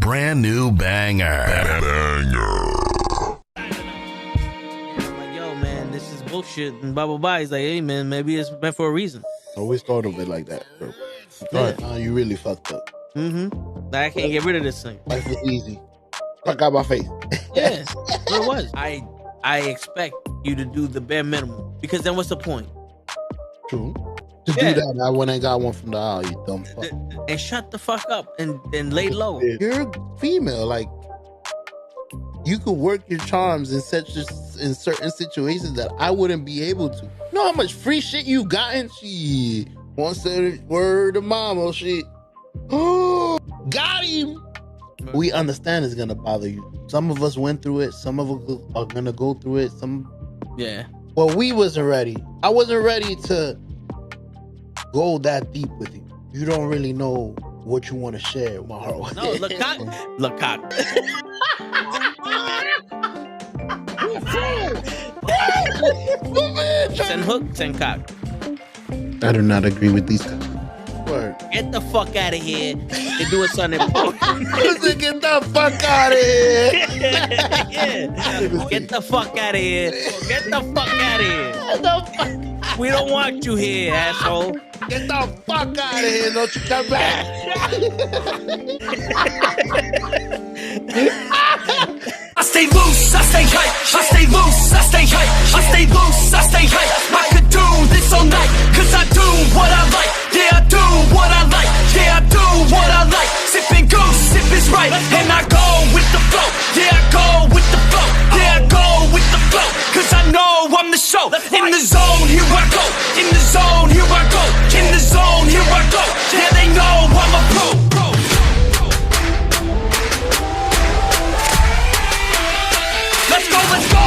brand new banger. Yo, man, this is bullshit. And blah, blah, blah. He's like, hey, man, maybe it's meant for a reason. Always thought of it like that, bro. You really fucked up. Mm-hmm. Like, I can't get rid of this thing. Life was easy. Fuck out my face. Yeah, what it was. I expect you to do the bare minimum. Because then what's the point? True. To do that, I went and got one from the aisle, you dumb fuck. And shut the fuck up and lay low. You're female, like you could work your charms in certain situations that I wouldn't be able to. You know how much free shit you gotten? She once said word to mama, shit. Oh, got him. We understand it's gonna bother you. Some of us went through it. Some of us are gonna go through it. Well, we wasn't ready. I wasn't ready to go that deep with you. You don't really know what you want to share with my heart. No, look cock. Send hook, send cock. I do not agree with these guys. Word. Get the fuck out of here and do something important. Get the fuck out of here. Yeah. Get the fuck out of here. Get the fuck out of here. We don't want you here, asshole. Get the fuck out of here. Don't you come back. I stay loose, I stay hype. I stay loose, I stay hype. I stay loose, I stay hype. I could do this all night, cause I do what I like. Yeah, I do what I like. Yeah, I do what I like. Sipping goose, sip is right. And I go with the flow. Yeah, I go with the flow. Yeah, I go with the flow. Cause I know I'm the show. In the zone, here I go. In the zone, here I go. In the zone, here I go. Yeah, they know I'm a pro. Let's go, let's go!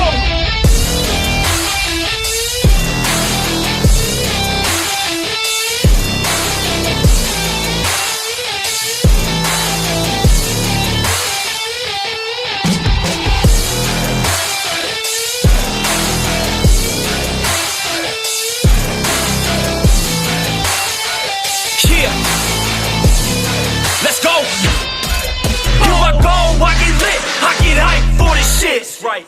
Yeah! Let's go! Here I go, I get lit, I get hyped for this shit. That's right.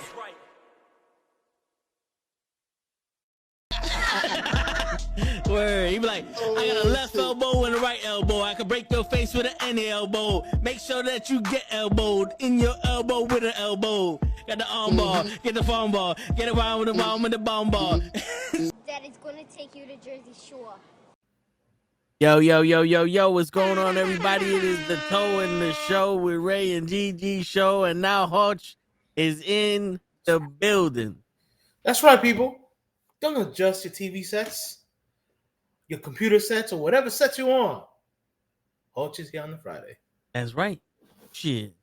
Word. He be like, I got a left elbow and a right elbow. I can break your face with an any elbow. Make sure that you get elbowed in your elbow with an elbow. Got the arm ball, get the phone ball, get around with the bomb with the bomb ball. Daddy's gonna take you to Jersey Shore. Yo, what's going on, everybody? It is the Toe in the Show with Ray and GIGI Show, and now Hutch is in the building. That's right, people. Don't adjust your TV sets, your computer sets, or whatever sets you on. Hutch is here on the Friday. That's right. Shit.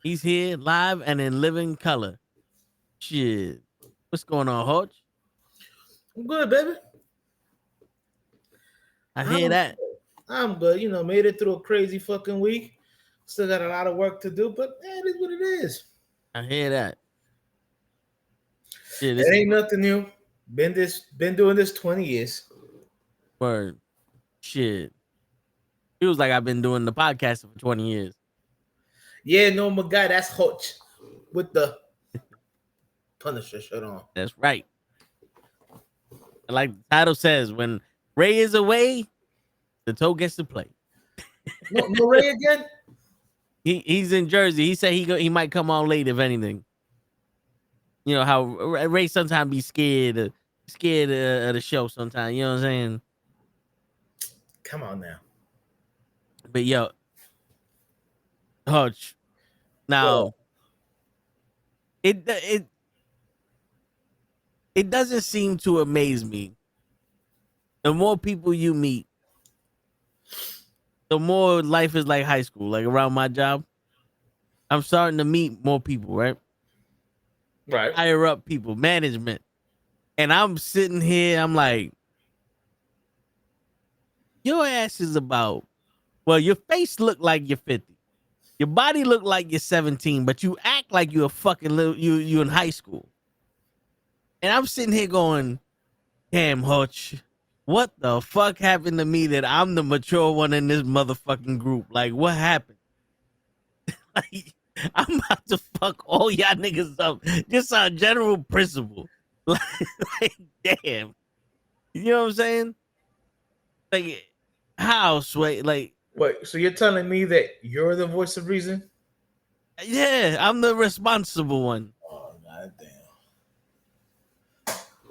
He's here live and in living color. Shit. What's going on, Hutch? I'm good, baby. I hear that. I'm good. You know, made it through a crazy fucking week. Still got a lot of work to do, but it is what it is. I hear that. Shit, it ain't nothing new. Been doing this 20 years. Word. Shit. Feels like I've been doing the podcast for 20 years. Yeah, no, my guy, that's Hutch with the Punisher shirt on. That's right. Like the title says, when Ray is away, the Toe gets to play. No Ray again? He's in Jersey. He said he might come on late if anything. You know how Ray sometimes be scared of the show sometimes. You know what I'm saying? Come on now. But yo, Hutch. Now, it doesn't seem to amaze me. The more people you meet, the more life is like high school. Like around my job, I'm starting to meet more people, right? Right. Higher up people, management. And I'm sitting here, I'm like, your ass is about, well, your face look like you're 50. Your body look like you're 17, but you act like you're a fucking little, you in high school. And I'm sitting here going, damn, Hutch, what the fuck happened to me that I'm the mature one in this motherfucking group? Like, what happened? Like, I'm about to fuck all y'all niggas up just on general principle. Like, damn. You know what I'm saying? Like, how, Sway? Like, Wait, so you're telling me that you're the voice of reason? yeah, I'm the responsible one. Oh, goddamn.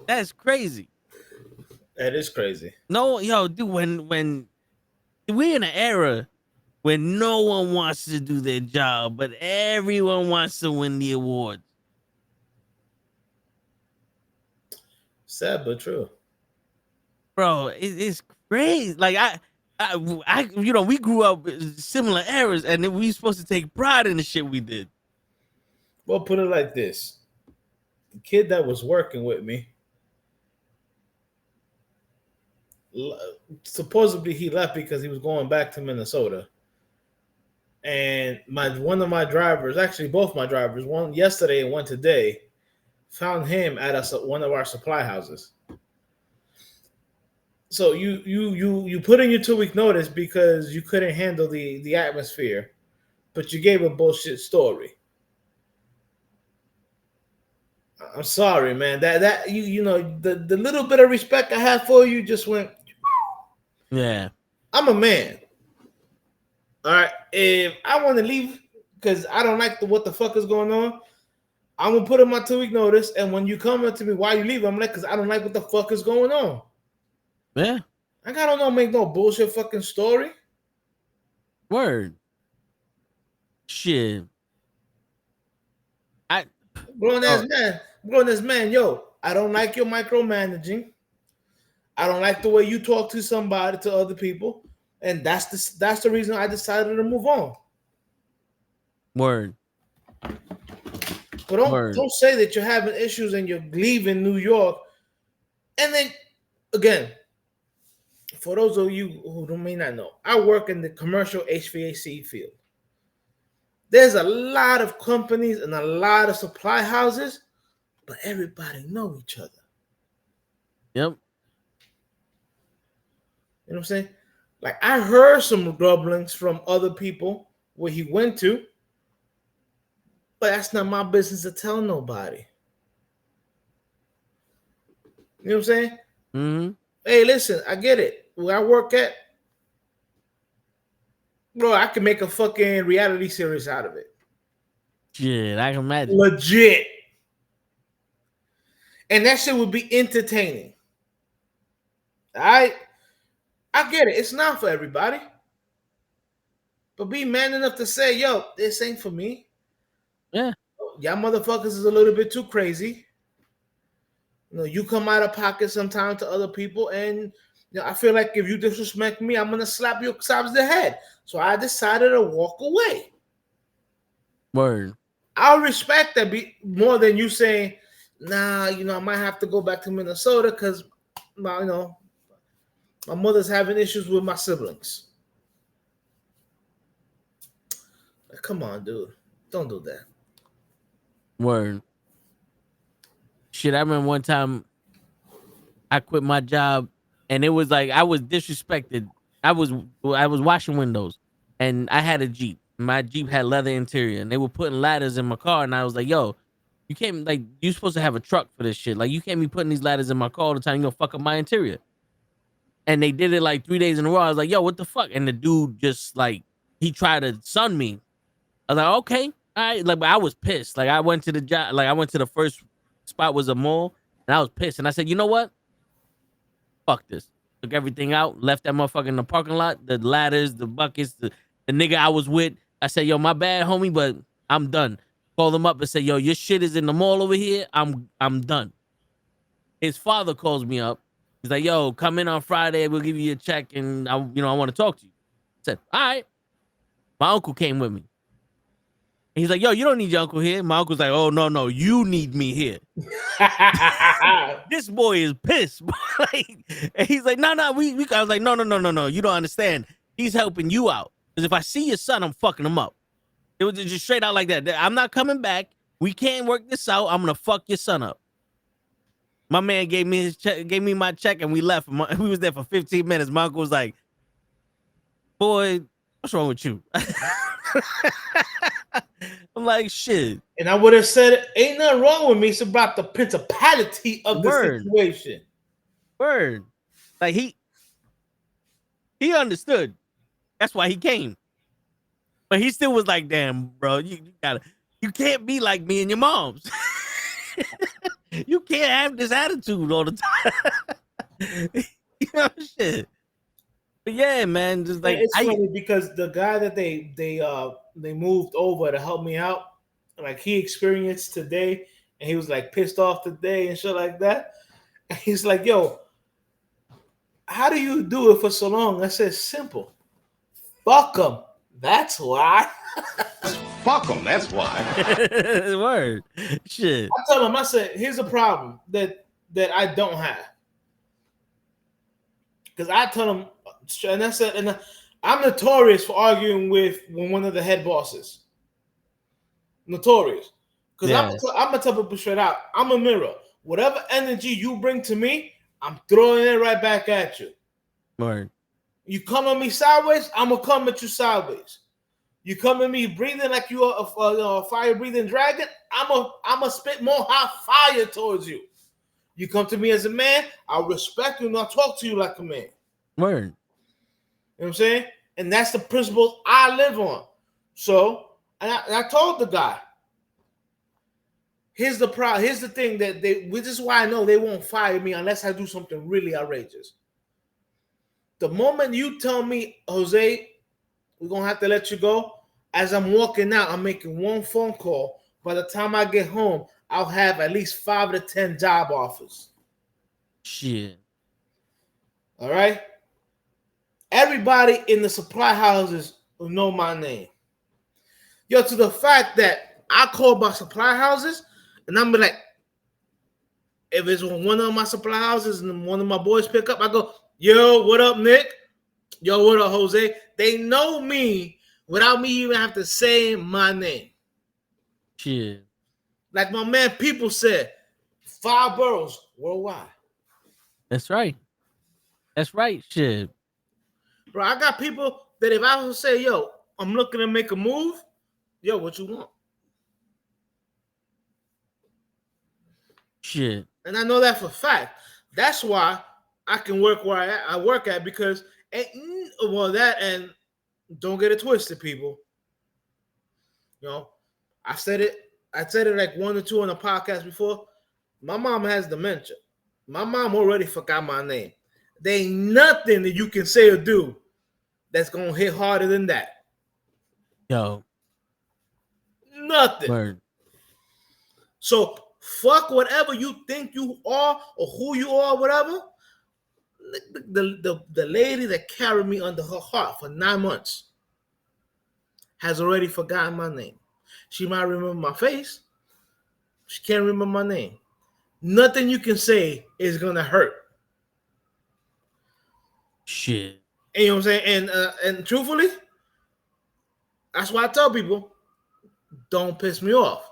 That's crazy. That is crazy. No, yo, dude, when we're in an era when no one wants to do their job, but everyone wants to win the award. Sad but true. Bro, it's crazy. Like I, you know, we grew up in similar eras, and then we supposed to take pride in the shit we did. Well, put it like this: the kid that was working with me, supposedly he left because he was going back to Minnesota. And one of my drivers, actually both my drivers, one yesterday and one today, found him at one of our supply houses. So you put in your 2-week notice because you couldn't handle the atmosphere, but you gave a bullshit story. I'm sorry, man. That you know the little bit of respect I have for you just went. Yeah, I'm a man. All right, if I want to leave because I don't like what the fuck is going on, I'm gonna put in my 2-week notice. And when you come up to me, why you leave? I'm like, because I don't like what the fuck is going on. yeah. I gotta make no bullshit fucking story. Word. Shit. Grown ass man, yo, I don't like your micromanaging. I don't like the way you talk to somebody, to other people. And that's the reason I decided to move on. Word. But don't say that you're having issues and you're leaving New York. And then again, for those of you who may not know, I work in the commercial HVAC field. There's a lot of companies and a lot of supply houses, but everybody know each other. Yep. You know what I'm saying? Like, I heard some grumblings from other people where he went to, but that's not my business to tell nobody. You know what I'm saying? Mm-hmm. Hey, listen, I get it. Where I work at, bro, I can make a fucking reality series out of it. Shit, I can imagine. Legit. And that shit would be entertaining. I get it. It's not for everybody. But be man enough to say, yo, this ain't for me. Yeah. Y'all motherfuckers is a little bit too crazy. You know, you come out of pocket sometimes to other people, and you know, I feel like if you disrespect me, I'm gonna slap you upside the head. So I decided to walk away. Word. I'll respect that more than you saying, nah, you know, I might have to go back to Minnesota because you know, my mother's having issues with my siblings. Like, come on, dude. Don't do that. Word. Shit, I remember one time I quit my job and it was like I was disrespected. I was washing windows and I had a Jeep. My Jeep had leather interior and they were putting ladders in my car and I was like, yo, you can't, like, you're supposed to have a truck for this shit. Like, you can't be putting these ladders in my car all the time. You're gonna fuck up my interior. And they did it like 3 days in a row. I was like, yo, what the fuck? And the dude just like, he tried to sun me. I was like, okay, all right. Like, but I was pissed. Like, I went to the job, like, I went to the first spot was a mall, and I was pissed. And I said, you know what? Fuck this. Took everything out, left that motherfucker in the parking lot, the ladders, the buckets, the nigga I was with. I said, yo, my bad, homie, but I'm done. Called him up and said, yo, your shit is in the mall over here. I'm done. His father calls me up. He's like, yo, come in on Friday. We'll give you a check, and I want to talk to you. I said, all right. My uncle came with me. And he's like, yo, you don't need your uncle here. My uncle's like, oh, no, you need me here. This boy is pissed. Like, and he's like, no, we. I was like, no, you don't understand. He's helping you out. Because if I see your son, I'm fucking him up. It was just straight out like that. I'm not coming back. We can't work this out. I'm going to fuck your son up. My man gave me his check, gave me my check, and we left. We was there for 15 minutes. My uncle was like, boy, what's wrong with you? I'm like, shit. And I would have said, ain't nothing wrong with me. It's about the principality of the situation. Word. Like he understood. That's why he came. But he still was like, damn, bro, you can't be like me and your moms. You can't have this attitude all the time. You know, shit. But yeah, man, just like it's funny because the guy that they moved over to help me out, like he experienced today, and he was like pissed off today and shit like that. And he's like, "Yo, how do you do it for so long?" I said, "Simple. Fuck them. That's why." Fuck them, that's why. Word. Shit. I tell him, I said, "Here's a problem that I don't have." Because I tell him, and I said, and I'm notorious for arguing with one of the head bosses. Notorious. Because I'm gonna tell people straight out, I'm a mirror. Whatever energy you bring to me, I'm throwing it right back at you. Word. You come at me sideways, I'm gonna come at you sideways. You come at me breathing like you are a fire-breathing dragon, I'm a spit more hot fire towards you. You come to me as a man, I'll respect you and I'll talk to you like a man. Word. You know what I'm saying? And that's the principle I live on. So, and I told the guy, here's the problem. Here's the thing which is why I know they won't fire me unless I do something really outrageous. The moment you tell me, Jose, we're going to have to let you go, as I'm walking out, I'm making one phone call. By the time I get home, I'll have at least 5 to 10 job offers. Shit. All right? Everybody in the supply houses will know my name. Yo, to the fact that I call my supply houses, and I'm like, if it's one of my supply houses and one of my boys pick up, I go, yo, what up, Nick? Yo, what up, Jose? They know me without me even have to say my name. Shit. Like my man People said, 5 boroughs worldwide. That's right. That's right. Shit. Bro, I got people that if I was to say, yo, I'm looking to make a move, yo, what you want? Shit. And I know that for a fact. That's why I can work where I work at, because that, and don't get it twisted, people. You know, I said it like 1 or 2 on the podcast before. My mom has dementia. My mom already forgot my name. There ain't nothing that you can say or do that's gonna hit harder than that. Yo. Nothing. Word. So fuck whatever you think you are or who you are, whatever. The lady that carried me under her heart for 9 months has already forgotten my name. She might remember my face. She can't remember my name. Nothing you can say is gonna hurt. Shit. And you know what I'm saying? And truthfully, that's why I tell people, don't piss me off.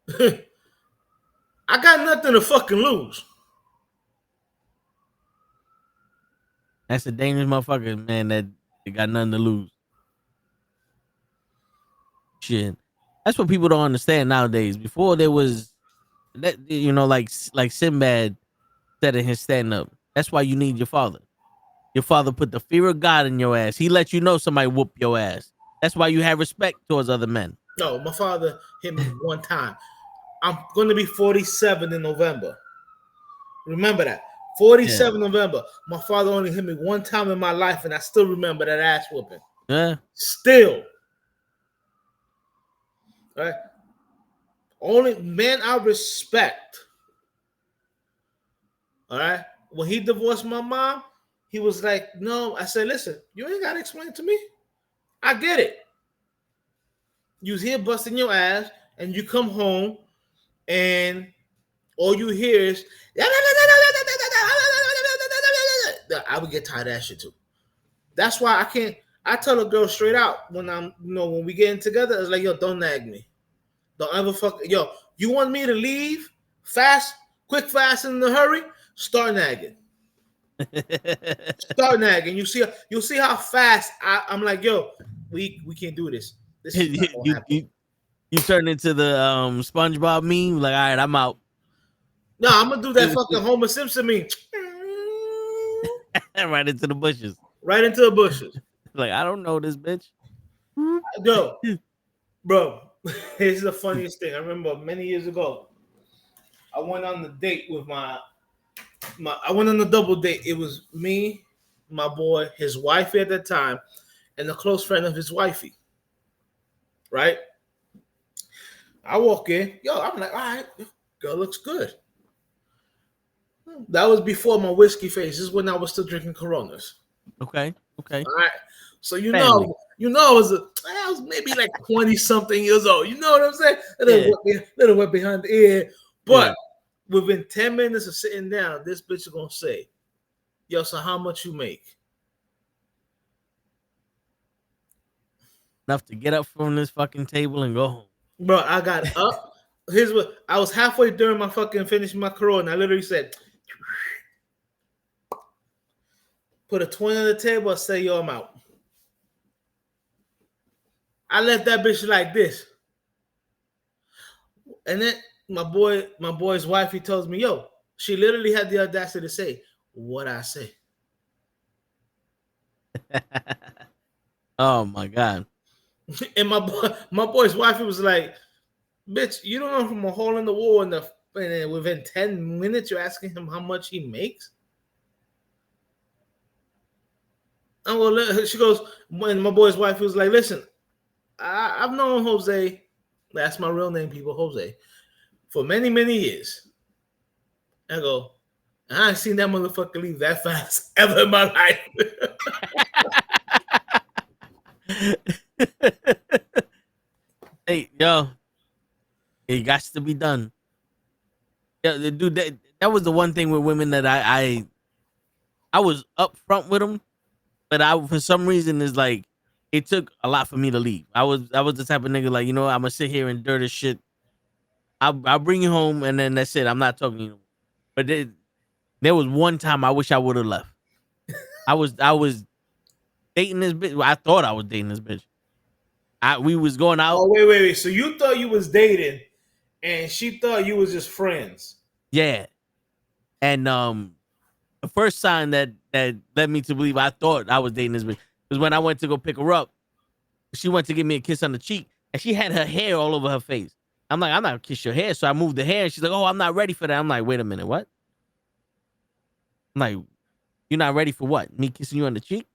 I got nothing to fucking lose. That's a dangerous motherfucker, man, that they got nothing to lose. Shit. That's what people don't understand nowadays. Before there was that, you know, like Sinbad said in his stand-up. That's why you need your father. Your father put the fear of God in your ass. He let you know somebody whoop your ass. That's why you have respect towards other men. No, my father hit me one time. I'm going to be 47 in November. Remember that. 47 November. My father only hit me one time in my life, and I still remember that ass whooping. Yeah. Still. All right. Only man I respect. All right. When he divorced my mom, he was like, no. I said, listen, you ain't got to explain it to me. I get it. You was here busting your ass, and you come home, and all you hear is, I would get tired of that shit too. That's why I tell a girl straight out when when we getting together, it's like, yo, don't nag me. Don't ever fuck. Yo, you want me to leave fast, quick, fast, in a hurry? Start nagging. Start nagging. You'll see how fast I'm like, yo, we can't do this. This is not gonna happen. You turn into the SpongeBob meme. Like, all right, I'm out. No, I'm gonna do that fucking Homer Simpson meme. Right into the bushes. Right into the bushes. Like, I don't know this bitch. Yo, bro, this is the funniest thing. I remember many years ago, I went on the date with I went on a double date. It was me, my boy, his wife at that time, and a close friend of his wifey. Right? I walk in, I'm like, all right, girl looks good. That was before my whiskey phase. This is when I was still drinking Coronas. Okay. All right. So Family. I was maybe like 20-something years old. You know what I'm saying? A little wet behind the ear. But within 10 minutes of sitting down, this bitch is gonna say, yo, so how much you make? Enough to get up from this fucking table and go home. Bro, I got up. Here's what I was halfway during my fucking finishing my Corona. I literally said, put a 20 on the table, I say, yo, I'm out. I left that bitch like this. And then my boy's wife, he tells me, yo, she literally had the audacity to say, what I say. Oh my God. And my boy's wife, he was like, bitch, you don't know from a hole in the wall and within 10 minutes you're asking him how much he makes? She goes, when my boy's wife was like, listen, I've known Jose, that's my real name, people, Jose, for many, many years. I go, I ain't seen that motherfucker leave that fast ever in my life. Hey, yo, it got to be done. Yeah, dude, that was the one thing with women that I was upfront with them, but for some reason is like it took a lot for me to leave. I was the type of nigga like, you know what, I'm gonna sit here and dirty shit. I'll bring you home and then that's it. I'm not talking to you. But there was one time I wish I would have left. I was dating this bitch. Well, I thought I was dating this bitch. We was going out. Oh, wait. So you thought you was dating and she thought you was just friends. Yeah. And the first sign that led me to believe I thought I was dating this bitch was when I went to go pick her up. She went to give me a kiss on the cheek and she had her hair all over her face. I'm like, I'm not gonna kiss your hair. So I moved the hair and she's like, oh, I'm not ready for that. I'm like, wait a minute, what? I'm like, you're not ready for what? Me kissing you on the cheek?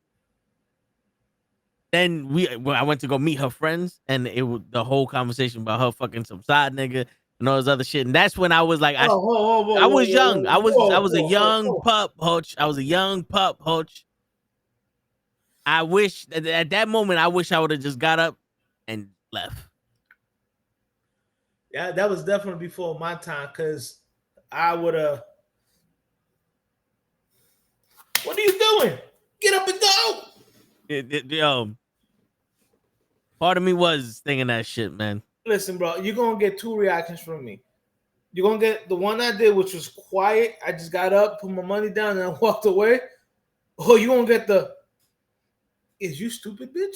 Then I went to go meet her friends, and it was the whole conversation about her fucking some side nigga and all this other shit. And that's when I was like, I was young. I was a young pup, Hoach. I was a young pup, Hoach. I wish at that moment, I wish I would have just got up and left. Yeah, that was definitely before my time, because I would have. What are you doing? Get up and go. Part of me was thinking that shit, man. Listen, bro, you're going to get two reactions from me. You're going to get the one I did, which was quiet. I just got up, put my money down, and I walked away. Or you're going to get the, is you stupid, bitch?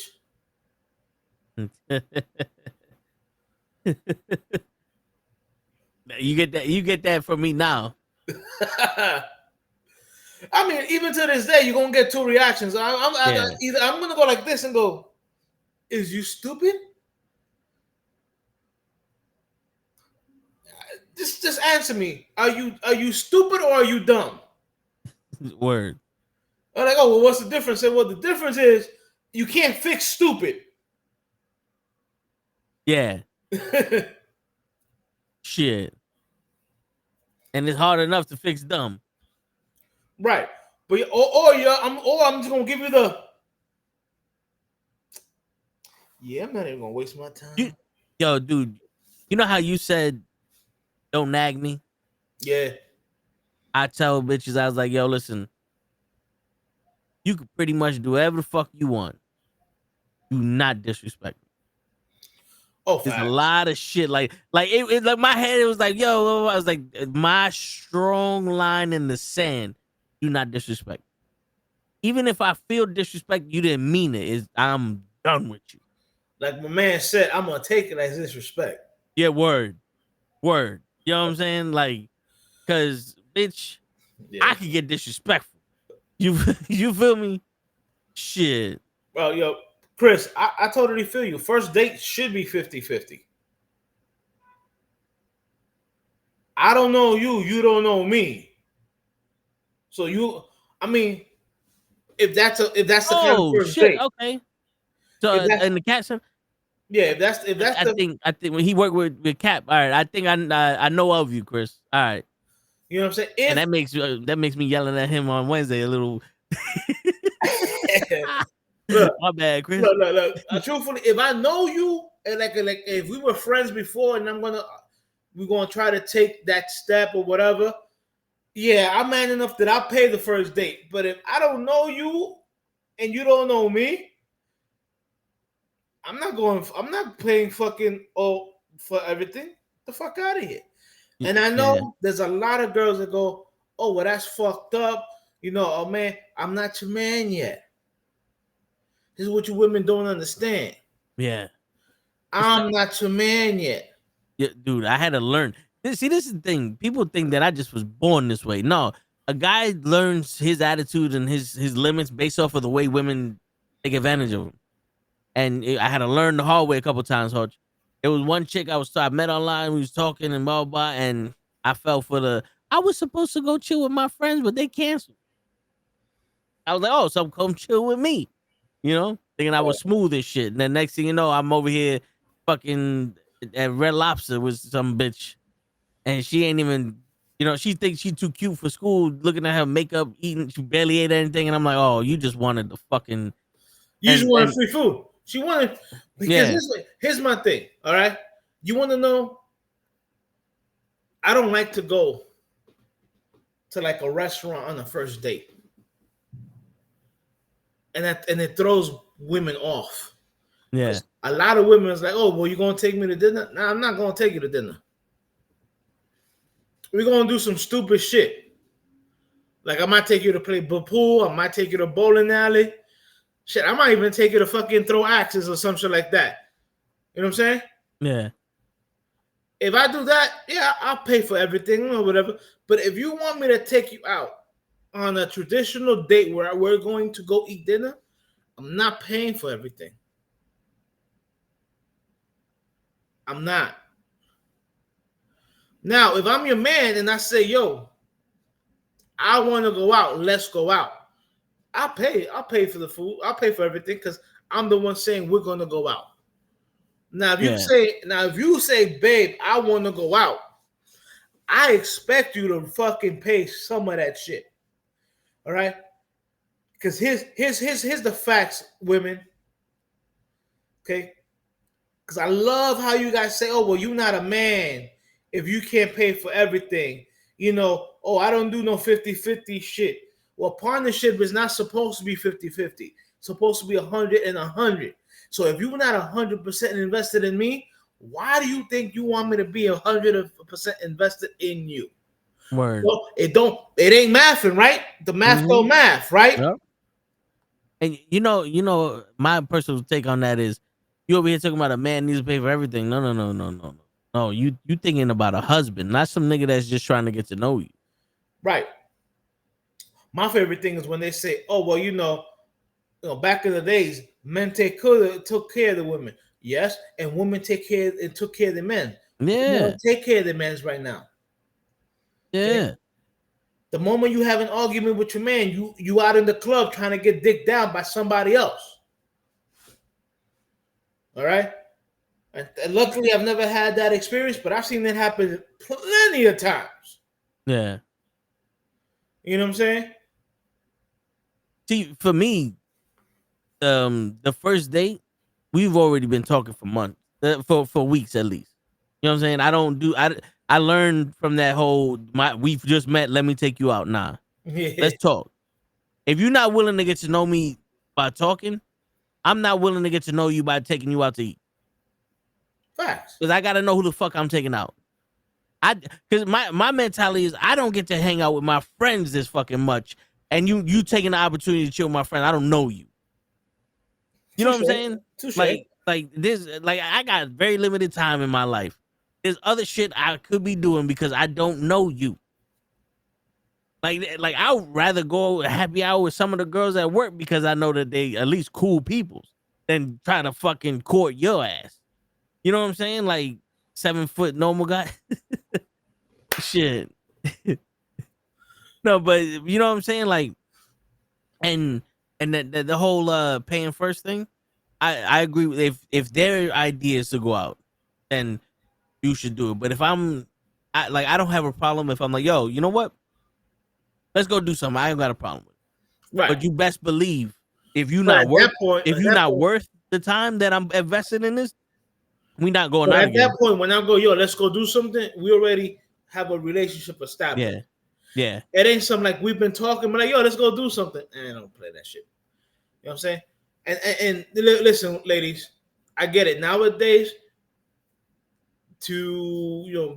You get that from me now. I mean, even to this day, you're going to get two reactions. Either I'm going to go like this and go, is you stupid? Just answer me. Are you stupid or are you dumb? Word. I'm like, oh, well, what's the difference? I said, well, the difference is you can't fix stupid. Yeah. Shit. And it's hard enough to fix dumb. Right. But I'm just gonna give you the. Yeah, I'm not even gonna waste my time. Yo, dude, you know how you said don't nag me? Yeah. I tell bitches, I was like, yo, listen, you could pretty much do whatever the fuck you want. Do not disrespect me. Oh, there's a lot of shit like it like my head, it was like, yo, I was like, my strong line in the sand, do not disrespect. Even if I feel disrespect, you didn't mean it. I'm done with you. Like my man said, I'm gonna take it as disrespect. Yeah, word. You know what I'm saying? Like, cause bitch, I could get disrespectful. You you feel me? Shit. Well, yo, Chris, I totally feel you. First date should be 50-50. I don't know you, you don't know me. So if that's the kind of first shit, date. okay. So in the caption, yeah, if that's I think when he worked with Cap, all right. I think I know of you, Chris. All right. You know what I'm saying? And that makes me yelling at him on Wednesday a little. Look, my bad, Chris. Look. Truthfully, if I know you and like if we were friends before, and we're gonna try to take that step or whatever. Yeah, I'm man enough that I'll pay the first date. But if I don't know you and you don't know me, I'm not paying fucking for everything. The fuck out of here. And I know there's a lot of girls that go, oh, well, that's fucked up. You know, oh man, I'm not your man yet. This is what you women don't understand. Yeah. I'm not your man yet. Yeah, dude, I had to learn. See, this is the thing. People think that I just was born this way. No, a guy learns his attitude and his limits based off of the way women take advantage of him. And I had to learn the hard way a couple times, Hodge. It was one chick I met online. We was talking and blah, blah, and I fell for I was supposed to go chill with my friends, but they canceled. I was like, oh, so come chill with me. You know, thinking I was smooth as shit. And then next thing you know, I'm over here fucking at Red Lobster with some bitch. And she ain't even, you know, she thinks she's too cute for school, looking at her makeup, eating, she barely ate anything. And I'm like, oh, you just wanted the fucking. You just wanted free food. She wanted, because here's my thing, all right? You want to know? I don't like to go to like a restaurant on the first date. And it throws women off. Yeah. A lot of women is like, oh, well, you going to take me to dinner? No, I'm not going to take you to dinner. We're going to do some stupid shit. Like, I might take you to play pool. I might take you to bowling alley. Shit, I might even take you to fucking throw axes or some shit like that. You know what I'm saying? Yeah. If I do that, yeah, I'll pay for everything or whatever. But if you want me to take you out on a traditional date where we're going to go eat dinner, I'm not paying for everything. I'm not. Now, if I'm your man and I say, yo, I want to go out, let's go out. I'll pay for the food. I'll pay for everything because I'm the one saying we're gonna go out. Now, if you say, babe, I want to go out, I expect you to fucking pay some of that shit. All right? Because here's the facts, women. Okay? Because I love how you guys say, oh, well, you're not a man if you can't pay for everything. You know, oh, I don't do no 50-50 shit. Well, partnership is not supposed to be 50-50. It's supposed to be 100 and 100. So if you're not 100% invested in me, why do you think you want me to be 100% invested in you? Word. Well, it ain't mathing, right? The math don't math, right? Yep. And you know, my personal take on that is you over here talking about a man needs to pay for everything. No. No, you thinking about a husband, not some nigga that's just trying to get to know you. Right. My favorite thing is when they say, oh, well, you know, back in the days, men took care of the women. Yes, and women took care of the men. Yeah. Take care of the men right now. Yeah. Okay? The moment you have an argument with your man, you out in the club trying to get dicked down by somebody else. All right? And luckily, I've never had that experience, but I've seen that happen plenty of times. Yeah. You know what I'm saying? See, for me, the first date, we've already been talking for months, for weeks at least. You know what I'm saying? I learned from that whole, we've just met, let me take you out. Nah, let's talk. If you're not willing to get to know me by talking, I'm not willing to get to know you by taking you out to eat. Facts. Because I got to know who the fuck I'm taking out. Because my mentality is I don't get to hang out with my friends this fucking much. And you taking the opportunity to chill with my friend. I don't know you. You know what I'm saying? Touché. Like, Like this, like I got very limited time in my life. There's other shit I could be doing because I don't know you. Like I would rather go happy hour with some of the girls at work because I know that they at least cool people than trying to fucking court your ass. You know what I'm saying? Like 7 foot normal guy. Shit. No, but you know what I'm saying? Like, and the whole paying first thing, I agree with if their idea is to go out, then you should do it. But if I don't have a problem if I'm like, yo, you know what? Let's go do something. I ain't got a problem with it. Right. But you best believe if you're But not at worth that point, if at you're that not point- worth the time that I'm investing in this, we not going But out at again. that point, when I go, yo, let's go do something, we already have a relationship established. Yeah. It ain't something like we've been talking, but like, yo, let's go do something. And I don't play that shit. You know what I'm saying? And listen, ladies, I get it. Nowadays,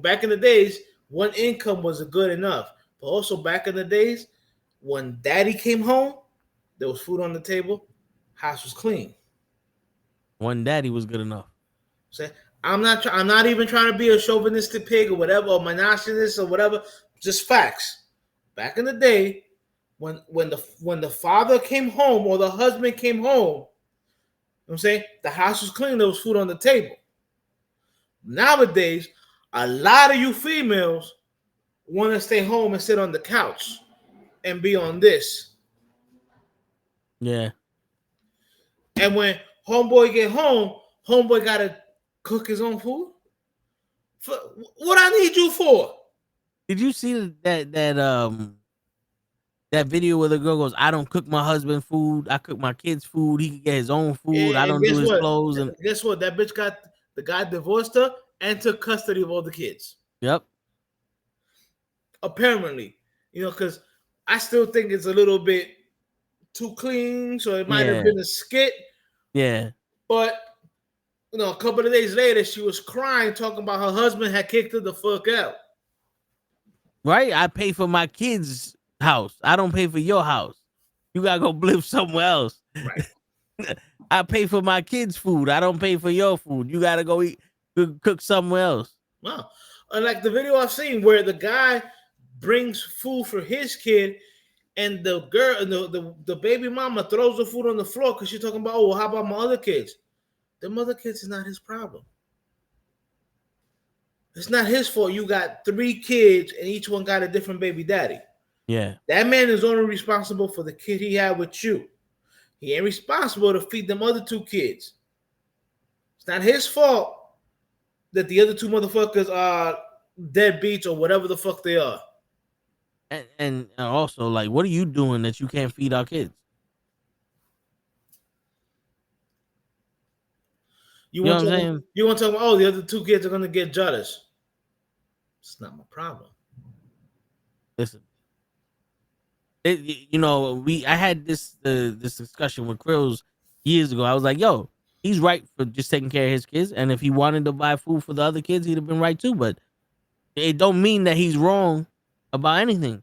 back in the days, one income was good enough. But also back in the days, when daddy came home, there was food on the table, house was clean. One daddy was good enough. Say, I'm not even trying to be a chauvinistic pig or whatever, or misogynist or whatever. Just facts. Back in the day, when the father came home or the husband came home, you know what I'm saying, the house was clean, there was food on the table. Nowadays, a lot of you females want to stay home and sit on the couch and be on this. Yeah. And when homeboy get home, homeboy gotta cook his own food. What I need you for? Did you see that video where the girl goes, I don't cook my husband food, I cook my kids food, he can get his own food, I don't do his clothes. And guess what? That bitch got the guy divorced her and took custody of all the kids. Yep. Apparently, because I still think it's a little bit too clean, so it might have been a skit. Yeah. But a couple of days later, she was crying, talking about her husband had kicked her the fuck out. Right? I pay for my kids' house. I don't pay for your house. You gotta go live somewhere else. Right. I pay for my kids' food. I don't pay for your food. You gotta go cook somewhere else. Wow. And like the video I've seen where the guy brings food for his kid, and the girl, the baby mama throws the food on the floor because she's talking about, oh, how about my other kids? Them other kids is not his problem. It's not his fault. You got 3 kids and each one got a different baby daddy. Yeah. That man is only responsible for the kid he had with you. He ain't responsible to feed them other 2 kids. It's not his fault that the other 2 motherfuckers are deadbeats or whatever the fuck they are. And also, like, what are you doing that you can't feed our kids? You want to talk about, oh, the other 2 kids are going to get jealous. It's not my problem. Listen, I had this discussion with Krills years ago. I was like, yo, he's right for just taking care of his kids. And if he wanted to buy food for the other kids, he'd have been right too. But it don't mean that he's wrong about anything.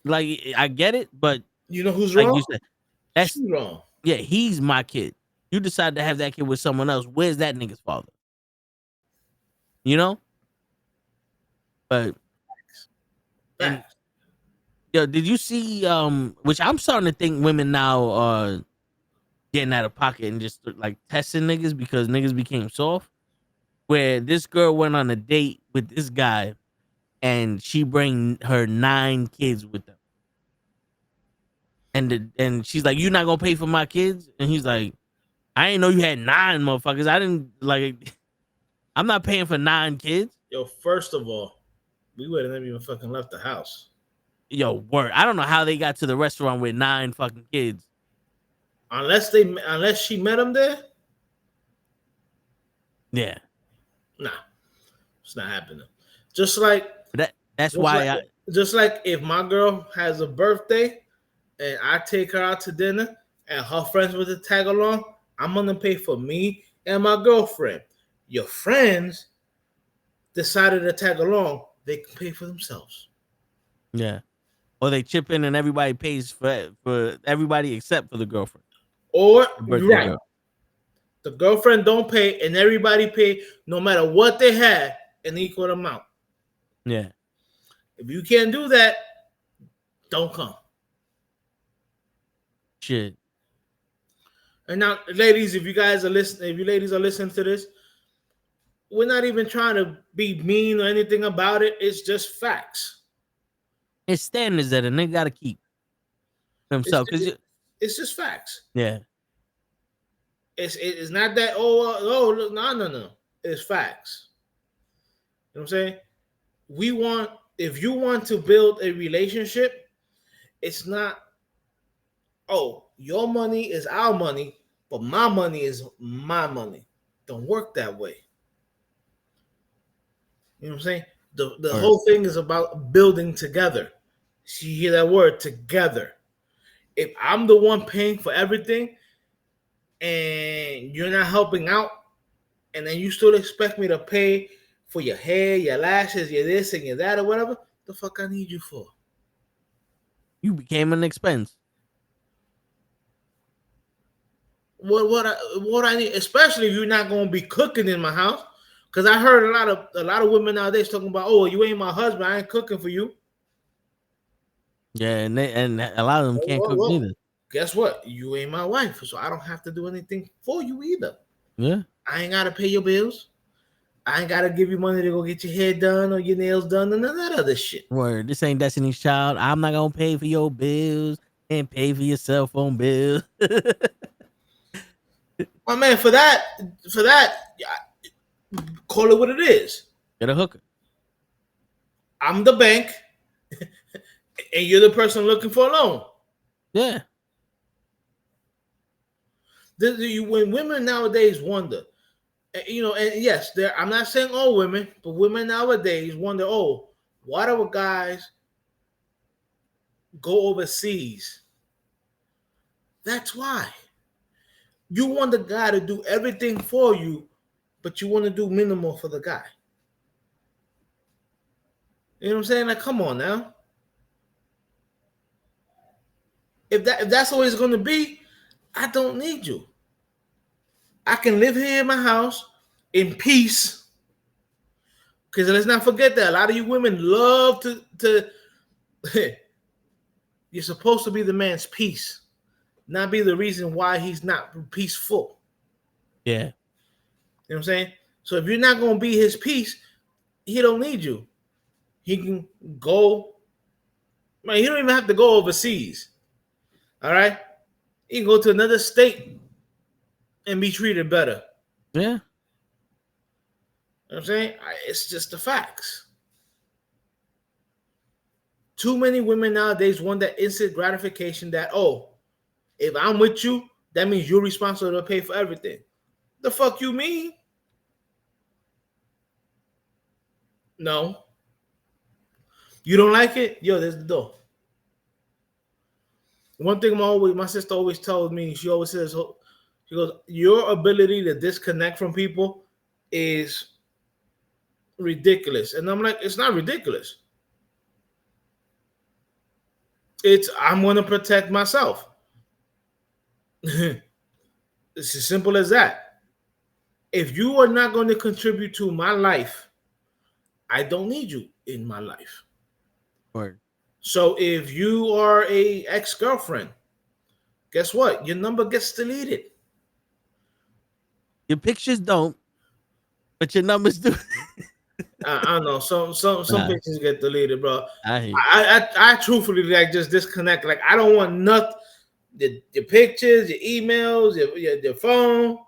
Like, I get it, but you know who's like wrong? you said, that's She's wrong. Yeah, he's my kid. You decide to have that kid with someone else. Where's that nigga's father? You know? But and yo, did you see which I'm starting to think women now are getting out of pocket and just like testing niggas because niggas became soft. Where this girl went on a date with this guy and she bring her 9 kids with them. And she's like, "You not gonna pay for my kids?" And he's like, "I didn't know you had 9 motherfuckers. I didn't like. I'm not paying for 9 kids." Yo, first of all, we would have never even fucking left the house. Yo, word. I don't know how they got to the restaurant with 9 fucking kids. Unless she met him there. Yeah. Nah, it's not happening. Just like that's why just like if my girl has a birthday and I take her out to dinner and her friends were to tag along, I'm gonna pay for me and my girlfriend. Your friends decided to tag along, they can pay for themselves. Yeah. Or they chip in and everybody pays for everybody except for the girlfriend. Or the right. Girl. The girlfriend don't pay, and everybody pay no matter what they had an equal amount. Yeah. If you can't do that, don't come. Shit. And now, ladies, if you ladies are listening to this, we're not even trying to be mean or anything about it. It's just facts. It's standards that a nigga gotta keep himself. It's just facts. Yeah. It's not that no. It's facts. You know what I'm saying? If you want to build a relationship, it's not, oh, your money is our money, but my money is my money. Don't work that way. You know what I'm saying? The whole thing is about building together. So you hear that word, together. If I'm the one paying for everything and you're not helping out, and then you still expect me to pay for your hair, your lashes, your this and your that or whatever, the fuck I need you for? You became an expense. What I need, especially if you're not going to be cooking in my house, because I heard a lot of women nowadays talking about, oh, you ain't my husband, I ain't cooking for you. Yeah, and a lot of them can't cook neither. Guess what? You ain't my wife, so I don't have to do anything for you either. Yeah, I ain't gotta pay your bills. I ain't gotta give you money to go get your hair done or your nails done and none of that other shit. Word, this ain't Destiny's Child. I'm not gonna pay for your bills and pay for your cell phone bill. My man, for that, call it what it is. Get a hooker. I'm the bank, and you're the person looking for a loan. Yeah. When women nowadays wonder, you know, and yes, I'm not saying all women, but women nowadays wonder, oh, why do guys go overseas? That's why. You want the guy to do everything for you, but you want to do minimal for the guy. You know what I'm saying? Like, come on now. If that's always going to be, I don't need you. I can live here in my house in peace. Because let's not forget that a lot of you women love to you're supposed to be the man's peace, not be the reason why he's not peaceful. Yeah. You know what I'm saying? So if you're not going to be his peace, he don't need you. He can go. Man, he don't even have to go overseas. All right? He can go to another state and be treated better. Yeah. You know what I'm saying? It's just the facts. Too many women nowadays want that instant gratification that, oh, if I'm with you, that means you're responsible to pay for everything. The fuck you mean? No. You don't like it? Yo, there's the door. One thing my sister always tells me, she always says, she goes, your ability to disconnect from people is ridiculous. And I'm like, it's not ridiculous. I'm going to protect myself. It's as simple as that. If you are not going to contribute to my life, I don't need you in my life. Word. So if you are a ex-girlfriend, guess what? Your number gets deleted. Your pictures don't, but your numbers do. I don't know. Some pictures get deleted, bro. I truthfully like just disconnect. Like I don't want nothing. Your pictures, your emails, your phone.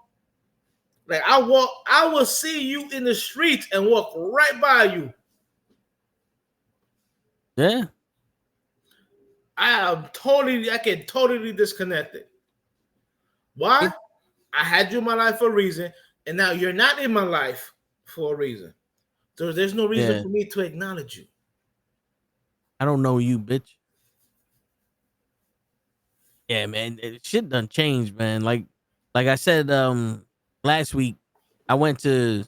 Like I will see you in the streets and walk right by you. Yeah. I can totally disconnect it. Why? I had you in my life for a reason, and now you're not in my life for a reason. So there's no reason for me to acknowledge you. I don't know you, bitch. Yeah, man. Shit done changed, man. Like I said last week, I went to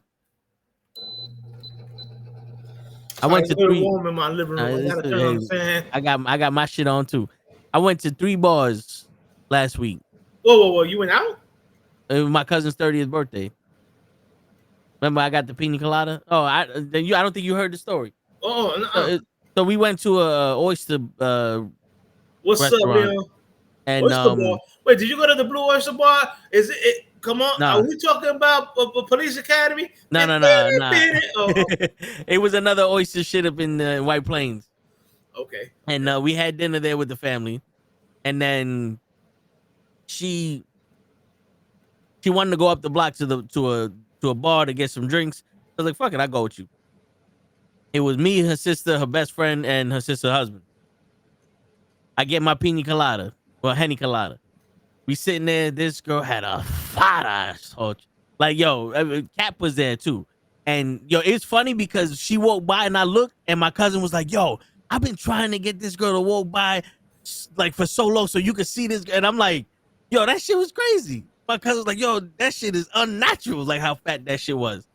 three. Warm in my living room. I gotta turn on the fan. I got my shit on too. I went to 3 bars last week. Whoa! You went out? It was my cousin's 30th birthday. Remember, I got the pina colada. Oh, I don't think you heard the story. Oh, So we went to a oyster what's restaurant, up, yo? and Oyster bar. Wait, did you go to the Blue Oyster Bar? Is it? Come on, nah. Are we talking about Police Academy? No. Oh, It was another oyster shit up in White Plains. okay. And we had dinner there with the family, and then she wanted to go up the block to a bar to get some drinks. I was like, "Fuck it, I'll go with you." It was me, her sister, her best friend, and her sister's husband. I get my pina colada, henny colada. We sitting there. This girl had a fat ass. Like, yo, Cap was there too. And yo, it's funny because she walked by and I looked, and my cousin was like, "Yo, I've been trying to get this girl to walk by like for so long so you could see this." And I'm like, "Yo, that shit was crazy." My cousin was like, "Yo, that shit is unnatural, like how fat that shit was."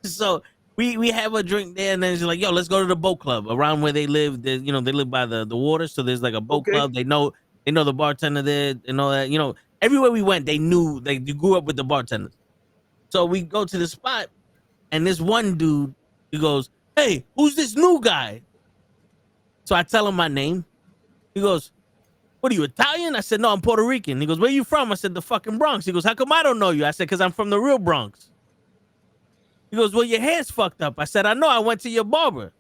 So we have a drink there, and then she's like, "Yo, let's go to the boat club around where they live. They live by the water, so there's like a boat club. They know the bartender there and all that. Everywhere we went, they grew up with the bartenders. So we go to the spot, and this one dude, he goes, "Hey, who's this new guy?" So I tell him my name. He goes, "What are you, Italian?" I said, "No, I'm Puerto Rican." He goes, "Where you from?" I said, "The fucking Bronx." He goes, "How come I don't know you?" I said, "Because I'm from the real Bronx." He goes, "Well, your hair's fucked up." I said, "I know, I went to your barber."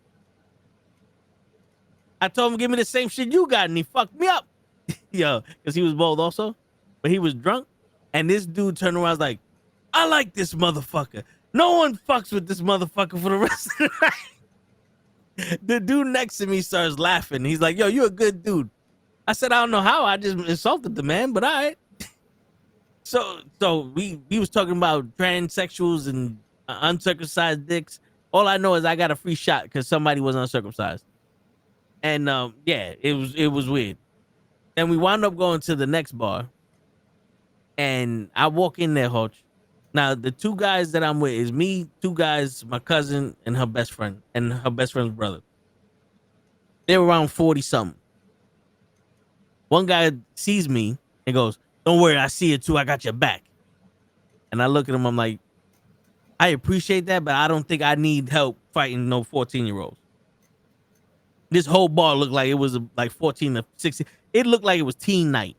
I told him, "Give me the same shit you got," and he fucked me up. Yo, because he was bald also, but he was drunk. And this dude turned around, was like, "I like this motherfucker. No one fucks with this motherfucker for the rest of the night." The dude next to me starts laughing. He's like, "Yo, you a good dude." I said, "I don't know how. I just insulted the man, but all right." So we was talking about transsexuals and uncircumcised dicks. All I know is I got a free shot because somebody was uncircumcised. And yeah, it was weird. And we wound up going to the next bar. And I walk in there, Hodge. Now, the two guys that I'm with is me, two guys, my cousin, and her best friend, and her best friend's brother. They're around 40-something. One guy sees me and goes, "Don't worry, I see it too. I got your back." And I look at him, I'm like, "I appreciate that, but I don't think I need help fighting no 14-year-olds. This whole bar looked like it was like 14 to 16. It looked like it was teen night.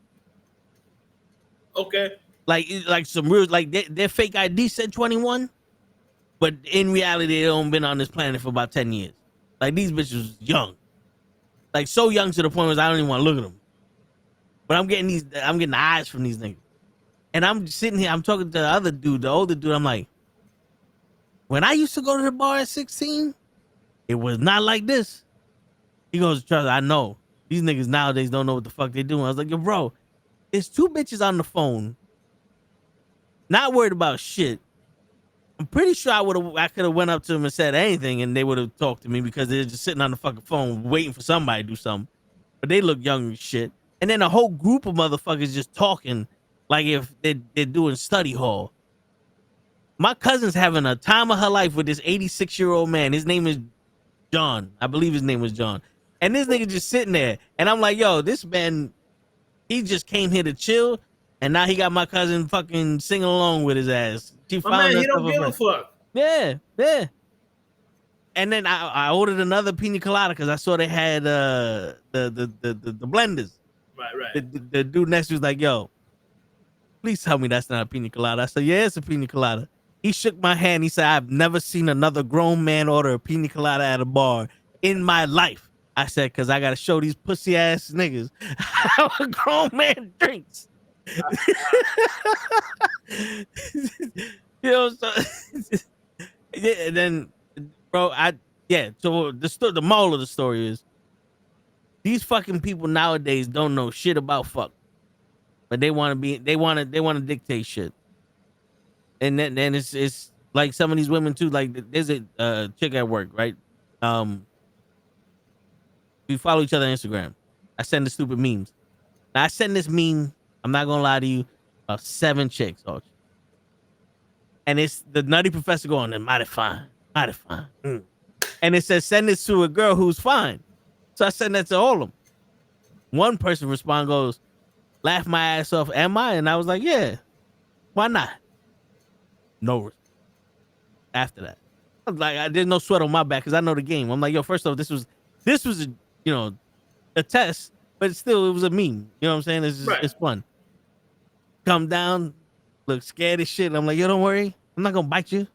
Okay. Like some real, like their fake ID said 21, but in reality, they don't been on this planet for about 10 years. Like, these bitches was young. Like, so young to the point where I don't even want to look at them. But I'm getting the eyes from these niggas. And I'm sitting here, I'm talking to the other dude, the older dude. I'm like, when I used to go to the bar at 16, it was not like this. He goes, "Trust, I know. These niggas nowadays don't know what the fuck they doing." I was like, "Yo, bro, there's two bitches on the phone, not worried about shit. I'm pretty sure I could have went up to them and said anything, and they would have talked to me because they're just sitting on the fucking phone waiting for somebody to do something. But they look young as shit. And then a whole group of motherfuckers just talking like if they're doing study hall. My cousin's having a time of her life with this 86-year-old man. His name is John. I believe his name was John. And this nigga just sitting there. And I'm like, yo, this man, he just came here to chill. And now he got my cousin fucking singing along with his ass. She found he don't give a fuck. Yeah. And then I ordered another pina colada because I saw they had the blenders. Right. The dude next to me was like, "Yo, please tell me that's not a pina colada." I said, "Yeah, it's a pina colada." He shook my hand. He said, "I've never seen another grown man order a pina colada at a bar in my life." I said, "Because I got to show these pussy ass niggas how a grown man drinks." So yeah, and then, bro, so the moral of the story is these fucking people nowadays don't know shit about fuck, but they want to dictate shit. And then it's like some of these women too. Like, there's a chick at work, right? We follow each other on Instagram. I send the stupid memes. Now I send this meme, I'm not gonna lie to you, 7 chicks, and it's the Nutty Professor going, "They're mighty fine. And it says send this to a girl who's fine." So I send that to all of them. One person goes, "Laugh my ass off, am I?" And I was like, "Yeah." Why not? No respect. After that, I was like, there's no sweat on my back because I know the game. I'm like, yo, first off, this was a, you know, a test, but still, it was a meme. You know what I'm saying? It's just, Right. it's fun. Come down, look scared as shit. I'm like, yo, don't worry, I'm not gonna bite you.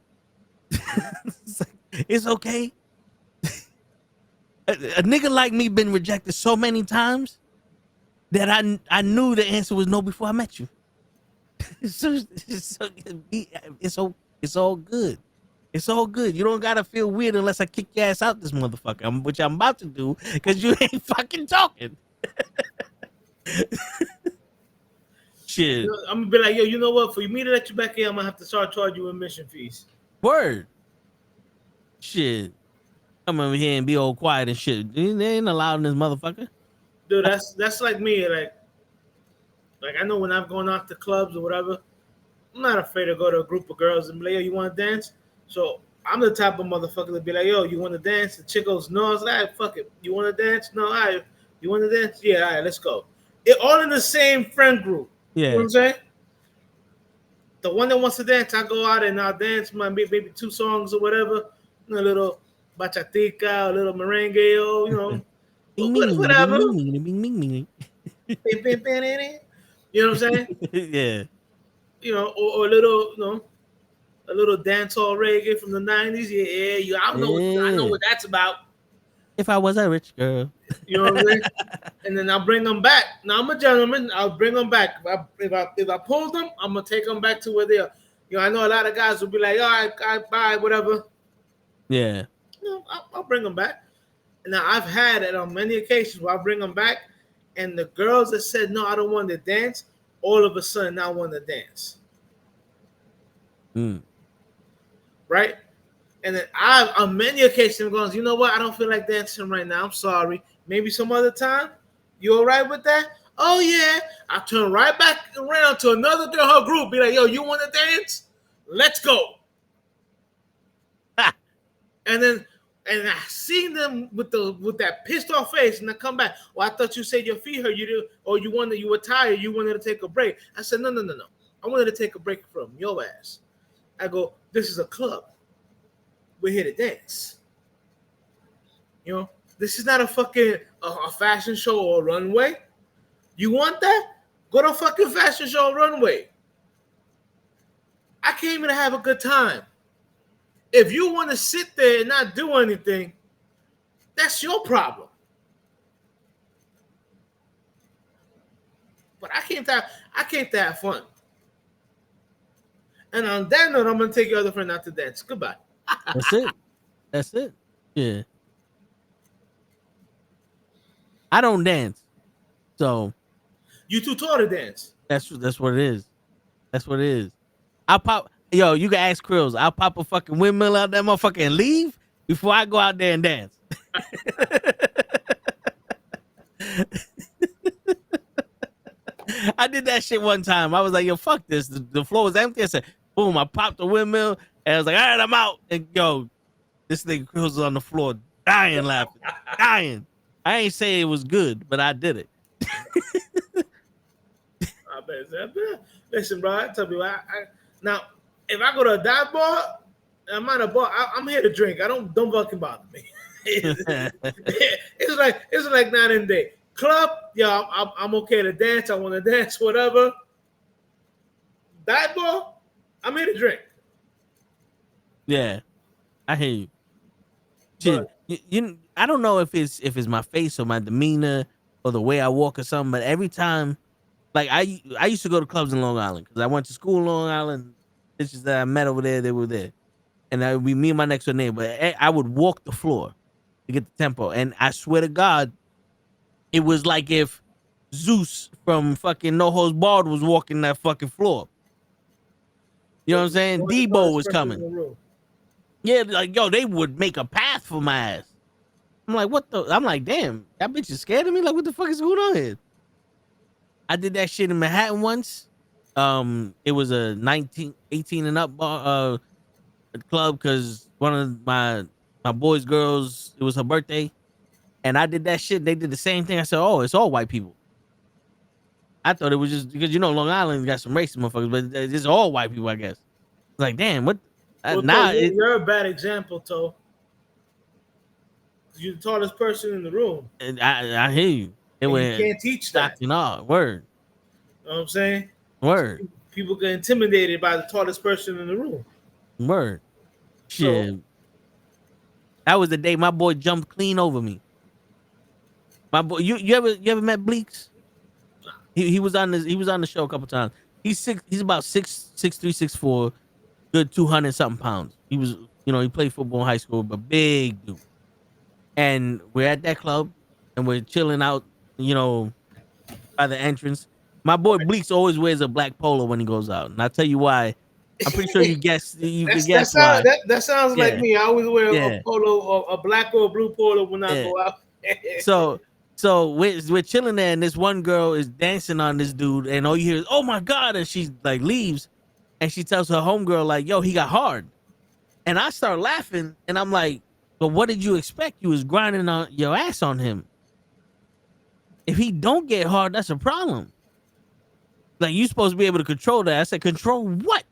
It's okay. A nigga like me been rejected so many times that I knew the answer was no before I met you. It's all good. It's all good. You don't gotta feel weird unless I kick your ass out this motherfucker, which I'm about to do because you ain't fucking talking. Shit. I'm gonna be like, yo, you know what? For me to let you back in, I'm gonna have to start charging you admission fees. Word. Shit. Come over here and be all quiet and shit. They ain't allowing this motherfucker. Dude, that's like me. Like I know when I'm going out to clubs or whatever, I'm not afraid to go to a group of girls and be like, yo, you want to dance? So I'm the type of motherfucker to be like, yo, you want to dance? The chick goes, no. I was like, all right, fuck it. You want to dance? No, all right. You want to dance? Yeah, all right, let's go. It all in the same friend group. Yeah. You know what I'm saying? The one that wants to dance, I go out and I'll dance maybe 2 songs or whatever. A little bachatica, a little merengue, you know, whatever. You know what I'm saying? Yeah. You know, or a little, you know, a little dancehall reggae from the 90s. Yeah, I know what that's about. If I was a rich girl. You know what I'm saying? And then I'll bring them back. Now I'm a gentleman. I'll bring them back. If I pull them, I'm gonna take them back to where they are. You know, I know a lot of guys will be like, all right, bye, whatever. Yeah. You know, I'll bring them back. And now I've had it on many occasions where I bring them back, and the girls that said no, I don't want to dance, all of a sudden now want to dance. Right? And then I've on many occasions gone, you know what? I don't feel like dancing right now. I'm sorry. Maybe some other time. You all right with that? Oh yeah. I turn right back around to another girl, her group, be like, yo, you want to dance? Let's go. And I seen them with that pissed off face, and I come back. Well, I thought you said your feet hurt. You did, or you were tired. You wanted to take a break. I said, no. I wanted to take a break from your ass. I go, this is a club. We're here to dance. You know, this is not a fucking a fashion show or a runway. You want that? Go to a fucking fashion show or runway. I came here to have a good time. If you want to sit there and not do anything, that's your problem. But I came to have fun. And on that note, I'm gonna take your other friend out to dance. Goodbye. That's it. Yeah. I don't dance. So you too tall to dance. That's what it is. That's what it is. I'll pop. Yo, you can ask Krills. I'll pop a fucking windmill out that motherfucker and leave before I go out there and dance. I did that shit one time. I was like, yo, fuck this. The floor was empty. I said, boom, I popped the windmill and I was like, all right, I'm out. And yo, this nigga Krills was on the floor dying laughing. Dying. I ain't say it was good, but I did it. I bet. Listen, bro, I tell you, now if I go to a dive bar, I'm at a bar. I'm here to drink. Don't fucking bother me. it's like night and day. Club, yeah, I'm okay to dance. I want to dance, whatever. Dive bar, I'm here to drink. Yeah, I hear you. Shit, you I don't know if it's my face or my demeanor or the way I walk or something, but every time, like I used to go to clubs in Long Island because I went to school in Long Island. Bitches that I met over there, they were there, and I would be me and my next door neighbor. I would walk the floor to get the tempo, and I swear to God, it was like if Zeus from fucking No Holds Barred was walking that fucking floor. You know what I'm saying? Debo was coming. Yeah, like, yo, they would make a path for my ass. I'm like, what the? I'm like, damn, that bitch is scared of me? Like, what the fuck is going on here? I did that shit in Manhattan once. It was a 18 and up bar, club because one of my boy's girls, it was her birthday. And I did that shit. They did the same thing. I said, oh, it's all white people. I thought it was just because Long Island got some racist motherfuckers, but it's all white people, I guess. It's like, damn, what? Well, Now you're a bad example, Toe. You're the tallest person in the room. I hear you. You can't teach that. Word. You know what I'm saying? Word. People get intimidated by the tallest person in the room. Word. Shit. So, that was the day my boy jumped clean over me. My boy, you ever met Bleaks? He was on the show a couple times. He's about 6'3", 6'4", good 200 something pounds. He was, he played football in high school, but big dude. And we're at that club and we're chilling out, by the entrance. My boy Bleaks always wears a black polo when he goes out, and I'll tell you why. I'm pretty sure you guess why. That sounds like me. I always wear a polo, or a black or a blue polo when I go out. So we're chilling there, and this one girl is dancing on this dude, and all you hear is, "Oh my god!" And she like leaves, and she tells her homegirl like, "Yo, he got hard," and I start laughing, and I'm like, "But what did you expect? You was grinding on your ass on him. If he don't get hard, that's a problem. Like, you supposed to be able to control that." I said, "Control what?"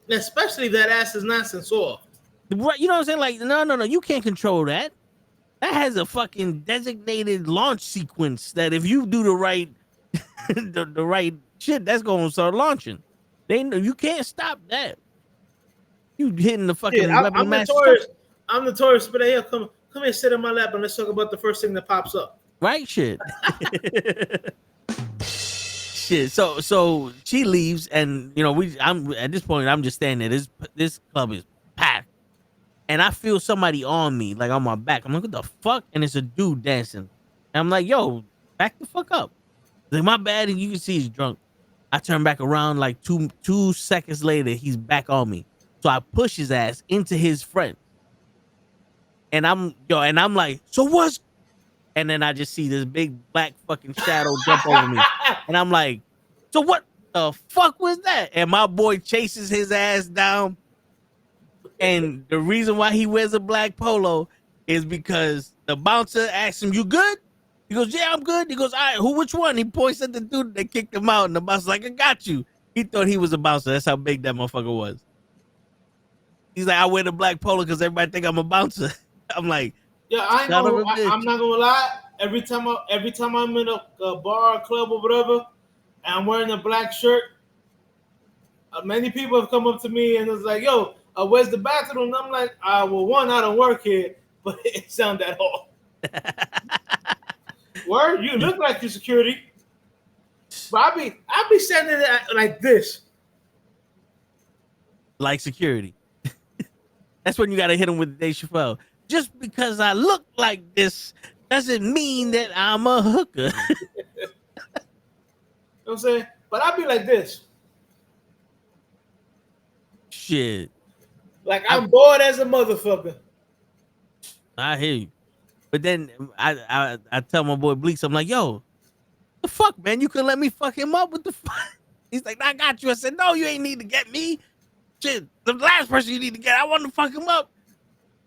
Especially that ass is nice and soft. Right, you know what I'm saying? Like, no, you can't control that. That has a fucking designated launch sequence that if you do the right the right shit, that's gonna start launching. You can't stop that. You hitting the fucking weapon master. I'm notorious, but here, come here, sit in my lap, and let's talk about the first thing that pops up. Right, shit. Shit. So she leaves, and I'm at this point. I'm just standing there. This club is packed, and I feel somebody on me, like on my back. I'm like, what the fuck? And it's a dude dancing, and I'm like, yo, back the fuck up. Like, my bad, and you can see he's drunk. I turn back around, like two seconds later, he's back on me. So I push his ass into his friend, and I'm like, so what's? And then I just see this big black fucking shadow jump over me. And I'm like, so what the fuck was that? And my boy chases his ass down. And the reason why he wears a black polo is because the bouncer asked him, "You good?" He goes, "Yeah, I'm good." He goes, "All right, which one?" He points at the dude that kicked him out. And the bouncer's like, "I got you." He thought he was a bouncer. That's how big that motherfucker was. He's like, "I wear the black polo because everybody think I'm a bouncer." I'm like, yeah, I'm not gonna lie. Every time I'm in a bar, club, or whatever, and I'm wearing a black shirt, many people have come up to me and it's like, "Yo, where's the bathroom?" And I'm like, well, one, I don't work here, but it sound that hard. Word, you look like your security, but I be standing there like this, like security. That's when you gotta hit him with Dave Chappelle. Just because I look like this doesn't mean that I'm a hooker. You know what I'm saying? But I be like this. Shit. Like, I'm bored as a motherfucker. I hear you. But then I tell my boy Bleaks, I'm like, "Yo, the fuck, man? You couldn't let me fuck him up? What the fuck?" He's like, "I got you." I said, "No, you ain't need to get me. Shit, the last person you need to get, I want to fuck him up.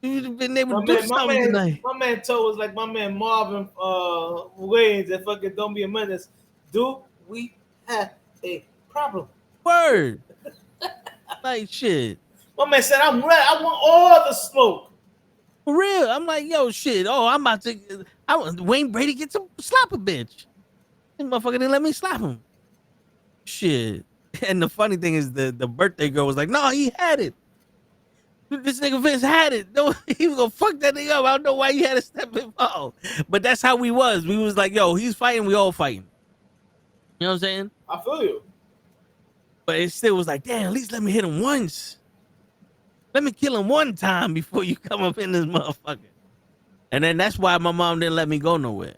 You'd have been able to do something tonight." My man Toe was like my man Marvin Wayans and fucking Don't Be a Menace. Do we have a problem? Word. Like, shit. My man said, "I'm ready. I want all the smoke." For real. I'm like, yo, shit. Oh, I'm about to. Wayne Brady gets to slap a bitch. This motherfucker didn't let me slap him. Shit. And the funny thing is, the birthday girl was like, "No, he had it. This nigga Vince had it. No, he was gonna fuck that nigga up. I don't know why you had to step involved." But that's how we was. We was like, yo, he's fighting, we all fighting. You know what I'm saying? I feel you. But it still was like, damn, at least let me hit him once. Let me kill him one time before you come up in this motherfucker. And then that's why my mom didn't let me go nowhere.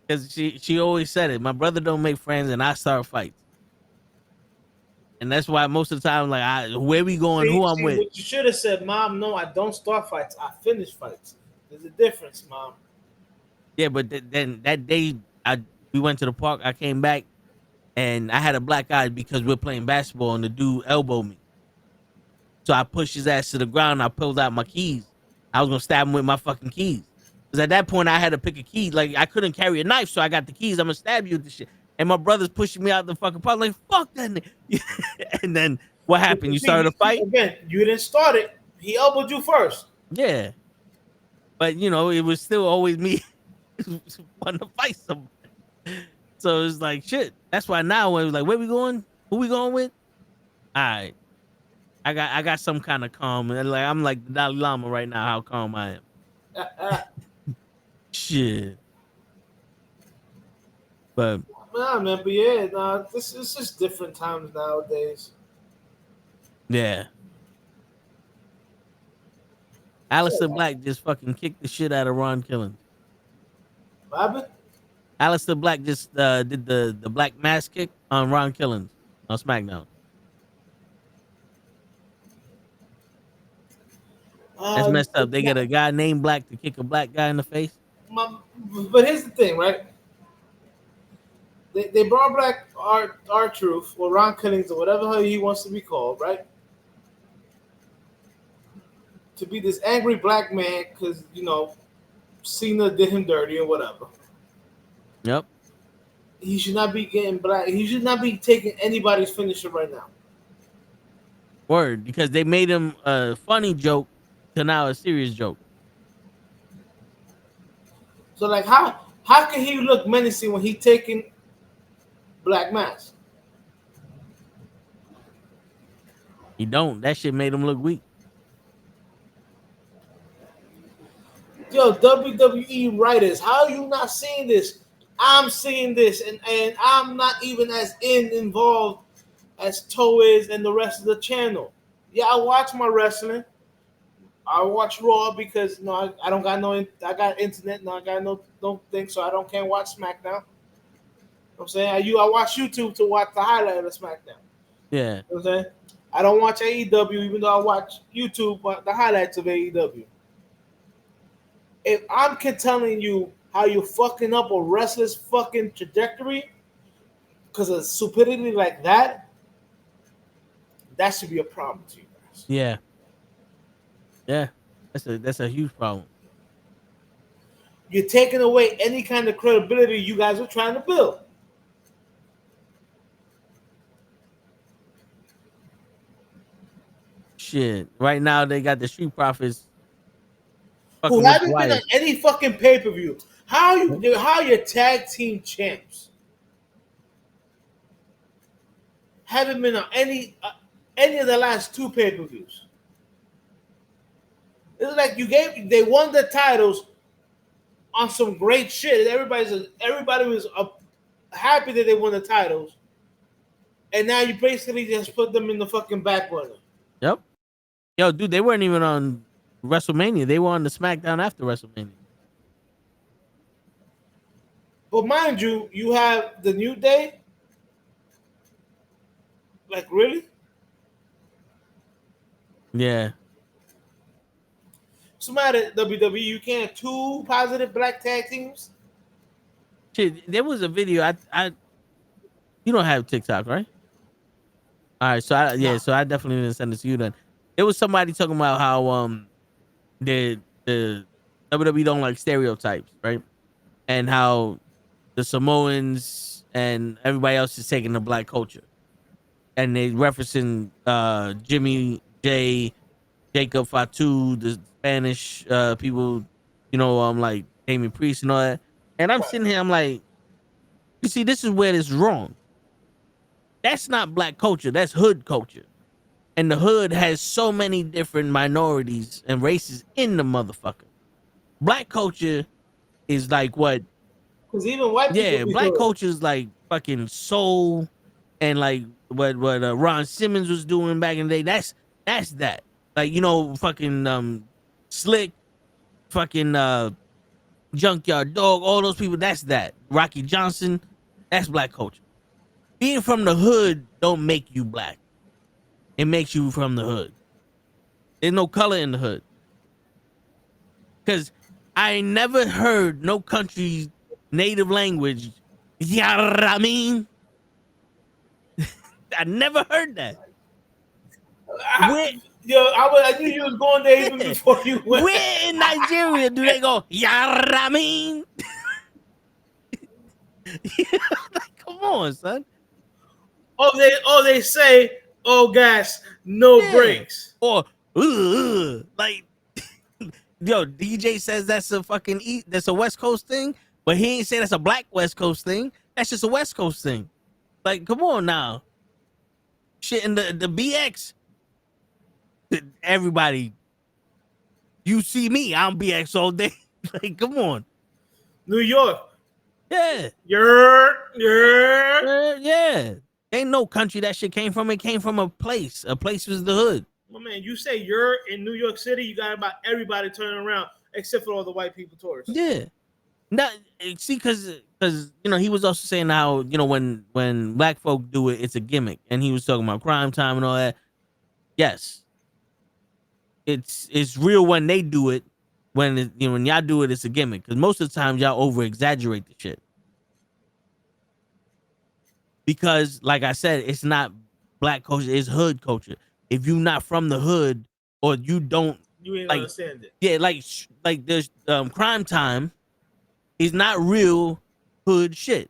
Because she always said it. My brother don't make friends and I start fights. And that's why most of the time, like, where we going, who I'm with. What you should have said, "Mom, no, I don't start fights. I finish fights." There's a difference, Mom. Yeah, but then that day, we went to the park. I came back, and I had a black eye because we're playing basketball, and the dude elbowed me. So I pushed his ass to the ground. And I pulled out my keys. I was gonna stab him with my fucking keys. Because at that point, I had to pick a key. Like, I couldn't carry a knife, so I got the keys. I'm going to stab you with the shit. And my brother's pushing me out the fucking park. Like, fuck that nigga. And then what happened? You started a fight? Again, you didn't start it. He elbowed you first. Yeah. But, you know, it was still always me wanting to fight somebody. So it's like, shit. That's why now when it was like, where we going? Who we going with? All right. I got some kind of calm. And like, I'm like the Dalai Lama right now, how calm I am. Shit. But nah, man, but yeah, nah, this is just different times nowadays. yeah. Alistair Black just fucking kicked the shit out of Ron Killings. What happened? Alistair Black just did the black mass kick on Ron Killings on SmackDown. That's messed up. They got a guy named Black to kick a black guy in the face. But here's the thing, right? They brought back R-Truth or Ron Killings or whatever hell he wants to be called, right? To be this angry black man because, you know, Cena did him dirty or whatever. Yep. He should not be getting black. He should not be taking anybody's finisher right now. Word, because they made him a funny joke to now a serious joke. So, like, how can he look menacing when he taking black mask? He don't. That shit made him look weak. Yo, WWE writers, how are you not seeing this? I'm seeing this, and I'm not even as involved as Toe is and the rest of the channel. Yeah, I watch my wrestling. I watch Raw because I don't got no. I got internet. No, I got no thing, so I can't watch SmackDown. You know what I'm saying I watch YouTube to watch the highlight of the SmackDown. Yeah. You know what I'm saying I don't watch AEW, even though I watch YouTube the highlights of AEW. If I'm telling you how you fucking up a wrestler's fucking trajectory because of stupidity like that, that should be a problem to you guys. Yeah. Yeah. That's a huge problem. You're taking away any kind of credibility you guys are trying to build. Shit. Right now they got the Street Profits who haven't been on any fucking pay-per-view. How are your tag team champs? Haven't been on any of the last two pay-per-views. It's like they won the titles on some great shit. Everybody was happy that they won the titles, and now you basically just put them in the fucking back burner. Yep. Yo, dude, they weren't even on WrestleMania. They were on the SmackDown after WrestleMania. But mind you, you have the New Day. Like, really? Yeah. What's the matter, WWE? You can't have two positive black tag teams? Shit, there was a video. You don't have TikTok, right? All right, so I definitely didn't send it to you then. There was somebody talking about how the WWE don't like stereotypes, right? And how the Samoans and everybody else is taking the black culture. And they referencing Jimmy J, Jacob Fatu, the Spanish people, like Damien Priest and all that. And I'm sitting here, I'm like, you see, this is where it's wrong. That's not black culture, that's hood culture. And the hood has so many different minorities and races in the motherfucker. Black culture is like what? Because even white people. Yeah, black culture is like fucking soul and like what Ron Simmons was doing back in the day. That's that. Like, fucking Slick, fucking Junkyard Dog, all those people, that's that. Rocky Johnson, that's black culture. Being from the hood don't make you black. It makes you from the hood. There's no color in the hood. Because I ain't never heard no country's native language. Yeah, I mean, I never heard that. Yo, I knew you was going there even before you went. Where in Nigeria do they go, Yaramin? Like, come on, son. They say, oh gas, no brakes. Or like yo, DJ says that's a fucking that's a West Coast thing, but he ain't say that's a black West Coast thing. That's just a West Coast thing. Like, come on now. Shit in the BX. Everybody, you see me, I'm BX all day. Like, come on. New York. Yeah. Yeah. Ain't no country that shit came from. It came from a place. A place was the hood. My man, you say you're in New York City, you got about everybody turning around except for all the white people tourists. Yeah. Not see, because you know, he was also saying how, you know, when black folk do it, it's a gimmick, and he was talking about crime time and all that. Yes, it's real when they do it. When when y'all do it, it's a gimmick, because most of the time y'all over exaggerate the shit. Because, like I said, it's not black culture, it's hood culture. If you're not from the hood, or you don't, you ain't like, understand it. Yeah, like there's crime time is not real hood shit.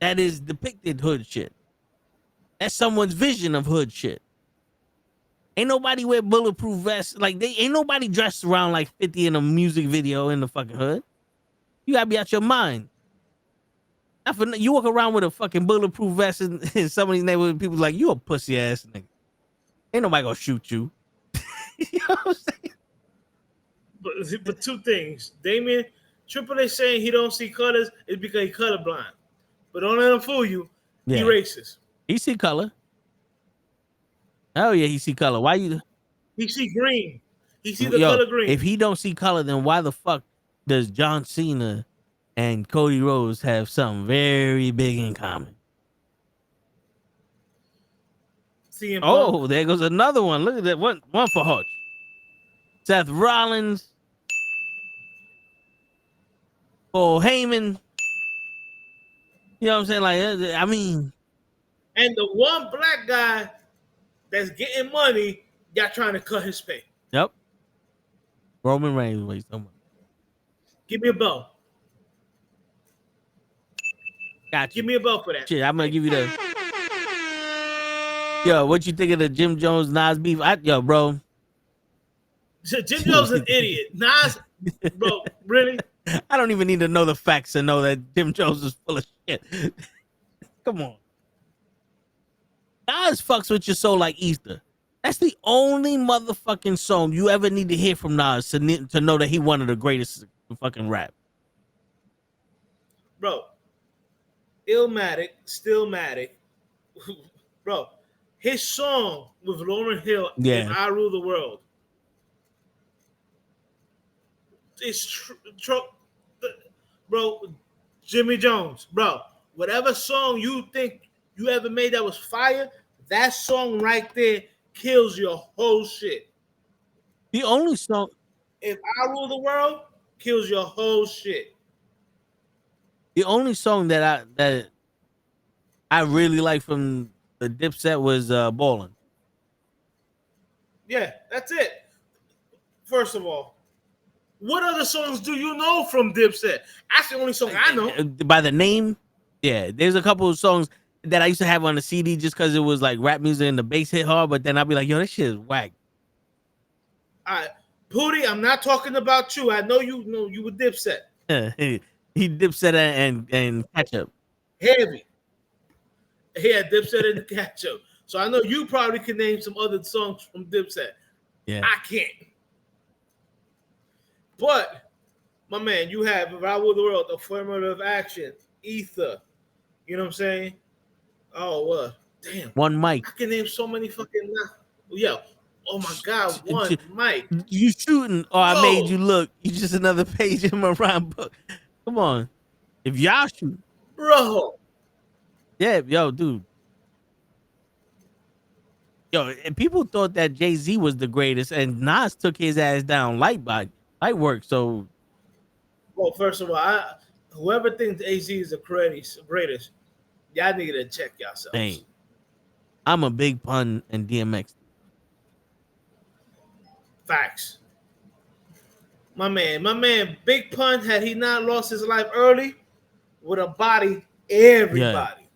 That is depicted hood shit. That's someone's vision of hood shit. Ain't nobody wear bulletproof vests. Like, ain't nobody dressed around like 50 in a music video in the fucking hood. You gotta be out your mind. You walk around with a fucking bulletproof vest in some of these neighborhood, people like, you a pussy ass nigga. Ain't nobody gonna shoot you. You know what I'm saying? But two things. Damien, Triple H saying he don't see colors is because he colorblind. But don't let him fool you. Yeah. He racist. He see color. Oh yeah, he see color. Why you? He see green. He see the color green. If he don't see color, then why the fuck does John Cena and Cody Rhodes have something very big in common? Oh, there goes another one. Look at that one for Hutch. Seth Rollins. Oh, Heyman. You know what I'm saying? Like, I mean, and the one black guy that's getting money, y'all trying to cut his pay. Yep. Roman Reigns weighs so much. Give me a belt. Gotcha. Give me a belt for that. Shit, I'm gonna give you the. Yo, what you think of the Jim Jones Nas beef? Yo, bro. Jim Jones is an idiot. Nas, bro, really? I don't even need to know the facts to know that Jim Jones is full of shit. Come on. Nas fucks with your soul like Easter. That's the only motherfucking song you ever need to hear from Nas to know that he one of the greatest fucking rap. Bro, Illmatic, Stillmatic. Bro, his song with Lauryn Hill, If I Rule the World. It's true. Bro, Jimmy Jones, bro, whatever song you think you ever made that was fire, that song right there kills your whole shit. The only song, If I Rule the World, kills your whole shit. The only song that I really like from the Dipset was Ballin'. Yeah, that's it. First of all, what other songs do you know from Dipset? That's the only song I know. By the name, yeah. There's a couple of songs that I used to have on the CD just because it was like rap music and the bass hit hard, but then I'll be like, yo, this shit is whack. All right, Pootie, I'm not talking about you. I know you know you were Dipset. He Dipset and Ketchup. Heavy. He had Dipset and Ketchup. So I know you probably can name some other songs from Dipset. Yeah. I can't. But, my man, you have If I Rule the World, Affirmative Action, Ether. You know what I'm saying? Oh, what? Damn. One mic. I can name so many fucking... Yo. Oh, my God. One mic. You shooting or I made you look. You just another page in my rhyme book. Come on. If y'all shoot. Bro. Yeah, yo, dude. Yo, and people thought that Jay-Z was the greatest, and Nas took his ass down light work. So, well, first of all, whoever thinks AZ is the greatest, y'all need to check yourselves. Dang. I'm a big pun and DMX. Facts. My man, Big Pun, had he not lost his life early, would have bodied everybody. Yeah.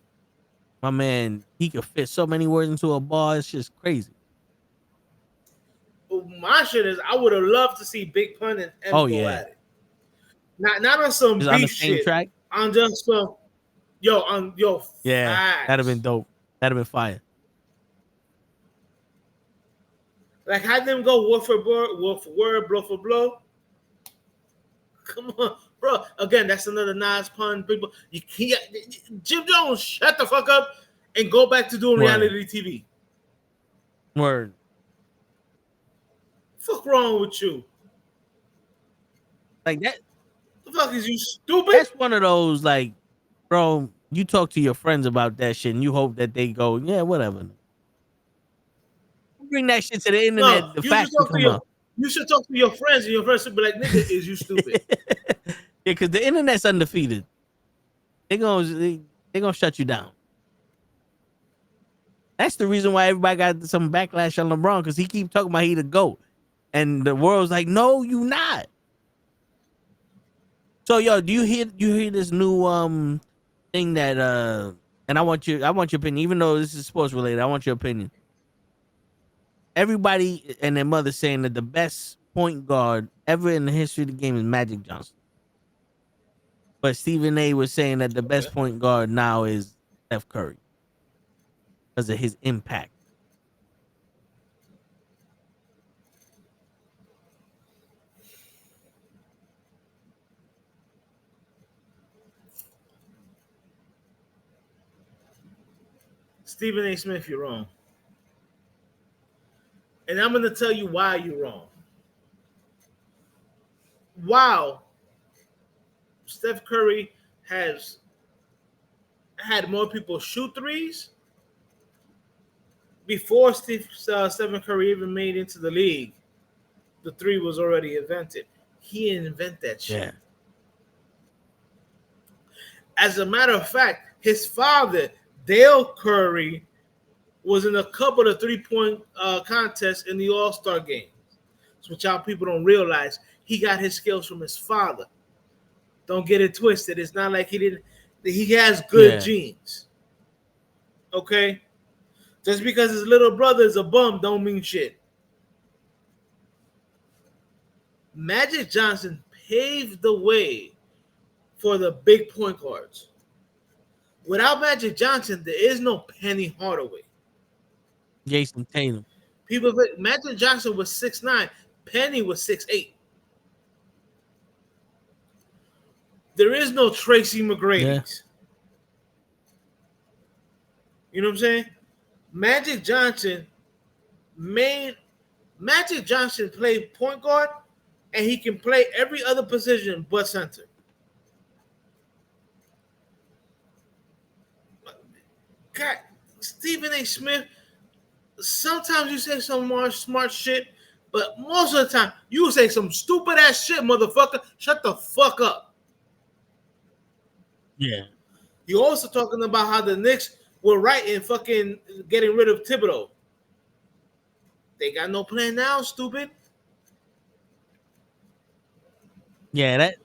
My man, he could fit so many words into a bar. It's just crazy. My shit is, I would have loved to see Big Pun and M go at it. Not on some Just beef on the same shit. track. On just some, Yeah, facts. that'd have been dope. That'd have been fire. Like, had them go word for word, blow for blow. Come on, bro. Again, that's another Nas pun. People, you can't. Jim Jones, shut the fuck up and go back to doing reality TV. Word. Fuck wrong with you? Like that. The fuck is you stupid? That's one of those, like, bro, you talk to your friends about that shit and you hope that they go, yeah, whatever. Bring that shit to the internet. No, the facts will come up. You should talk to your friends, and your friends should be like, "Nigga, is you stupid?" Yeah, because the internet's undefeated. They're gonna shut you down. That's the reason why everybody got some backlash on LeBron, because he keep talking about he the GOAT, and the world's like, no, you not. So, yo, do you hear this new thing that and I want your opinion, even though this is sports related. I want your opinion. Everybody and their mother saying that the best point guard ever in the history of the game is Magic Johnson. But Stephen A was saying that the best point guard now is Steph Curry because of his impact. Stephen A. Smith, you're wrong. And I'm going to tell you why you're wrong. Wow. Steph Curry has had more people shoot threes before Stephen Curry even made into the league. The three was already invented. He didn't invent that shit. Yeah. As a matter of fact, his father, Dale Curry, was in a couple of three-point contests in the All-Star game. Which y'all people don't realize. He got his skills from his father. Don't get it twisted. It's not like he has good genes. Okay? Just because his little brother is a bum don't mean shit. Magic Johnson paved the way for the big point guards. Without Magic Johnson, there is no Penny Hardaway. Jason Tatum. Magic Johnson was 6'9". Penny was 6'8". There is no Tracy McGrady's. You know what I'm saying? Magic Johnson played point guard, and he can play every other position but center. God, Stephen A. Smith, sometimes you say some more smart shit, but most of the time you say some stupid ass shit, motherfucker. Shut the fuck up. Yeah. You also talking about how the Knicks were right in fucking getting rid of Thibodeau. They got no plan now, stupid. Yeah, that.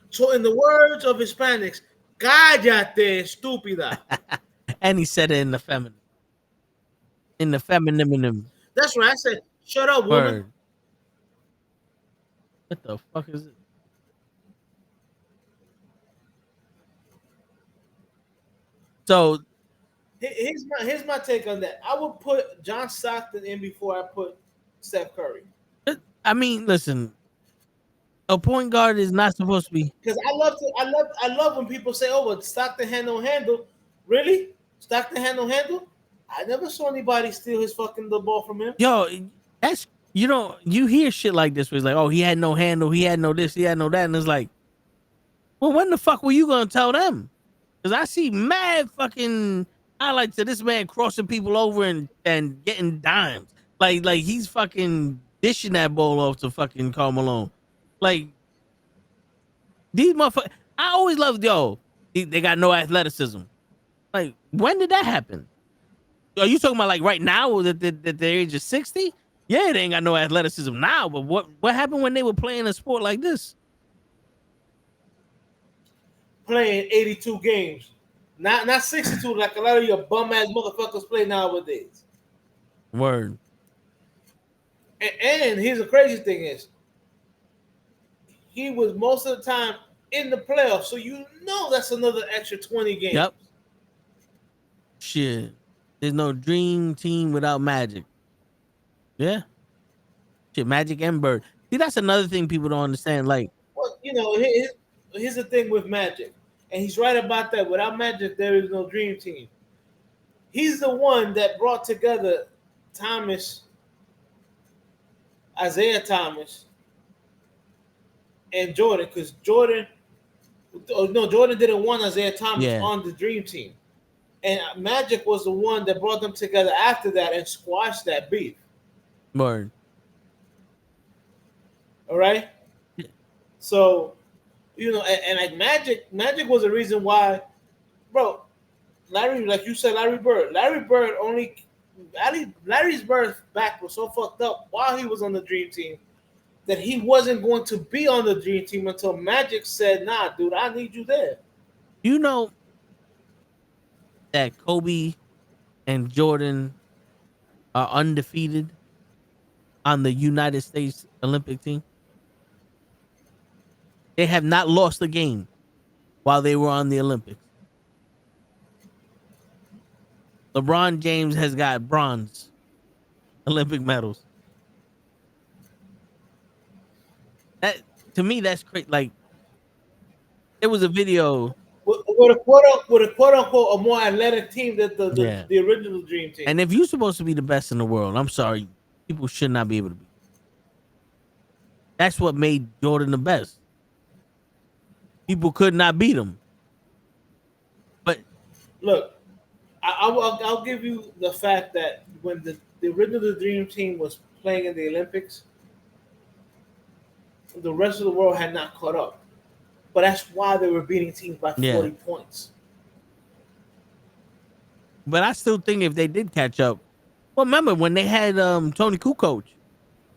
So in the words of Hispanics, cállate, estúpida. And he said it in the feminine. In the feminine. That's right. I said, shut up, woman. Word. What the fuck is it? So here's my take on that. I would put John Stockton in before I put Steph Curry. I mean, listen, a point guard is not supposed to be. Because I love when people say, "Oh, but Stockton had no handle." Really? Stockton had no handle? I never saw anybody steal the ball from him. Yo, that's you hear shit like this where it's like, oh, he had no handle, he had no this, he had no that, and it's like, well, when the fuck were you gonna tell them? Because I see mad fucking highlights of this man crossing people over and getting dimes. Like he's fucking dishing that ball off to fucking Karl Malone. Like, these motherfuckers, I always loved, they got no athleticism. Like, when did that happen? Are you talking about like right now that the age of 60? Yeah, they ain't got no athleticism now, but what happened when they were playing a sport like this? Playing 82 games. Not 62 like a lot of your bum ass motherfuckers play nowadays. Word. And here's the crazy thing is, he was most of the time in the playoffs, so you know that's another extra 20 games. Yep. Shit. There's no dream team without Magic. Yeah. Shit, Magic and Bird. See, that's another thing people don't understand. Like, Well, you know, here's the thing with Magic, and he's right about that. Without Magic, there is no dream team. He's the one that brought together Isaiah Thomas, and Jordan, because Jordan didn't want Isaiah Thomas on the dream team. And Magic was the one that brought them together after that and squashed that beef. Word. All right? So, you know, and like Magic was the reason why, bro, Larry, like you said, Larry's birth back was so fucked up while he was on the dream team that he wasn't going to be on the dream team until Magic said, nah, dude, I need you there. You know that Kobe and Jordan are undefeated on the United States Olympic team? They have not lost a game while they were on the Olympics. LeBron James has got bronze Olympic medals. That, to me, that's great. Like, it was a video with a quote unquote a more athletic team than the original dream team. And if you're supposed to be the best in the world, I'm sorry, people should not be able to be. That's what made Jordan the best. People could not beat him. But look, I'll give you the fact that when the original dream team was playing in the Olympics, the rest of the world had not caught up. But that's why they were beating teams by 40 points. But I still think if they did catch up, well, remember when they had Tony Kukoc,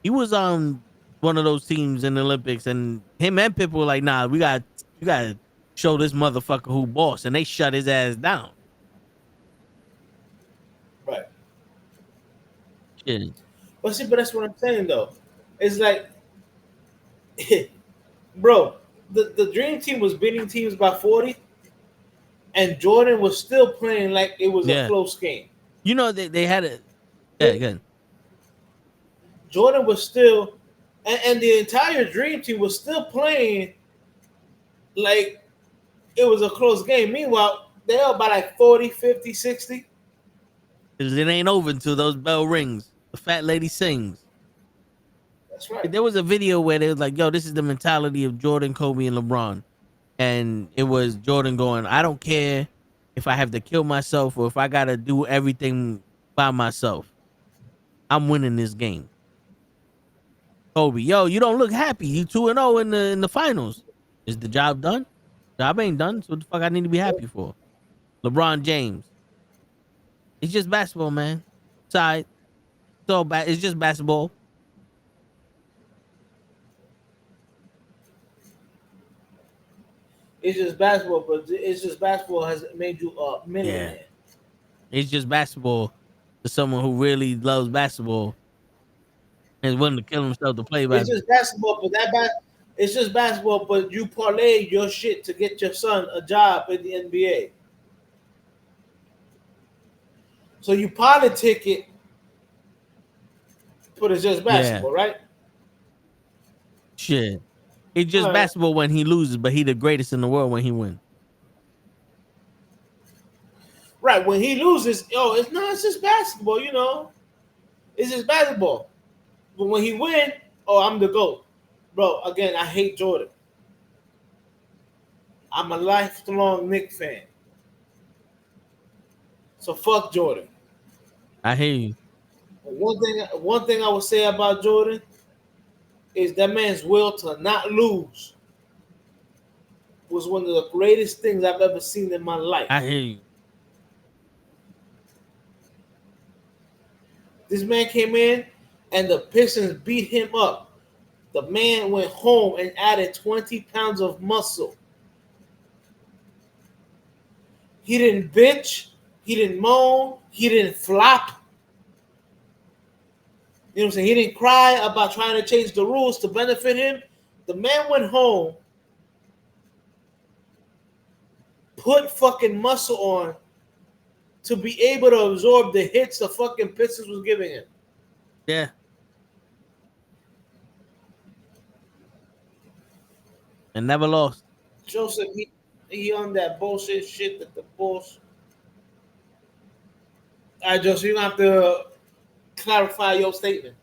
he was on one of those teams in the Olympics, and him and Pip were like, nah, you gotta show this motherfucker who boss, and they shut his ass down. Right. Shit. But that's what I'm saying though. It's like, bro, the dream team was beating teams by 40, and Jordan was still playing like it was a close game. You know, they had a good. Jordan was still, and the entire dream team was still playing like it was a close game. Meanwhile, they're up by like 40, 50, 60. Because it ain't over until those bell rings. The fat lady sings. That's right. There was a video where they was like, yo, this is the mentality of Jordan, Kobe, and LeBron. And it was Jordan going, I don't care if I have to kill myself or if I got to do everything by myself. I'm winning this game. Kobe, yo, you don't look happy. You 2-0 in the finals. Is the job done? Job ain't done. So what the fuck I need to be happy for? LeBron James. It's just basketball, man. Side. It's just basketball. It's just basketball, but it's just basketball has made you a millionaire. Yeah. It's just basketball to someone who really loves basketball and is willing to kill himself to play basketball. It's just basketball, but it's just basketball, but you parlay your shit to get your son a job in the NBA. So you politic it, but it's just basketball, right? Shit. It's just basketball when he loses, but he the greatest in the world when he wins. Right. When he loses, it's just basketball, you know. It's just basketball. But when he wins, I'm the GOAT. Bro, again, I hate Jordan. I'm a lifelong Knicks fan. So fuck Jordan. I hear you. One thing I would say about Jordan is that man's will to not lose was one of the greatest things I've ever seen in my life. I hear you. This man came in and the Pistons beat him up. The man went home and added 20 pounds of muscle. He didn't bitch. He didn't moan. He didn't flop. You know what I'm saying? He didn't cry about trying to change the rules to benefit him. The man went home, put fucking muscle on to be able to absorb the hits the fucking Pistons was giving him. Yeah. And never lost. Joseph, he on that bullshit shit that the Bulls. All right, Joseph, you have to clarify your statement.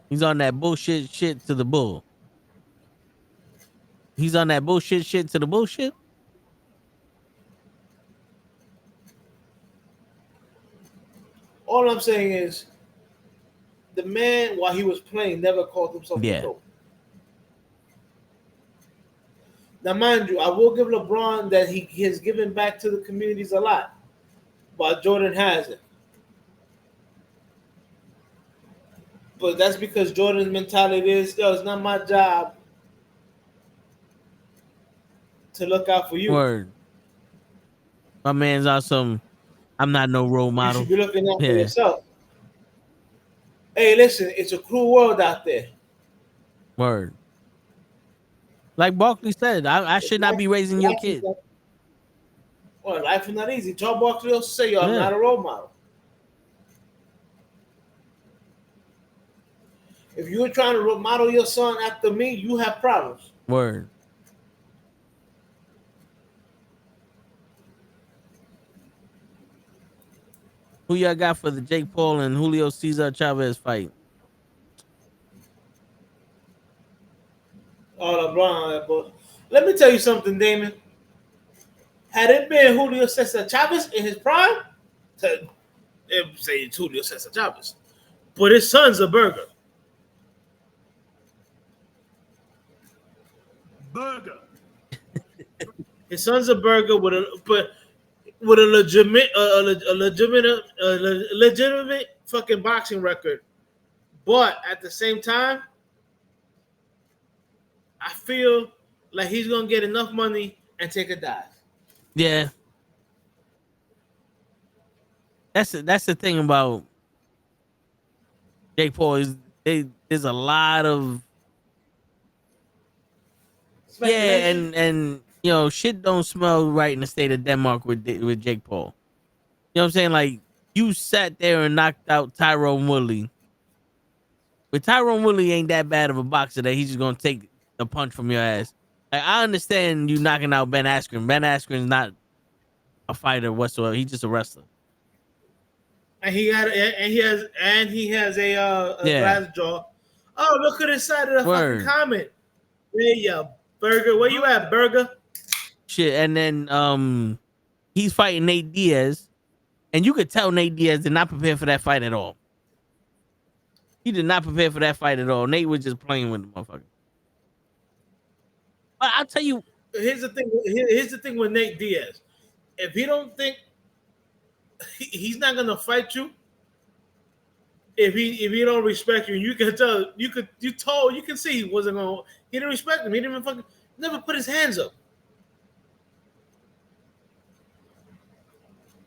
He's on that bullshit shit to the bull. He's on that bullshit shit to the bullshit. All I'm saying is, the man, while he was playing, never called himself a dope. Now, mind you, I will give LeBron that he has given back to the communities a lot, but Jordan hasn't. But that's because Jordan's mentality is, yo, it's not my job to look out for you. Word. My man's awesome. I'm not no role model. You should be looking out for yourself. Hey, listen, it's a cruel world out there. Word. Like Barkley said, I should not be raising your kid. Well, life is not easy. Charles Barkley also say, yo, I'm not a role model. If you were trying to model your son after me, you have problems. Word. Who y'all got for the Jake Paul and Julio Cesar Chavez fight? Oh, LeBron. But let me tell you something, Damon. Had it been Julio Cesar Chavez in his prime, say it's Julio Cesar Chavez. But his son's a burger. His son's a burger with a legitimate fucking boxing record. But at the same time, I feel like he's gonna get enough money and take a dive. Yeah. That's the thing about Jake Paul is there's a lot of and you know, shit don't smell right in the state of Denmark with Jake Paul. You know what I'm saying? Like, you sat there and knocked out Tyrone Woodley. But Tyrone Woodley ain't that bad of a boxer that he's just gonna take the punch from your ass. Like, I understand you knocking out Ben Askren. Ben Askren's not a fighter whatsoever. He's just a wrestler. And he has a glass jaw. Oh, look at the side of the fucking comment. There you burger. Where you at, burger? Shit, and then he's fighting Nate Diaz, and you could tell Nate Diaz did not prepare for that fight at all. He did not prepare for that fight at all. Nate was just playing with the motherfucker. But I'll tell you, here's the thing. Here's the thing with Nate Diaz. If he don't think he's not gonna fight you, if he don't respect you, you can tell. You can see he wasn't gonna. He didn't respect him. He didn't even fucking never put his hands up.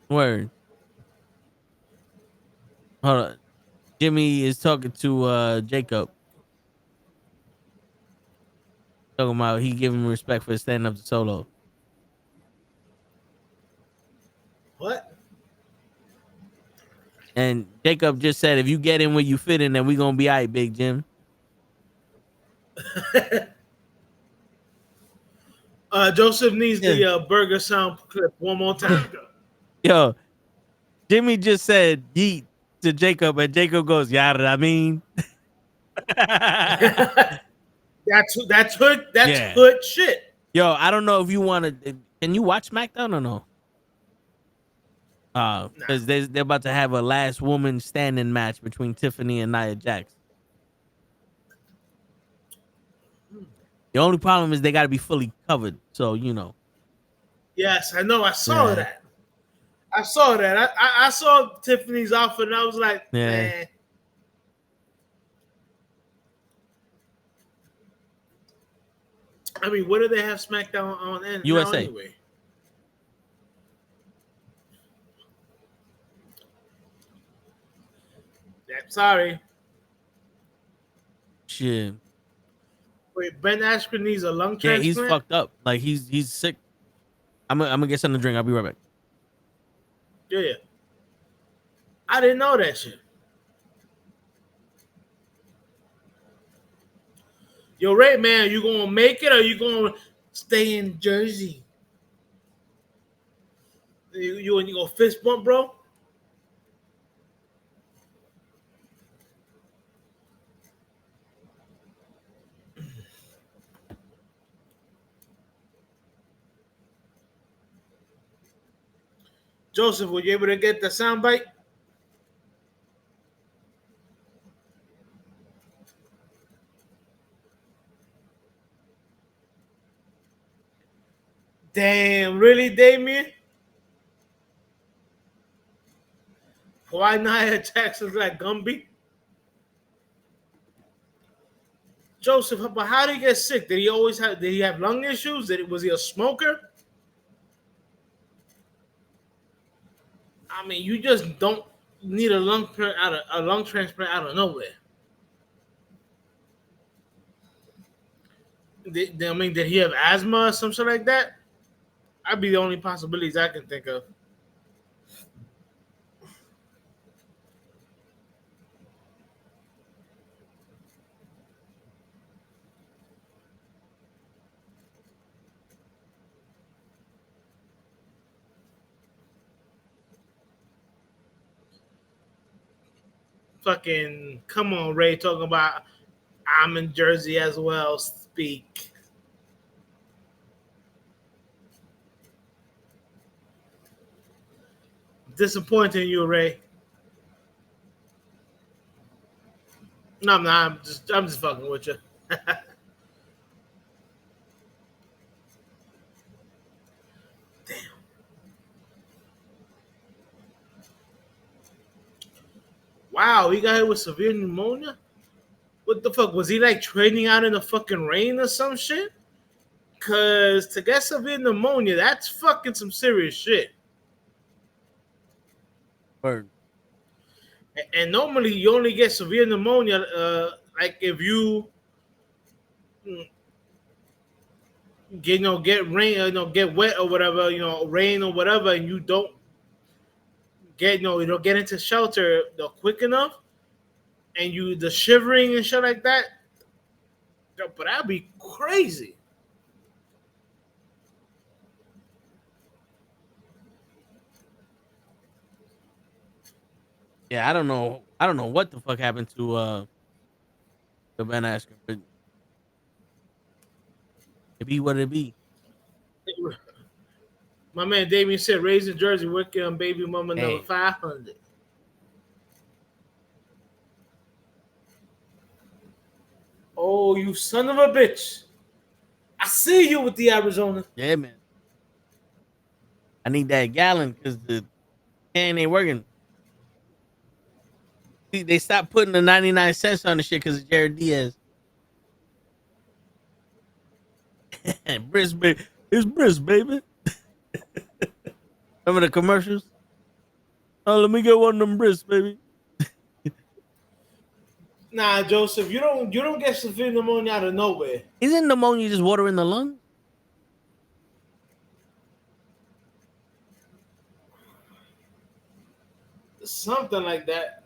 Word. Hold on. Jimmy is talking to Jacob. Talking about he giving him respect for standing up to Solo. What? And Jacob just said, if you get in where you fit in, then we gonna be all right, Big Jim. Joseph needs the burger sound clip one more time. Yo, Jimmy just said yeet to Jacob, and Jacob goes, yeah, I mean. That's hood shit. Yo, I don't know if you want to. Can you watch SmackDown or no? Because they're about to have a last woman standing match between Tiffany and Nia Jax. The only problem is they got to be fully covered. So, you know. Yes, I know. I saw that. I saw that. I saw Tiffany's outfit and I was like, man. I mean, what do they have SmackDown on USA now anyway? Yeah, sorry. Shit. Wait, Ben Askren needs a lung transplant? Yeah, he's fucked up. Like he's sick. I'm gonna get something to drink. I'll be right back. Yeah. I didn't know that shit. Yo, Ray, man, you gonna make it or you gonna stay in Jersey? You gonna fist bump, bro? Joseph, were you able to get the soundbite? Damn, really, Damien? Why Nia Jackson's like Gumby? Joseph, but how did he get sick? Did he have lung issues? Was he a smoker? I mean, you just don't need a lung transplant out of nowhere. Did he have asthma or some shit like that? That'd be the only possibilities I can think of. Fucking come on, Ray, talking about I'm in Jersey as well. Speak. Disappointing you, Ray. No, I'm not. I'm just fucking with you. Damn. Wow, he got hit with severe pneumonia? What the fuck? Was he like training out in the fucking rain or some shit? Cause to get severe pneumonia, that's fucking some serious shit. Word. And normally you only get severe pneumonia like if you get rain, get wet or whatever, rain or whatever, and you don't get get into shelter quick enough, and the shivering and shit like that. But that'd be crazy. Yeah, I don't know what the fuck happened to Ben Askren, but it be what it be. My man Damien said, raised in Jersey, working on baby mama number 500. Oh, you son of a bitch. I see you with the Arizona. Yeah, man. I need that gallon because the can ain't working. See, they stopped putting the 99 cents on the shit because of Jared Diaz. Brisk, baby. It's brisk, baby. Remember the commercials? Oh, let me get one of them brisk, baby. Nah, Joseph, you don't get severe pneumonia out of nowhere. Isn't pneumonia just water in the lung? Something like that.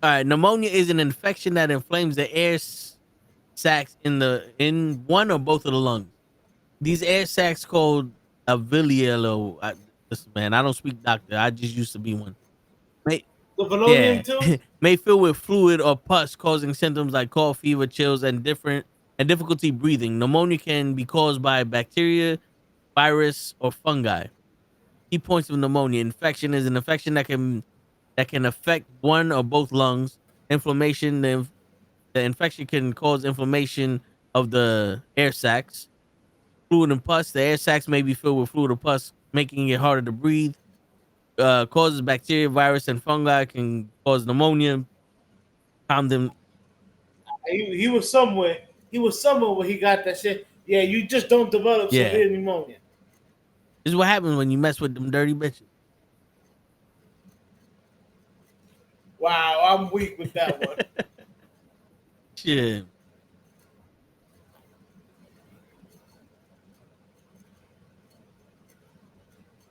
All right, pneumonia is an infection that inflames the air sacs in one or both of the lungs. These air sacs called alveoli. Listen, man, I don't speak doctor. I just used to be one. Too? May fill with fluid or pus, causing symptoms like cough, fever, chills, and difficulty breathing. Pneumonia can be caused by bacteria, virus, or fungi. Key points of pneumonia: infection is an infection that can affect one or both lungs. Inflammation: the infection can cause inflammation of the air sacs. Fluid and pus: the air sacs may be filled with fluid or pus, making it harder to breathe. causes bacteria, virus, and fungi, can cause pneumonia. Condom. He was somewhere. He was somewhere where he got that shit. Yeah, you just don't develop Yeah. severe pneumonia. This is what happens when you mess with them dirty bitches. Wow, I'm weak with that one. Shit.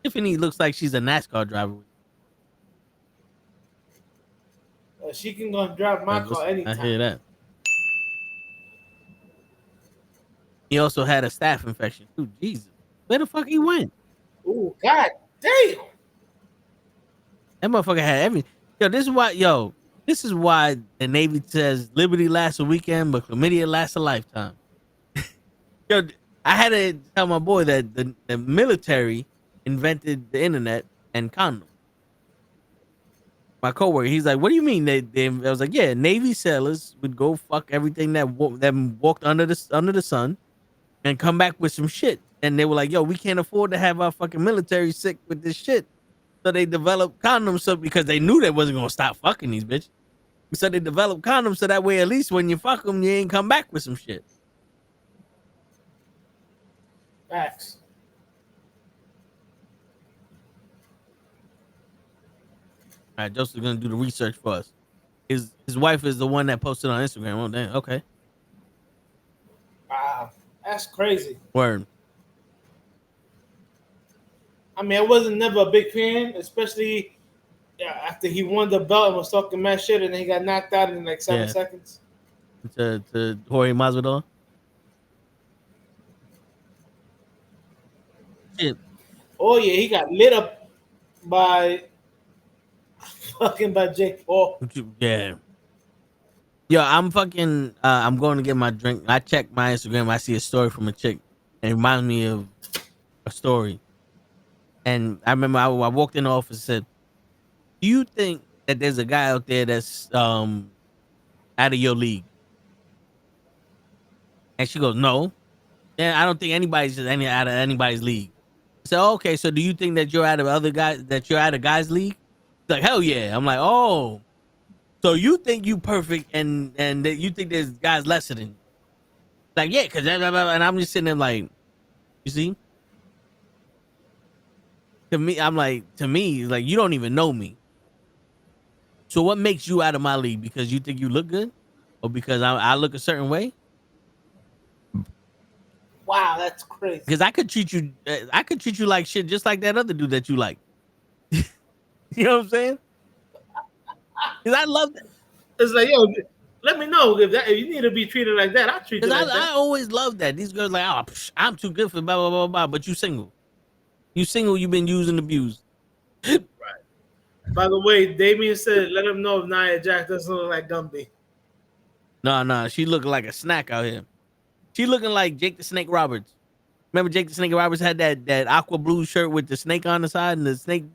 Tiffany looks like she's a NASCAR driver. She can go and drive my car anytime. I hear that. He also had a staph infection. Dude, Jesus. Where the fuck he went? Ooh, god damn. That motherfucker had everything. This is why the Navy says liberty lasts a weekend, but chlamydia lasts a lifetime. Yo, I had to tell my boy that the military invented the internet and condoms. My coworker, he's like, "What do you mean?" I was like, "Yeah, Navy sailors would go fuck everything that walked under the sun, and come back with some shit." And they were like, "Yo, we can't afford to have our fucking military sick with this shit." So they developed condoms because they knew they wasn't gonna stop fucking these bitches. So they developed condoms so that way at least when you fuck them, you ain't come back with some shit. Facts. All right, Joseph's gonna do the research for us. His wife is the one that posted on Instagram. Oh damn, okay. Wow, that's crazy. Word. I mean, I wasn't never a big fan, especially after he won the belt and was talking mad shit, and then he got knocked out in like 7 seconds. To Jorge Masvidal. Shit. Oh yeah, he got lit up by Jake Paul. Yeah. Yo, I'm going to get my drink. I check my Instagram. I see a story from a chick, and it reminds me of a story. And I remember I walked in the office and said, "Do you think that there's a guy out there that's out of your league?" And she goes, "No. And I don't think anybody's just out of anybody's league." So okay, so do you think that you're out of other guys, that you're out of guys' league? She's like, hell yeah. I'm like, oh, so you think you perfect and that you think there's guys lesser than you? Like, yeah, because and I'm just sitting there like, you see? To me, like, you don't even know me. So what makes you out of my league? Because you think you look good? Or because I look a certain way? Wow, that's crazy. Because I could treat you like shit, just like that other dude that you like. You know what I'm saying? Because I love that. It's like, yo, let me know if you need to be treated like that. I'll treat you like that. I always love that. These girls like, oh, I'm too good for blah, blah, blah, blah, but you single. You single, you've been used and abused. Right. By the way, Damien said, let him know if Nia Jax doesn't look like Gumby. No, she looking like a snack out here. She looking like Jake the Snake Roberts. Remember Jake the Snake Roberts had that aqua blue shirt with the snake on the side and the snake,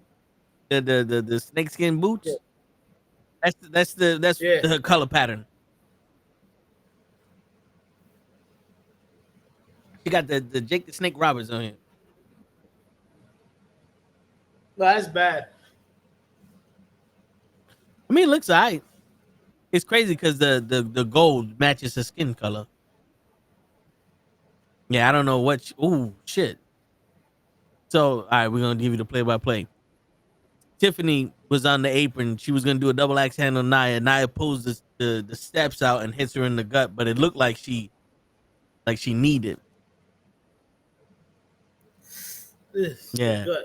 the snake skin boots? Yeah. That's the color pattern. She got the Jake the Snake Roberts on here. No, that's bad. I mean, it looks alright. It's crazy because the gold matches her skin color. Yeah, I don't know what. Ooh, shit. So, all right, we're gonna give you the play-by-play. Tiffany was on the apron. She was gonna do a double axe hand on Nia. Nia pulls the steps out and hits her in the gut, but it looked like she needed. Yeah. Good.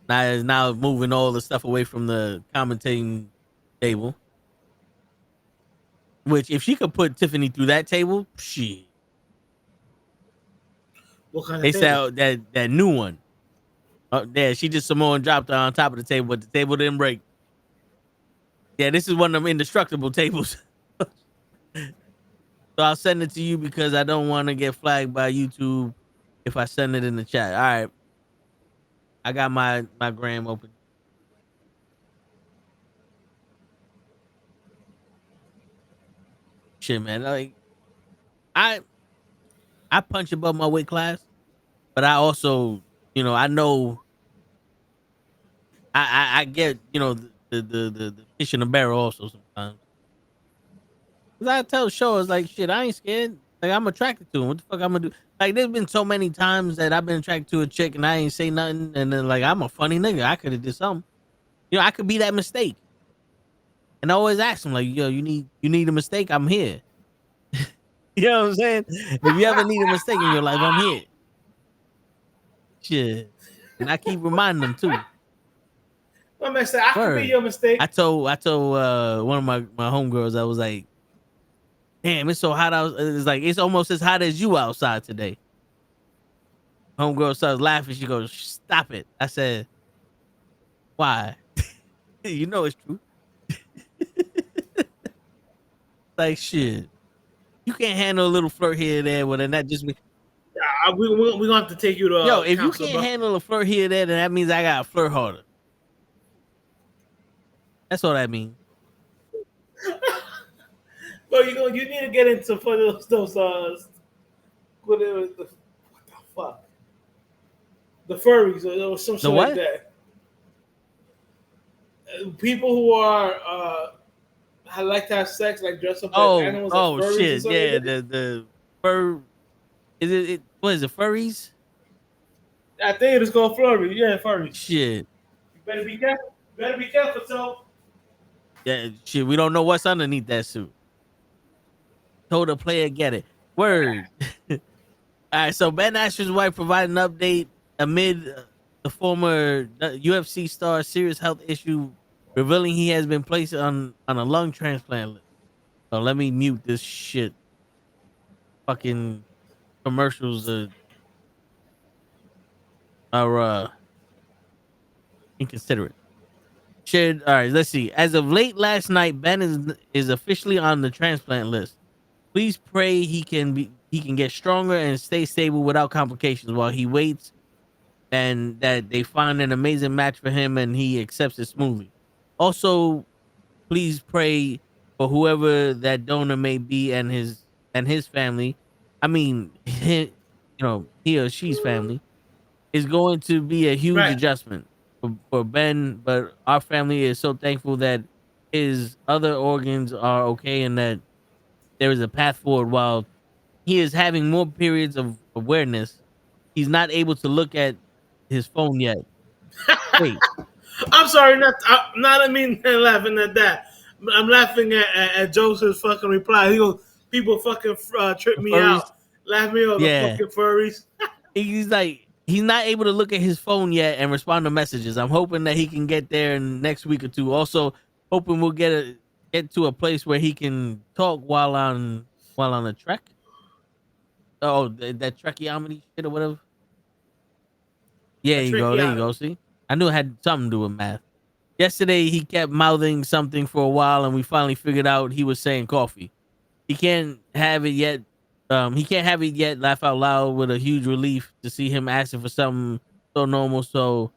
Nia is now moving all the stuff away from the commentating table. Which, if she could put Tiffany through that table, shit. What kind of they table? said that new one. Yeah, she just Samoan dropped her on top of the table, but the table didn't break. Yeah, this is one of them indestructible tables. So I'll send it to you because I don't want to get flagged by YouTube if I send it in the chat. All right. I got my gram open. Shit, man. Like, I punch above my weight class. but I also, I know I get, the fish in the barrel also sometimes. 'Cause I tell shows like shit, I ain't scared. Like I'm attracted to him. What the fuck I'm gonna do? Like there's been so many times that I've been attracted to a chick and I ain't say nothing, and then like I'm a funny nigga. I could have did something. I could be that mistake. And I always ask him like, yo, you need a mistake? I'm here. You know what I'm saying? If you ever need a mistake in your life, I'm here. Shit. And I keep reminding them too. My man said, I could be your mistake. I told one of my homegirls, I was like, damn, it's so hot out. It's like it's almost as hot as you outside today. Homegirl starts laughing. She goes, stop it. I said, why? You know it's true. Like shit. You can't handle a little flirt here and there, well then that just means We're gonna have to take you to yo, if you can't handle a flirt here and there, then that means I gotta flirt harder. That's all that means. Well, you need to get into for those what the fuck? The furries or some shit like that. People who are like to have sex, like dress up as animals. Oh shit! Yeah, the fur. Is it? What is it? Furries? I think it is called furries. Yeah, furries. Shit. You better be careful. So. Yeah, shit. We don't know what's underneath that suit. Told the player get it. Word. All right. So Ben Askren's wife provided an update amid the former UFC star serious health issue, revealing he has been placed on a lung transplant list. So let me mute this shit. Fucking commercials are inconsiderate. Shared. All right, let's see. As of late last night, Ben is officially on the transplant list. Please pray he can get stronger and stay stable without complications while he waits, and that they find an amazing match for him and he accepts it smoothly. Also, please pray for whoever that donor may be and his family. I mean, he or she's family is going to be a huge adjustment for Ben, but our family is so thankful that his other organs are okay and that there is a path forward. While he is having more periods of awareness, he's not able to look at his phone yet. Wait. I'm sorry, not I mean laughing at that. I'm laughing at Joseph's fucking reply. He goes, people fucking trip me out. Laugh me off, the fucking furries. He's like, he's not able to look at his phone yet and respond to messages. I'm hoping that he can get there in next week or two. Also, hoping we'll get to a place where he can talk while on a trek. Oh, that tracheotomy shit or whatever. Yeah, there you go. See, I knew it had something to do with math. Yesterday, he kept mouthing something for a while, and we finally figured out he was saying coffee. He can't have it yet. Laugh out loud with a huge relief to see him asking for something so normal. So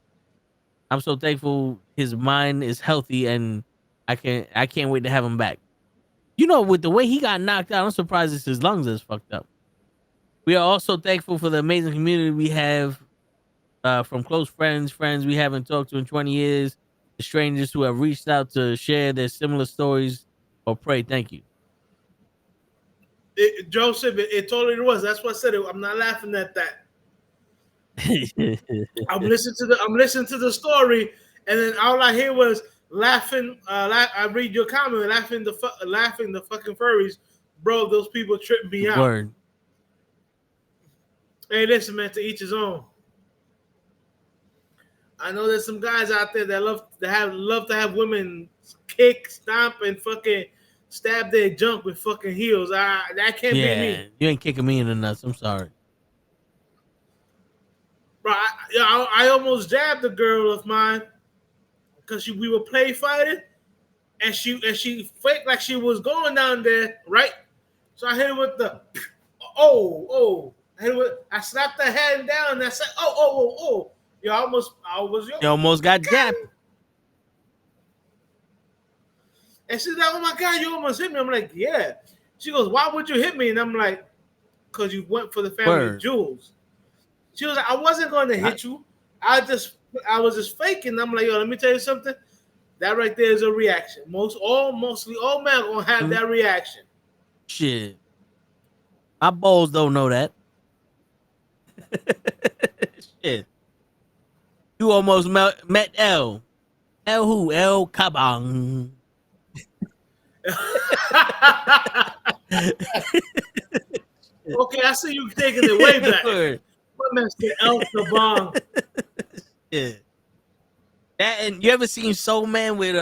I'm so thankful his mind is healthy, and I can't wait to have him back. With the way he got knocked out, I'm surprised his lungs is fucked up. We are also thankful for the amazing community we have from close friends we haven't talked to in 20 years, the strangers who have reached out to share their similar stories or pray. Thank you. Joseph, it totally was. That's what I said. I'm not laughing at that. I'm listening to the story, and then all I hear was laughing. I read your comment, laughing the fucking furries, bro. Those people tripped me out. Word. Hey, listen, man. To each his own. I know there's some guys out there that love to have women kick, stomp, and fucking stab their junk with fucking heels. That can't be me. You ain't kicking me in the nuts. I'm sorry. Bro, I almost jabbed a girl of mine because we were play fighting, and she faked like she was going down there, right? So I hit her with the I slapped her hand down and I said, oh. You almost got jabbed. And she's like, oh my God, you almost hit me. I'm like, yeah. She goes, why would you hit me? And I'm like, because you went for the family jewels. She was like, I wasn't going to hit you. I was just faking. I'm like, yo, let me tell you something. That right there is a reaction. Mostly all men are gonna have that reaction. Shit. My balls don't know that. Shit. You almost met L. L who? L Kabang. Okay, I see you taking it way back. My man said El Kabang. Yeah. That, and you ever seen Soul Man with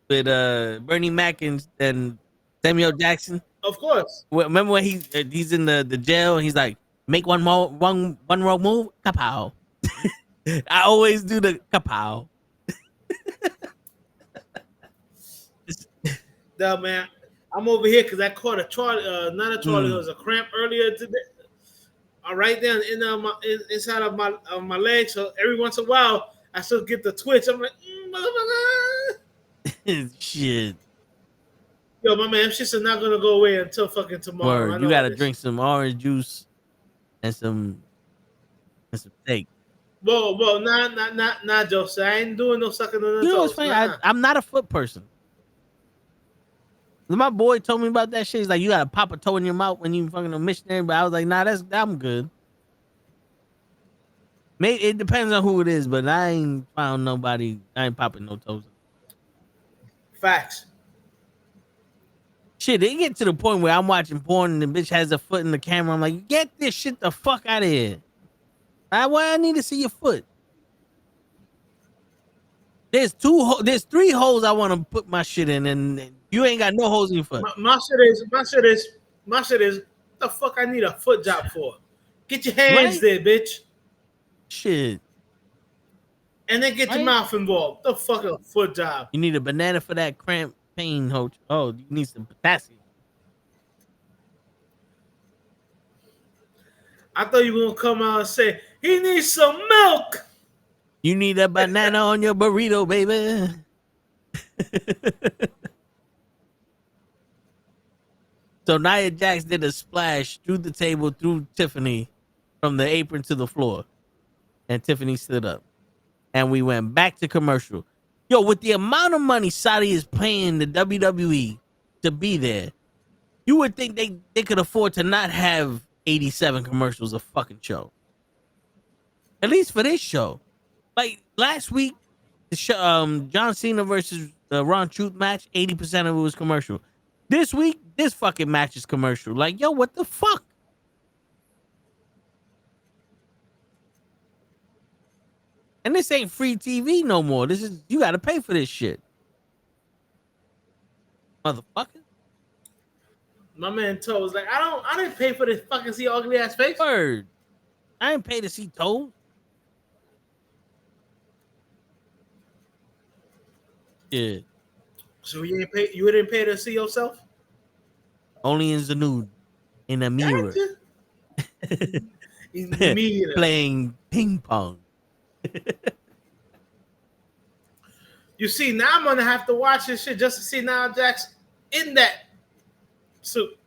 Bernie Mac and Samuel Jackson? Of course. Remember when he's in the jail and he's like, make one wrong move, kapow. I always do the kapow. No, man, I'm over here because I caught a Charlie, not a Charlie, it was a cramp earlier today. Right down inside of my leg. So every once in a while, I still get the twitch. I'm like, motherfucker. Shit. Yo, my man, shit's not gonna go away until fucking tomorrow. Word. You gotta drink some orange juice and some steak. Whoa, nah, Joseph. I ain't doing no sucking on the toes. You know what's funny? I'm not a foot person. My boy told me about that shit. He's like, you gotta pop a toe in your mouth when you fucking a missionary. But I was like, nah, I'm good. Maybe it depends on who it is, but I ain't found nobody. I ain't popping no toes. Facts. Shit, it get to the point where I'm watching porn and the bitch has a foot in the camera. I'm like, get this shit the fuck out of here. Why I need to see your foot? There's 3 holes I want to put my shit in, and you ain't got no holes in your foot. My shit is. What the fuck I need a foot job for? Get your hands there, bitch. Shit. And then get your mouth involved. The fuck a foot job. You need a banana for that cramp pain, Hoach. Oh, you need some potassium. I thought you were gonna come out and say he needs some milk. You need a banana on your burrito, baby. So Nia Jax did a splash through the table, through Tiffany, from the apron to the floor. And Tiffany stood up. And we went back to commercial. Yo, with the amount of money Saudi is paying the WWE to be there, you would think they could afford to not have 87 commercials a fucking show. At least for this show. Like last week, the show, John Cena versus the Ron Truth match, 80% of it was commercial. This week, this fucking match is commercial. Like, yo, what the fuck? And this ain't free TV no more. This is, you gotta pay for this shit. Motherfucker. My man Toe was like, I didn't pay for this fucking see ugly ass face. Word. I didn't pay to see Toe. Yeah. So you didn't pay to see yourself? Only in the nude. In a mirror. In the mirror. Playing ping pong. You see, now I'm gonna have to watch this shit just to see Nia Jax in that suit.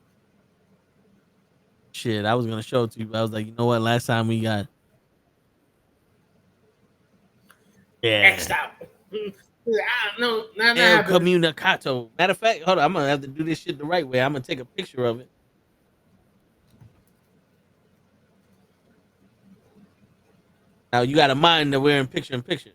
Shit, I was gonna show it to you, but I was like, you know what? Last time we got X'd out. I don't know. El Comunicato. Matter of fact, hold on, I'm gonna have to do this shit the right way. I'm gonna take a picture of it. Now you gotta mind that we're in picture in picture.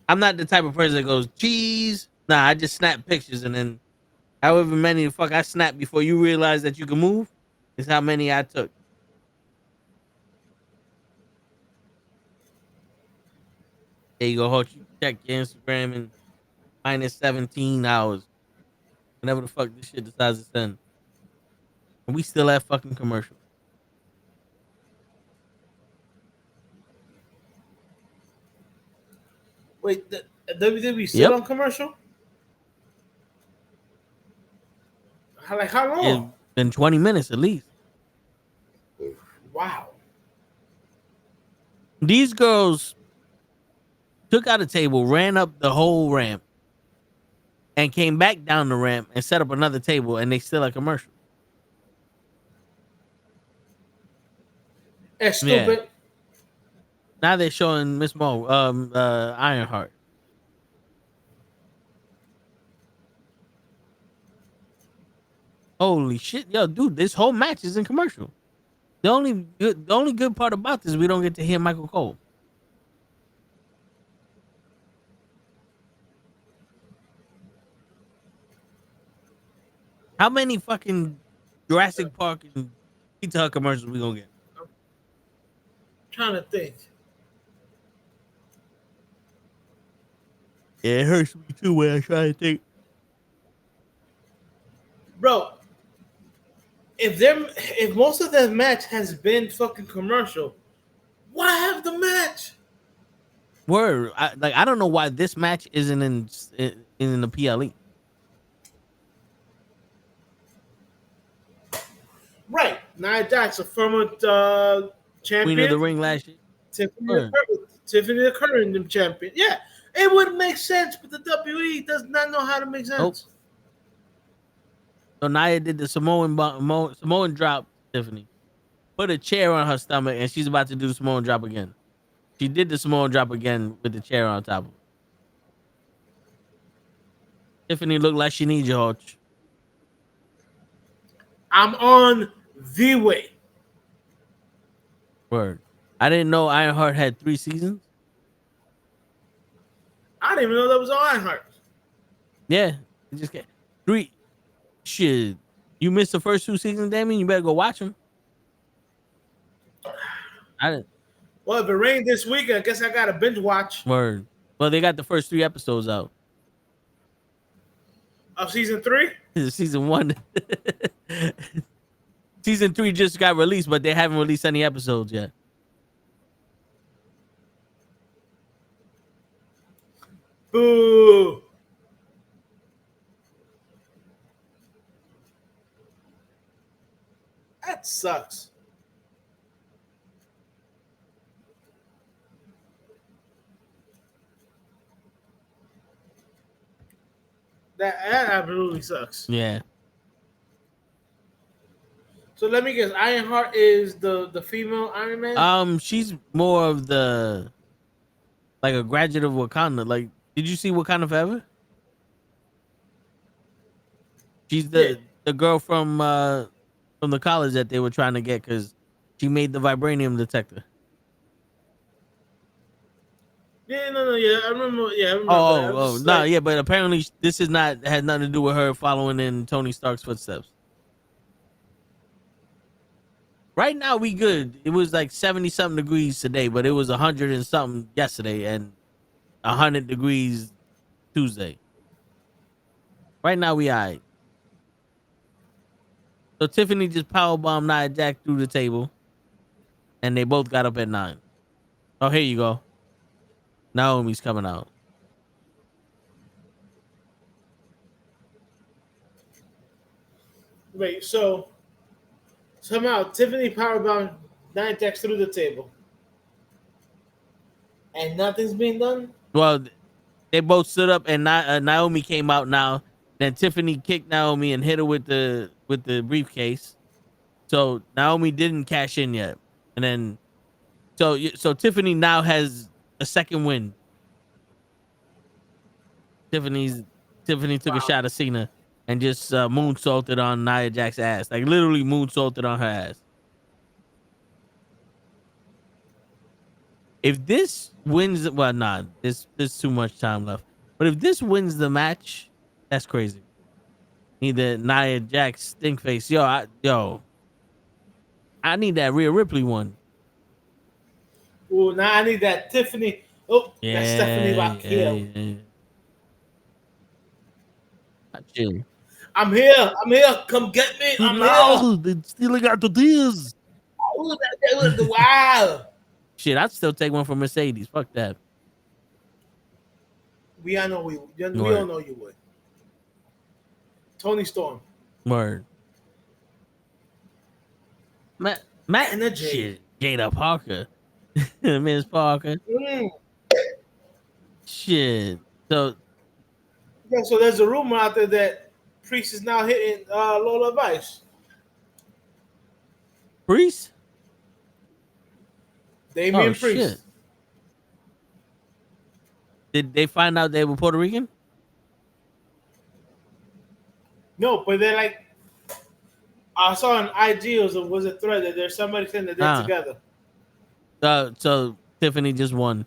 I'm not the type of person that goes, cheese. Nah, I just snap pictures and then however many the fuck I snap before you realize that you can move is how many I took. There you go, Hutch. You check your Instagram in minus 17 hours. Whenever the fuck this shit decides to send. And we still have fucking commercial. Wait, the WWE still on commercial? How long? It's been 20 minutes at least. Wow. These girls took out a table, ran up the whole ramp, and came back down the ramp and set up another table, and they still a commercial. That's stupid. Yeah. Now they're showing Miss Mo, Ironheart. Holy shit, yo, dude! This whole match is in commercial. The only good part about this, we don't get to hear Michael Cole. How many fucking Jurassic Park and Pizza Hut commercials we gonna get? I'm trying to think. Yeah, it hurts me too when I try to think. Bro, if most of that match has been fucking commercial, why have the match? Word, I don't know why this match isn't in the PLE. Right, Nia Jax, a former champion, Queen of the Ring last year. Tiffany the current champion. Yeah, it would make sense, but the WWE does not know how to make sense. Nope. So Nia did the Samoan drop, Tiffany. Put a chair on her stomach, and she's about to do the Samoan drop again. She did the Samoan drop again with the chair on top of her. Tiffany looked like she needs your Hodge. I'm on the way. Word. I didn't know Ironheart had 3 seasons. I didn't even know that was Ironheart. Yeah, it just get 3. Shit, you missed the first 2 seasons, Damien. You better go watch them. I didn't. Well, if it rained this week, I guess I got to binge watch. Word. Well, they got the first 3 episodes out Of season 3? Season 1. Season 3 just got released, but they haven't released any episodes yet. Boo. That sucks. That absolutely sucks. Yeah. So let me guess. Ironheart is the female Iron Man? She's more of the like a graduate of Wakanda. Like, did you see Wakanda Forever? She's the girl from the college that they were trying to get because she made the vibranium detector. Yeah, I remember. Yeah, I remember. No, yeah, but apparently this is not had nothing to do with her following in Tony Stark's footsteps. Right now we good. It was like 70 something degrees today, but it was 100 and something yesterday and 100 degrees Tuesday. Right now we alright. So Tiffany just powerbombed Nia Jax through the table, and they both got up at 9. Oh, here you go. Naomi's coming out. Wait, so somehow Tiffany powerbound Nia Jax through the table, and nothing's being done? Well, they both stood up, and Naomi came out now. Then Tiffany kicked Naomi and hit her with the briefcase. So Naomi didn't cash in yet, and then so Tiffany now has a second win. Tiffany took a shot at Cena and just moonsaulted on Nia Jax's ass, like literally moonsaulted on her ass. If this wins, well, nah, there's too much time left. But if this wins the match, that's crazy. Either Nia Jax stink face, I need that Rhea Ripley one. Oh, now I need that Tiffany. Oh, that's Stephanie Vaquero. Chill. I'm here. Come get me. I'm here. They're stealing our tortillas. Oh, that was the wild. Shit, I'd still take one from Mercedes. Fuck that. We all know you would. Tony Storm. Word. Matt and the Jade. Shit, Jada Parker. Miss Parker. Shit. So Yeah, so there's a rumor out there that Priest is now hitting Lola Vice. Priest? Damian Priest. Shit. Did they find out they were Puerto Rican? No, but they're like, I saw an IG was a thread that there's somebody saying that they're together. So Tiffany just won.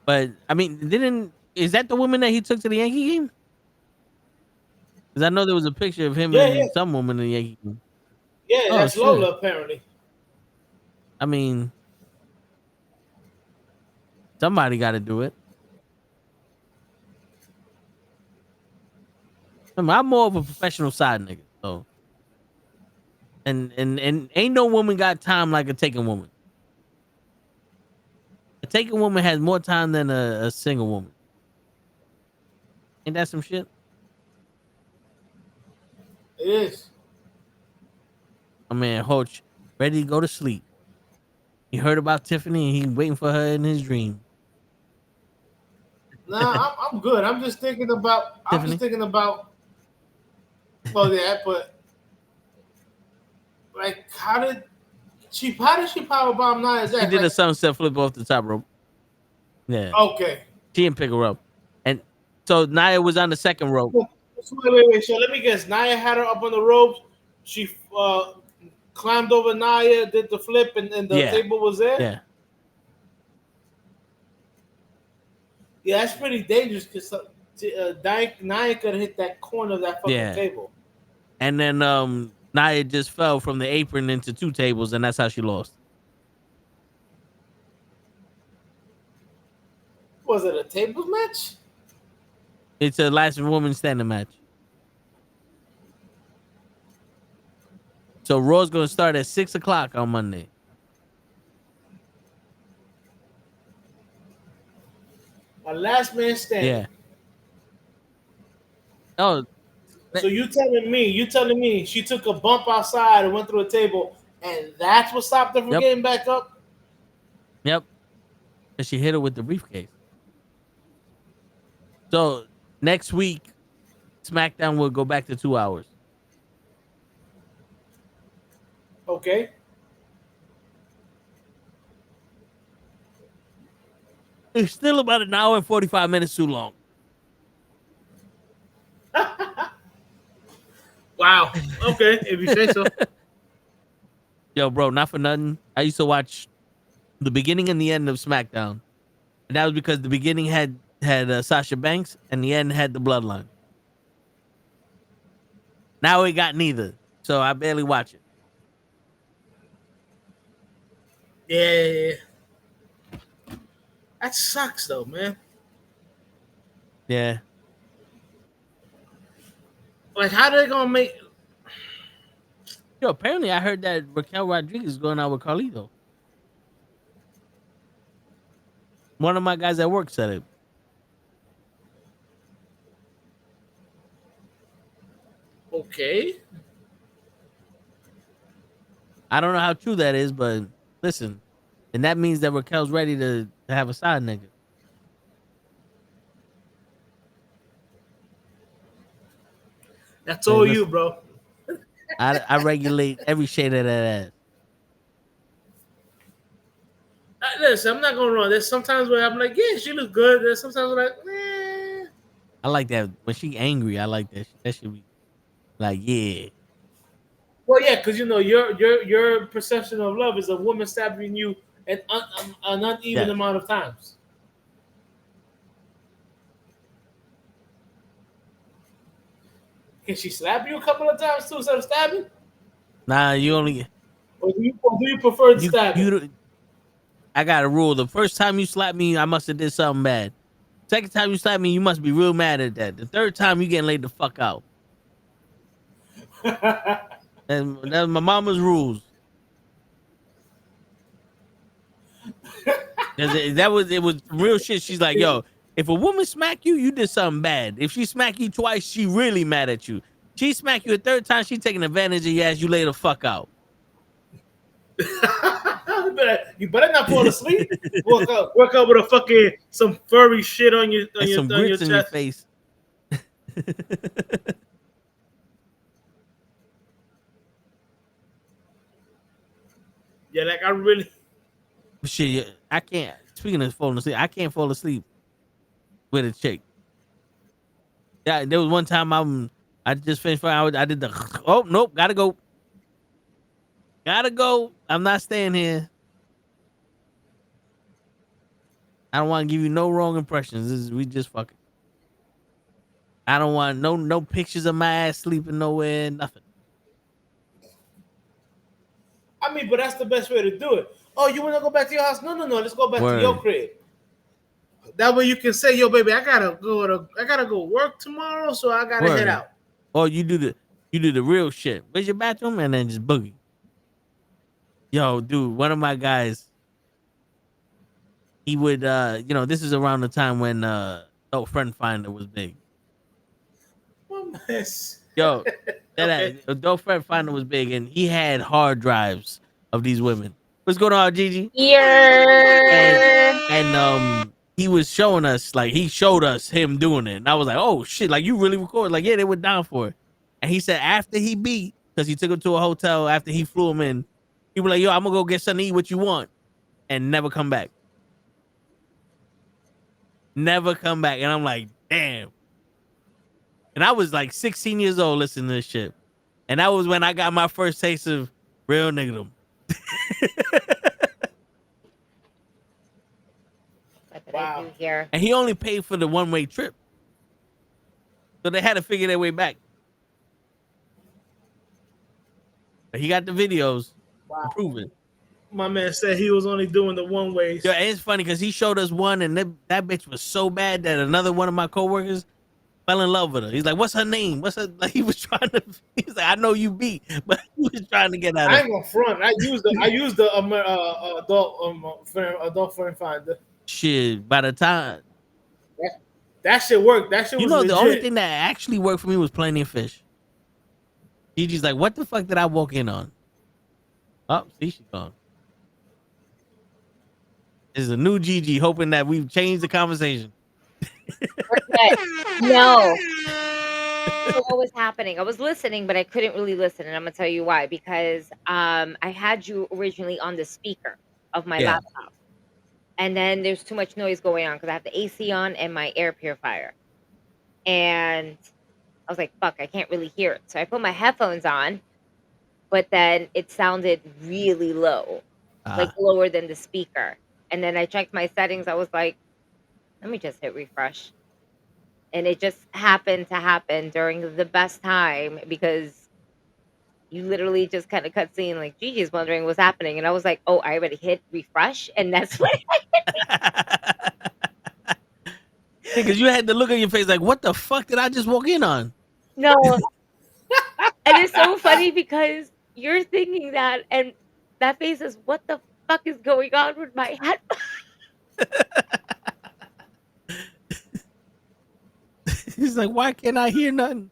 But I mean, is that the woman that he took to the Yankee game? Because I know there was a picture of him and some woman in the Yankee game. Yeah, that's Lola apparently. I mean, somebody got to do it. I'm more of a professional side nigga, so. And ain't no woman got time like a taken woman. A taken woman has more time than a single woman. Ain't that some shit? It is. My man Hoach ready to go to sleep. He heard about Tiffany and he waiting for her in his dream. Nah, I'm good. I'm just thinking about. Well, yeah, but like, how did she powerbomb Nia Jax? She did a sunset flip off the top rope. Yeah. Okay. She didn't pick her up, and so Nia was on the second rope. Wait. So let me guess. Nia had her up on the ropes. She climbed over Nia, did the flip, and the table was there. Yeah. Yeah, that's pretty dangerous because Nia could hit that corner of that fucking table. And then Nia just fell from the apron into two tables, and that's how she lost. Was it a tables match? It's a last woman standing match. So Raw's gonna start at 6 o'clock on Monday. A last man standing. Yeah. Oh. So you telling me she took a bump outside and went through a table, and that's what stopped her from getting back up? Yep. And she hit her with the briefcase. So next week, SmackDown will go back to 2 hours. Okay. It's still about an hour and 45 minutes too long. Wow. Okay, if you say so. Yo, bro, not for nothing. I used to watch the beginning and the end of SmackDown. And that was because the beginning had Sasha Banks and the end had the Bloodline. Now we got neither. So I barely watch it. Yeah. That sucks though, man. Yeah. Like, how are they gonna make? Yo, apparently I heard that Raquel Rodriguez is going out with Carlito. One of my guys at work said it. Okay. I don't know how true that is, but listen, and that means that Raquel's ready to have a side nigga. That's all you, bro. I regulate every shade of that ass. Listen, I'm not gonna run. There's sometimes where I'm like, yeah, she looks good. There's sometimes where I'm like, eh. I like that when she angry. I like that. That should be like, yeah. Well, yeah, because you know your perception of love is a woman stabbing you an uneven amount of times. Can she slap you a couple of times too instead of stabbing? Nah, you only. Or do you prefer stabbing? I got a rule. The first time you slap me, I must have did something bad. Second time you slap me, you must be real mad at that. The third time, you getting laid the fuck out. And that's my mama's rules. It was real shit. She's like, yo, if a woman smack you, you did something bad. If she smack you twice, she really mad at you. She smack you a third time, she taking advantage of you as you lay the fuck out. You better not fall asleep. Wake up with a fucking some furry shit on your some grits in your face. Yeah, like I really. Shit, I can't. Speaking of falling asleep, I can't fall asleep with a chick. Yeah, there was one time I just finished 4 hours. I did the oh nope, gotta go. I'm not staying here. I don't want to give you no wrong impressions. We just fucking. I don't want no pictures of my ass sleeping nowhere, nothing. I mean, but that's the best way to do it. Oh, you want to go back to your house? No. Let's go back to your crib. That way you can say, "Yo, baby, I gotta go work tomorrow, so I gotta head out." Or you do the real shit. Where's your bathroom? And then just boogie. Yo, dude, one of my guys, he would this is around the time when Friend Finder was big. Yo, Adult Friend Finder was big, and he had hard drives of these women. What's going on, Gigi? Yeah. And he was showing us, like, he showed us him doing it, and I was like, oh shit, like, you really record? Like, yeah, they were down for it. And he said after he beat, because he took him to a hotel after he flew him in, he was like, yo, I'm gonna go get something to eat, what you want, and never come back. Never come back. And I'm like, damn. And I was like 16 years old listening to this shit. And that was when I got my first taste of real nigga. What did I do here? And he only paid for the one-way trip. So they had to figure their way back. But he got the videos to prove it. My man said he was only doing the one way. Yeah, it's funny because he showed us one, and that bitch was so bad that another one of my coworkers fell in love with her. He's like, "What's her name? What's her?" Like, he was trying to. He's like, "I know you beat," but he was trying to get at her. I ain't gonna front. I used the adult friend finder. Shit, by the time that shit worked. That shit was legit. The only thing that actually worked for me was Plenty of Fish. Gigi's like, "What the fuck did I walk in on?" Oh, see, she's gone. This is a new Gigi, hoping that we've changed the conversation. No. So what was happening? I was listening, but I couldn't really listen, and I'm gonna tell you why. Because I had you originally on the speaker of my laptop, and then there's too much noise going on because I have the AC on and my air purifier, and I was like, "Fuck, I can't really hear it." So I put my headphones on, but then it sounded really low, like lower than the speaker. And then I checked my settings. I was like, let me just hit refresh. And it just happened to happen during the best time because you literally just kind of cut scene like Gigi's wondering what's happening. And I was like, oh, I already hit refresh. And that's what because you had the look on your face like, what the fuck did I just walk in on? No. And it's so funny because you're thinking that, and that face is, what the fuck is going on with my head? He's like, why can't I hear nothing?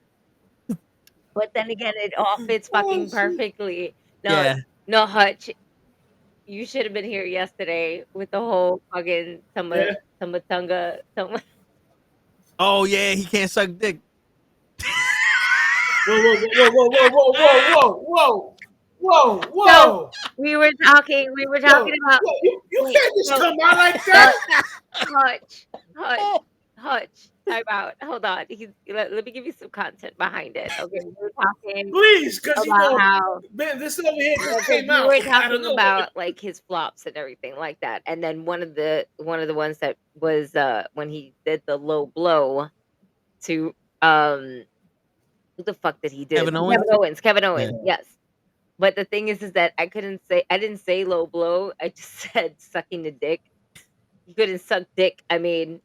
But then again, it all fits fucking perfectly. No, Hutch, you should have been here yesterday with the whole fucking Tumatunga. Oh yeah, he can't suck dick. Whoa. So we were talking about. You can't just come out like that. Hutch. Time out. Hold on. Let me give you some content behind it. Okay, we were talking. Please, because how this over here just came we out. were talking about like his flops and everything like that. And then one of the ones that was when he did the low blow to who the fuck did he do? Kevin Owens. Yeah. Yes. But the thing is that I didn't say low blow. I just said sucking the dick. You couldn't suck dick. I mean,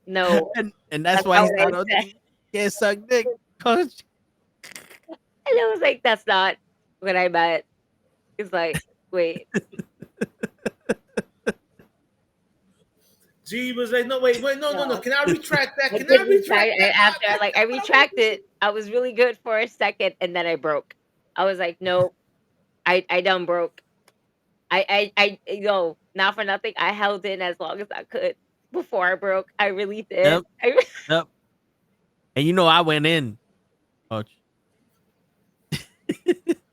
no. And that's why he's not can't suck dick. Coach. And I was like, that's not what I meant. It's like, wait. G was like, no. Can I retract that? I retracted. I was really good for a second, and then I broke. I was like, nope, I done broke. Yo, not for nothing. I held in as long as I could before I broke. I really did. Yep. Yep. And you know I went in. Coach.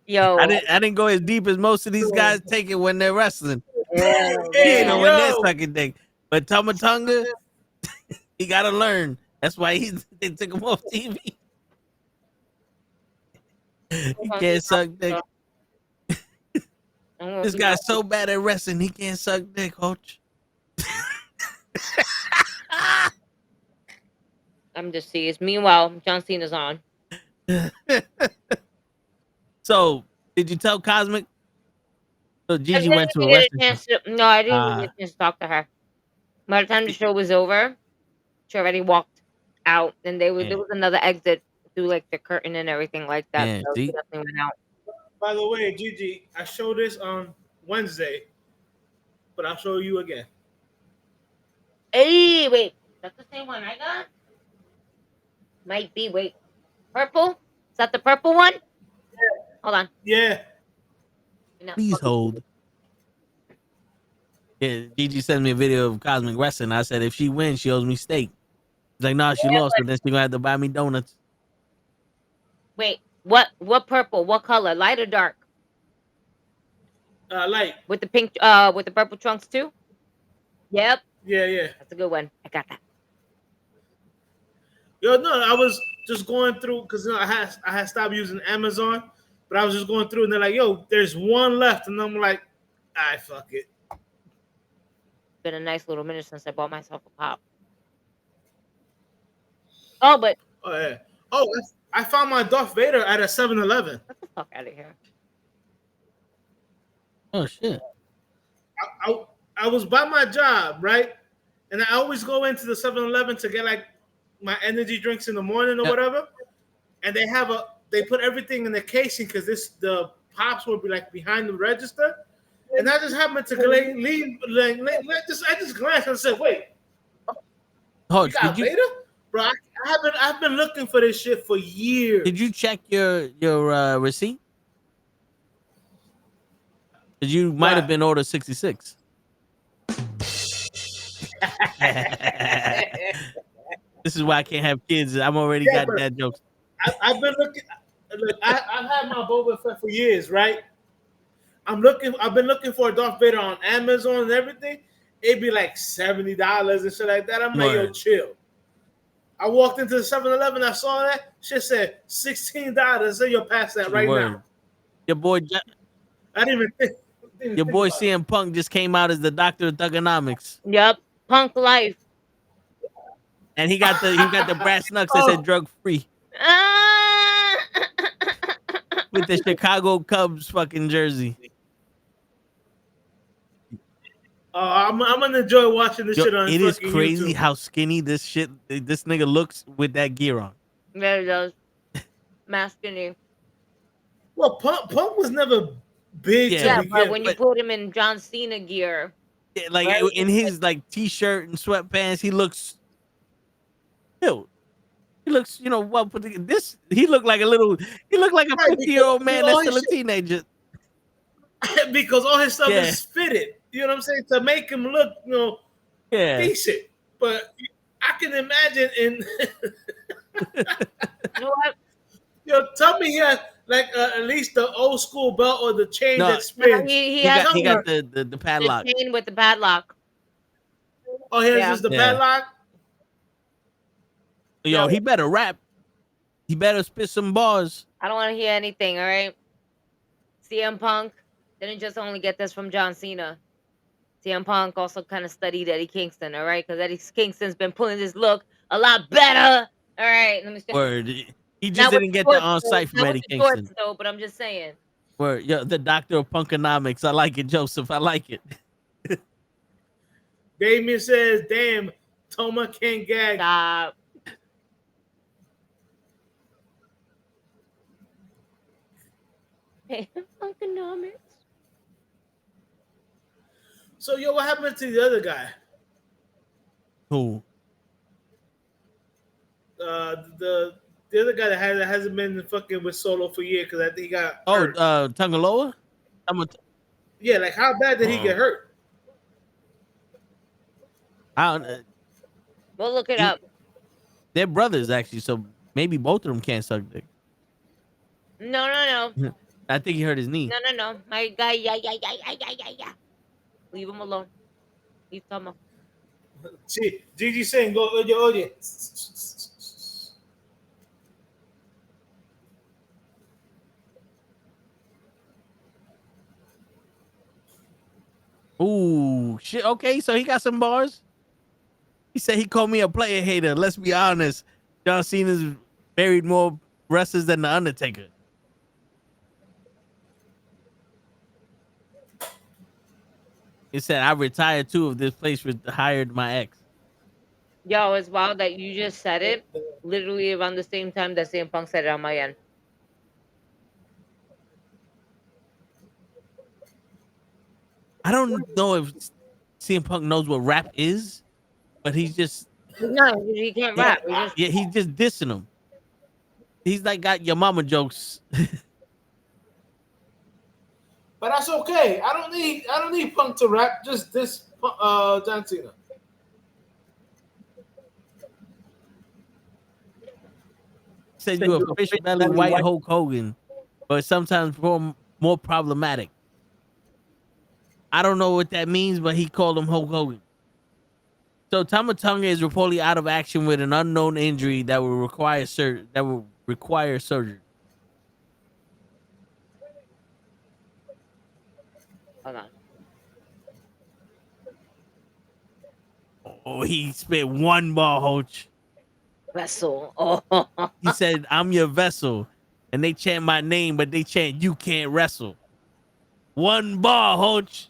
Yo, I didn't go as deep as most of these guys take it when they're wrestling. oh, Hey, You know, man. when they're yo. sucking dick. But Tomatunga, he gotta learn. That's why they took him off TV. He can't suck dick. This guy's so bad at wrestling, he can't suck dick, coach. I'm just seized. Meanwhile, John Cena's on. So, did you tell Cosmic? So I Gigi didn't went to even a get a wrestling chance to. No, I didn't even show. get a chance to talk to her. By the time the show was over, she already walked out, and there was another exit through like the curtain and everything like that. Yeah, So she see? definitely went out. By the way, Gigi, I showed this on Wednesday, but I'll show you again. Hey, wait, that's the same one I got. Might be. Wait, purple. Is that the purple one? Hold on. Yeah. No. Please hold. Yeah, Gigi sent me a video of Cosmic wrestling. I said if she wins, she owes me steak. She's like, nah, she lost, but then she gonna have to buy me donuts. Wait, what purple? What color? Light or dark? Light. With the pink, with the purple trunks too? Yep. Yeah. That's a good one. I got that. Yo, no, I was just going through because I had stopped using Amazon, but I was just going through and they're like, yo, there's one left, and I'm like, I fuck it. Been a nice little minute since I bought myself a pop. Oh, but Oh yeah. Oh, I found my Darth Vader at a 7-Eleven. get the fuck out of here. Oh shit. I was by my job, right? And I always go into the 7-Eleven to get like my energy drinks in the morning or whatever. And they put everything in the casing because the pops will be like behind the register. And I just happened to I just glanced and said, wait, Hodge, you got Vader? Bro, I've been looking for this shit for years. did you check your receipt? Because you might have been order 66. This is why I can't have kids. I'm already got dad jokes. I've been looking. Look, I've had my Boba Fett for years, right? I've been looking for a Darth Vader on Amazon and everything. It'd be like $70 and shit like that. I'm like, yo, chill. I walked into the 7-Eleven. I saw that shit said $16. So you'll pass that right now. Your boy, I didn't even think. Your boy CM Punk just came out as the doctor of thugonomics. Yep, Punk life. And he got the brass knucks that said drug free. With the Chicago Cubs fucking jersey. I'm gonna enjoy watching this shit on. It is crazy YouTube. how skinny this nigga looks with that gear on. Yeah, it does. Masculine. Well, Punk was never big. Yeah, but when you put him in John Cena gear, like right? In his like t-shirt and sweatpants, he looks. He looks, well put together. He looked like a 50-year-old man that's still a teenager. Because all his stuff is fitted. You know what I'm saying? To make him look, decent. But I can imagine in. You know what? Yo, tell me he has like at least the old school belt or the chain that spins. He got the padlock. The chain with the padlock. Oh, he has just the padlock? Yo, he better rap. He better spit some bars. I don't want to hear anything, all right? CM Punk didn't just only get this from John Cena. CM Punk also kind of studied Eddie Kingston, all right? Because Eddie Kingston's been pulling this look a lot better. All right, let me see. Word. He just didn't get the on-site from Eddie Kingston. Though, but I'm just saying. Word. Yo, the doctor of punkonomics. I like it, Joseph. I like it. Damien says, damn, Toma can't gag. Stop. Punkonomics. So, yo, what happened to the other guy? Who? The other guy that hasn't been fucking with Solo for years because I think he got hurt. Tungaloa? Yeah, like how bad did he get hurt? I don't. We'll look it up. They're brothers actually, so maybe both of them can't suck dick. No. I think he hurt his knee. No. My guy, yeah. Leave him alone. Leave Tomo. See, Gigi saying, go, oye. Ooh, shit. Okay, so he got some bars. He said he called me a player hater. Let's be honest. John Cena's buried more wrestlers than The Undertaker. He said, I retired too if this place hired my ex. Yo, it's wild that you just said it literally around the same time that CM Punk said it on my end. I don't know if CM Punk knows what rap is, but he's just No, he can't rap. he's just dissing him. He's like got your mama jokes. But that's okay. I don't need Punk to rap. Just this John Cena. Said you're a fish belly white Hulk Hogan, but sometimes more problematic. I don't know what that means, but he called him Hulk Hogan. So Tama Tonga is reportedly out of action with an unknown injury that will require surgery. Hold on. Oh, he spit one ball, Hoach. Wrestle. Oh. He said, I'm your vessel. And they chant my name, but they chant, you can't wrestle. One ball, Hoach.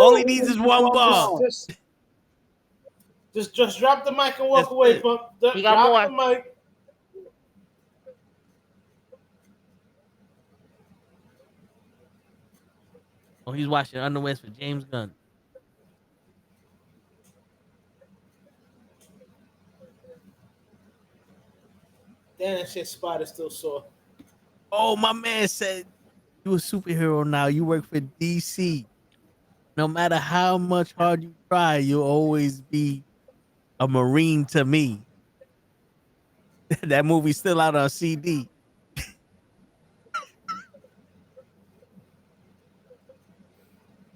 All he needs is one ball. Just drop the mic and walk away, Punk. He got drop the mic. Oh, he's washing underwears for James Gunn. Damn, that shit spot is still sore. Oh, my man said, you a superhero now. You work for DC. No matter how much hard you try, you'll always be a Marine to me. That movie's still out on CD.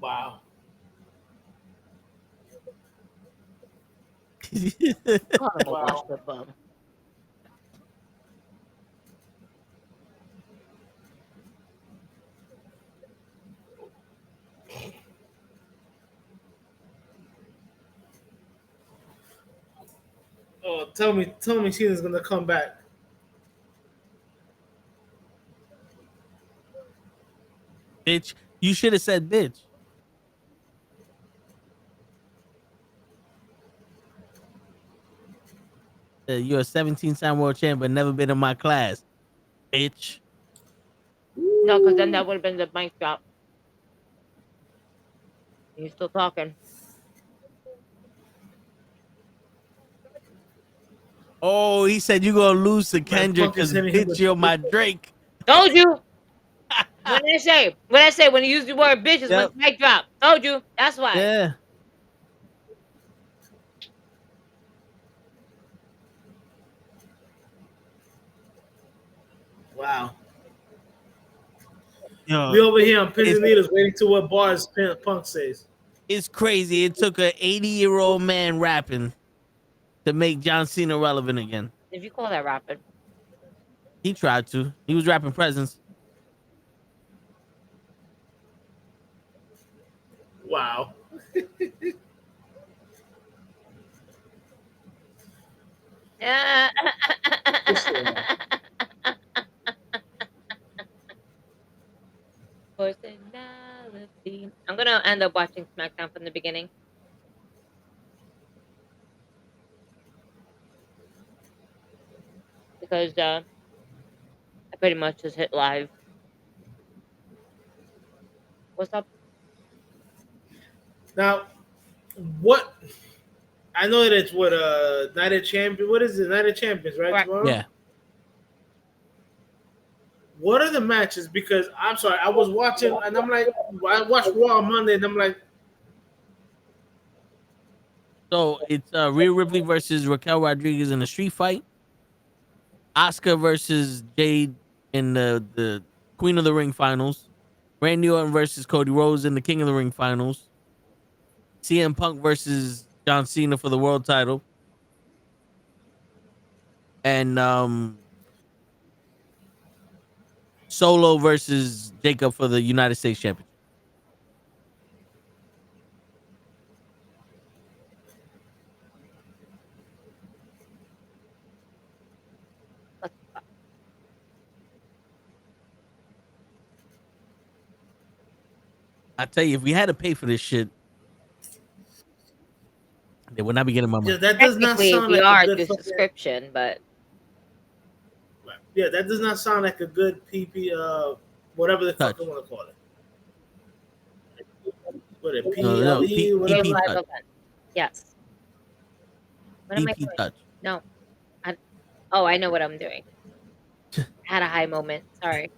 Wow. Wow. Oh, tell me Cena's gonna come back. Bitch, you should have said bitch. You're a 17-time world champ, but never been in my class, bitch. No, because then that would have been the mic drop. He's still talking. Oh, he said you're gonna lose to Kendrick because bitch, you're my Drake. Told you. What did I say? When he used the word bitch, is when the mic drop. Told you. That's why. Yeah. Wow. Yo, we over here on pins and needles waiting to what bars Punk says. It's crazy. It took an 80-year-old man rapping to make John Cena relevant again. If you call that rapping. He tried to. He was rapping presents. Wow. Personality. I'm gonna end up watching SmackDown from the beginning. Because I pretty much just hit live. What's up? Now, what? I know that it's what Night of Champions. What is it? Night of Champions, right? Right. Tomorrow? Yeah. what are the matches? Because I'm sorry, I was watching and I'm like, I watched Raw on Monday and I'm like, So it's Rhea Ripley versus Raquel Rodriguez in a street fight. Asuka versus Jade in the Queen of the Ring finals. Randy Orton versus Cody Rhodes in the King of the Ring finals. CM Punk versus John Cena for the world title. And Solo versus Jacob for the United States Championship. I tell you, if we had to pay for this shit, they would not be getting my money. yeah, that does not Technically, sound we like are a good through fucking, subscription, but yeah, that does not sound like a good PP whatever the fuck Touch. you want to call it. What it No, PLE, whatever. PP live touch. event. Yes. What am I PP doing? touch. No. Oh, I know what I'm doing. I had a high moment. Sorry.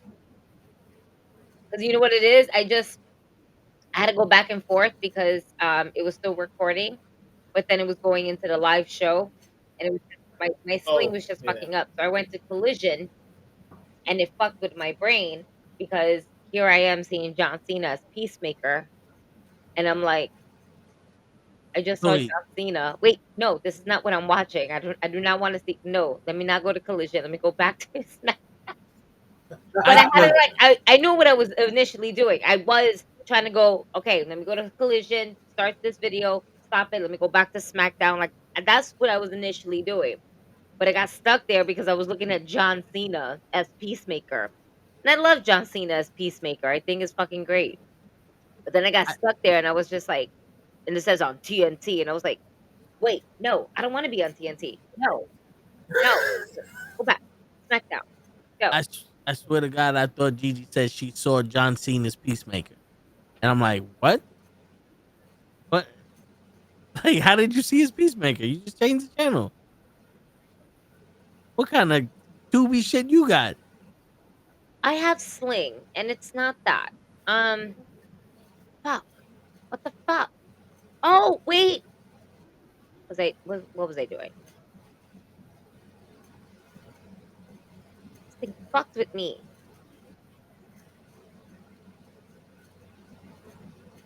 Because you know what it is? I had to go back and forth because it was still recording, but then it was going into the live show, and it was my sling Oh, was just yeah. fucking up. So I went to collision, and it fucked with my brain because here I am seeing John Cena as Peacemaker, and I'm like, I just saw John Wait, Cena. Wait, no, this is not what I'm watching. I do not want to see. No, let me not go to collision. Let me go back to Smack. But I had to I knew what I was initially doing. I was trying to go, okay, let me go to collision, start this video, stop it, let me go back to SmackDown. Like that's what I was initially doing. But I got stuck there because I was looking at John Cena as Peacemaker. And I love John Cena as Peacemaker. I think it's fucking great. But then I got stuck there and I was just like, and it says on TNT, and I was like, wait, no, I don't want to be on TNT. No, no, go back. SmackDown. Go. I swear to God, I thought Gigi said she saw John Cena's Peacemaker, and I'm like, what? What? Like, how did you see his Peacemaker? You just changed the channel. What kind of Tubi shit you got? I have Sling, and it's not that. Fuck. What the fuck? Oh, wait. What was I doing? This thing fucked with me.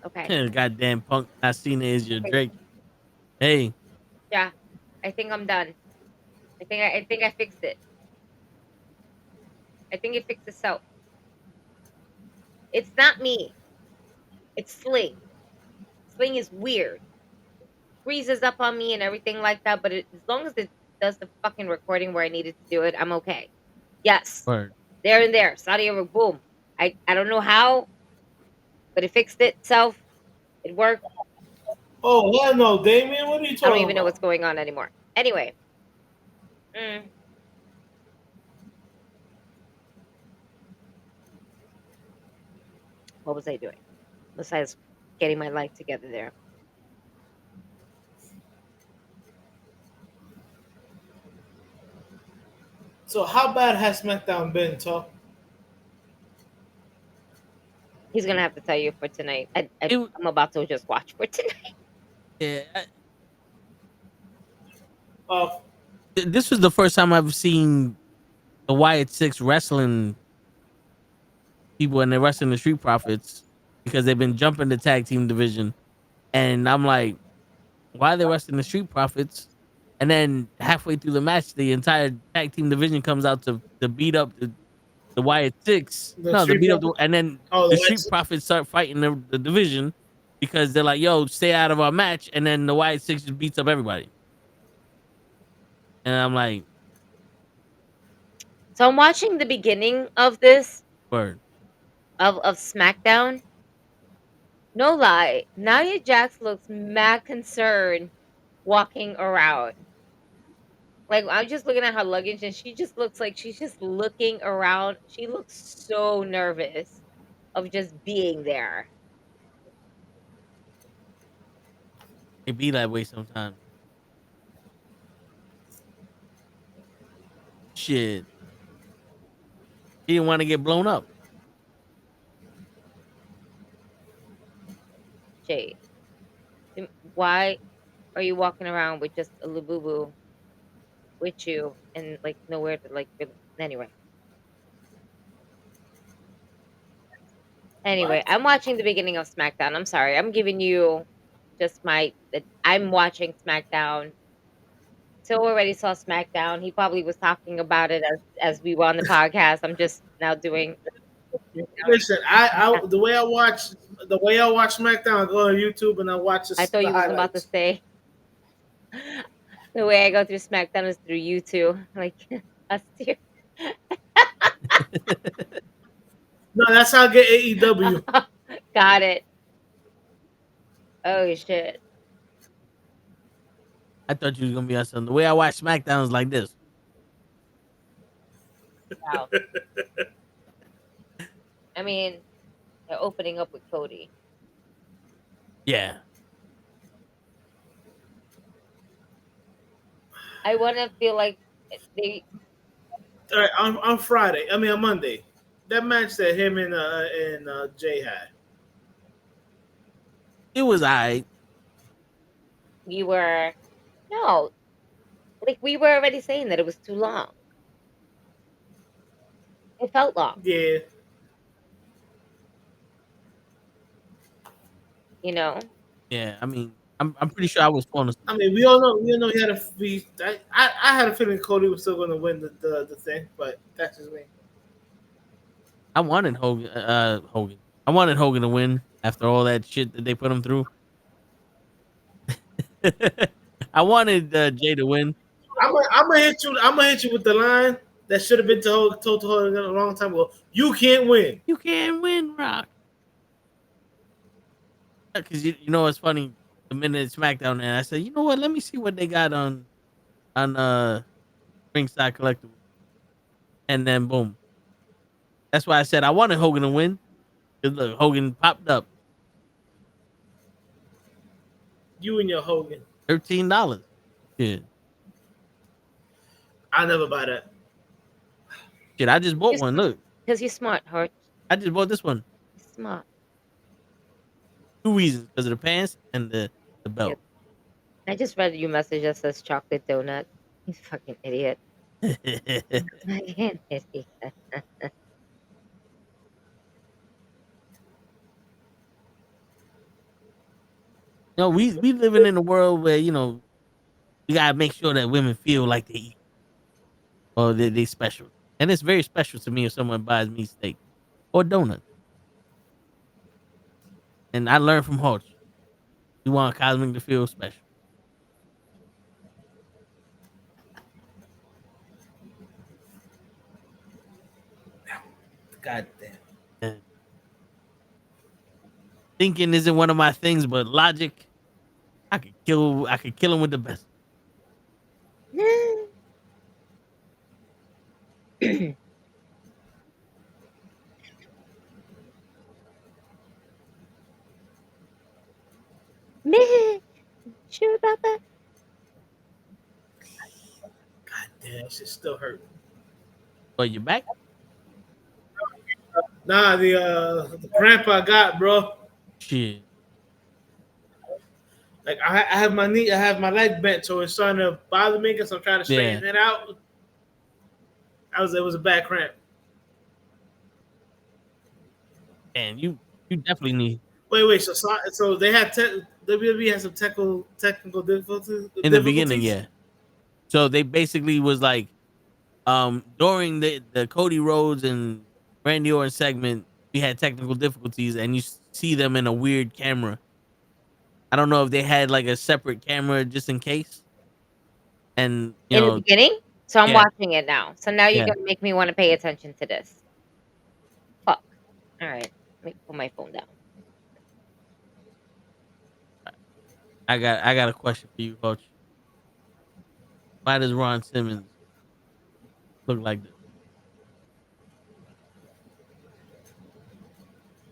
Okay. Goddamn Punk. I seen it is your Drake. Hey, Yeah. I think I'm done. I think I fixed it. I think it fixed itself. It's not me. It's Sling. Sling is weird. Freezes up on me and everything like that, but as long as it does the fucking recording where I needed to do it, I'm okay. Yes. word. There and there. Saudi Arabia, boom. I don't know how, but it fixed itself. It worked. Oh hell no, Damien, what are you I don't talking even know about? what's going on anymore. Anyway. What was I doing? Besides getting my life together there. So how bad has SmackDown been, Talk? He's gonna have to tell you for tonight. It, I'm about to just watch for tonight. yeah, Uh, this was the first time I've seen the Wyatt Six wrestling people, and they're wrestling the Street Profits because they've been jumping the tag team division. And I'm like, why are they wrestling the Street Profits? And then halfway through the match, the entire tag team division comes out to beat up the Wyatt Six. the No, to Street beat up Profits? and then Oh, the the Street Wyatt- Profits start fighting the division because they're like, yo, stay out of our match. And then the Wyatt Six just beats up everybody. And I'm like, So I'm watching the beginning of this word. of SmackDown. No lie, Nia Jax looks mad concerned walking around. Like I'm just looking at her luggage, and she just looks like she's just looking around. She looks so nervous of just being there. It be that way sometimes. Shit. He didn't want to get blown up. Jade, why are you walking around with just a Labubu with you and like nowhere to like really anyway. Anyway, I'm watching the beginning of SmackDown. I'm sorry. I'm giving you just I'm watching SmackDown. So already saw SmackDown. He probably was talking about it as we were on the podcast. I'm just now doing Listen, the way I watch SmackDown, I go on YouTube and I watch I thought the you was about to highlights. say the way I go through SmackDown is through YouTube. Like us two. No, that's how I get AEW. Got it. Oh shit. I thought you was gonna be on something. The way I watch SmackDown is like this. Wow. I mean, they're opening up with Cody. Yeah. I want to feel like they. All right, on Friday. I mean on Monday. That match that him and Jay had. It was alright. We were no, like we were already saying that it was too long. It felt long. Yeah. You know. Yeah, I mean, I'm pretty sure I was falling asleep. I mean, we all know he had a. I had a feeling Cody was still going to win the thing, but that's just me. I wanted Hogan. I wanted Hogan to win after all that shit that they put him through. I wanted Jay to win. I'm gonna hit you. I'm gonna hit you with the line that should have been told to Hogan a long time ago. You can't win. You can't win, Rock. Because you know it's funny. The minute SmackDown, and I said, you know what? Let me see what they got on Ringside Collectible, and then boom. That's why I said I wanted Hogan to win. Because look, Hogan popped up. You and your Hogan. $13. Yeah. I never buy that. Shit, I just bought one. Look. Because you're smart, Hurt. I just bought this one. You're smart. 2 reasons. Because of the pants and the belt. Yep. I just read your message that says chocolate donut. You fucking idiot. Fucking idiot. No, we living in a world where, you know, we gotta make sure that women feel like they eat. Or they special. And it's very special to me if someone buys me steak or donut. And I learned from Hodge. You want Cosmic to feel special. God damn. And thinking isn't one of my things, but logic, I could kill him with the best. Man, sure about that? God damn, that shit still hurt. But you back? Nah, the cramp I got, bro. Shit. Like I have my knee, I have my leg bent, so it's starting to bother me because I'm trying to straighten it out. It was a bad cramp. And you definitely need. Wait. So they had WWE had some technical difficulties In the beginning, yeah. So they basically was like, during the Cody Rhodes and Randy Orton segment, we had technical difficulties, and you see them in a weird camera. I don't know if they had like a separate camera just in case. And you know, in the beginning, so I'm yeah. watching it now. So now you're gonna make me want to pay attention to this. Fuck. All right, let me put my phone down. I got a question for you, Coach. Why does Ron Simmons look like this?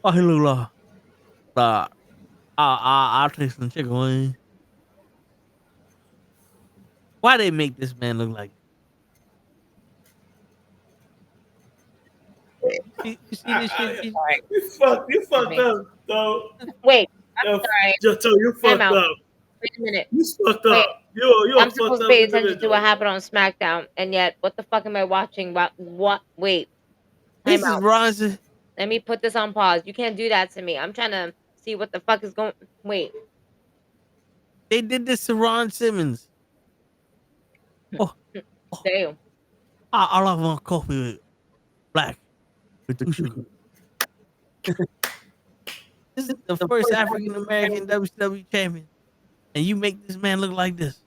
Oh, he look like I'll take some chicken wings. Why they make this man look like? You see this shit? Gigi? All right. You fucked up, though. Wait, Yo, sorry. you Time fucked out. up. Wait a minute. You fucked Wait, up. You're a I'm fucked supposed to up pay attention to individual. what happened on SmackDown, and yet, what the fuck am I watching? What? Wait, time This is out. Ron's. Let me put this on pause. You can't do that to me. I'm trying to see what the fuck is going. Wait. They did this to Ron Simmons. Oh, Damn. I love my coffee with black with two sugar. This is the first African American WWE champion, and you make this man look like this.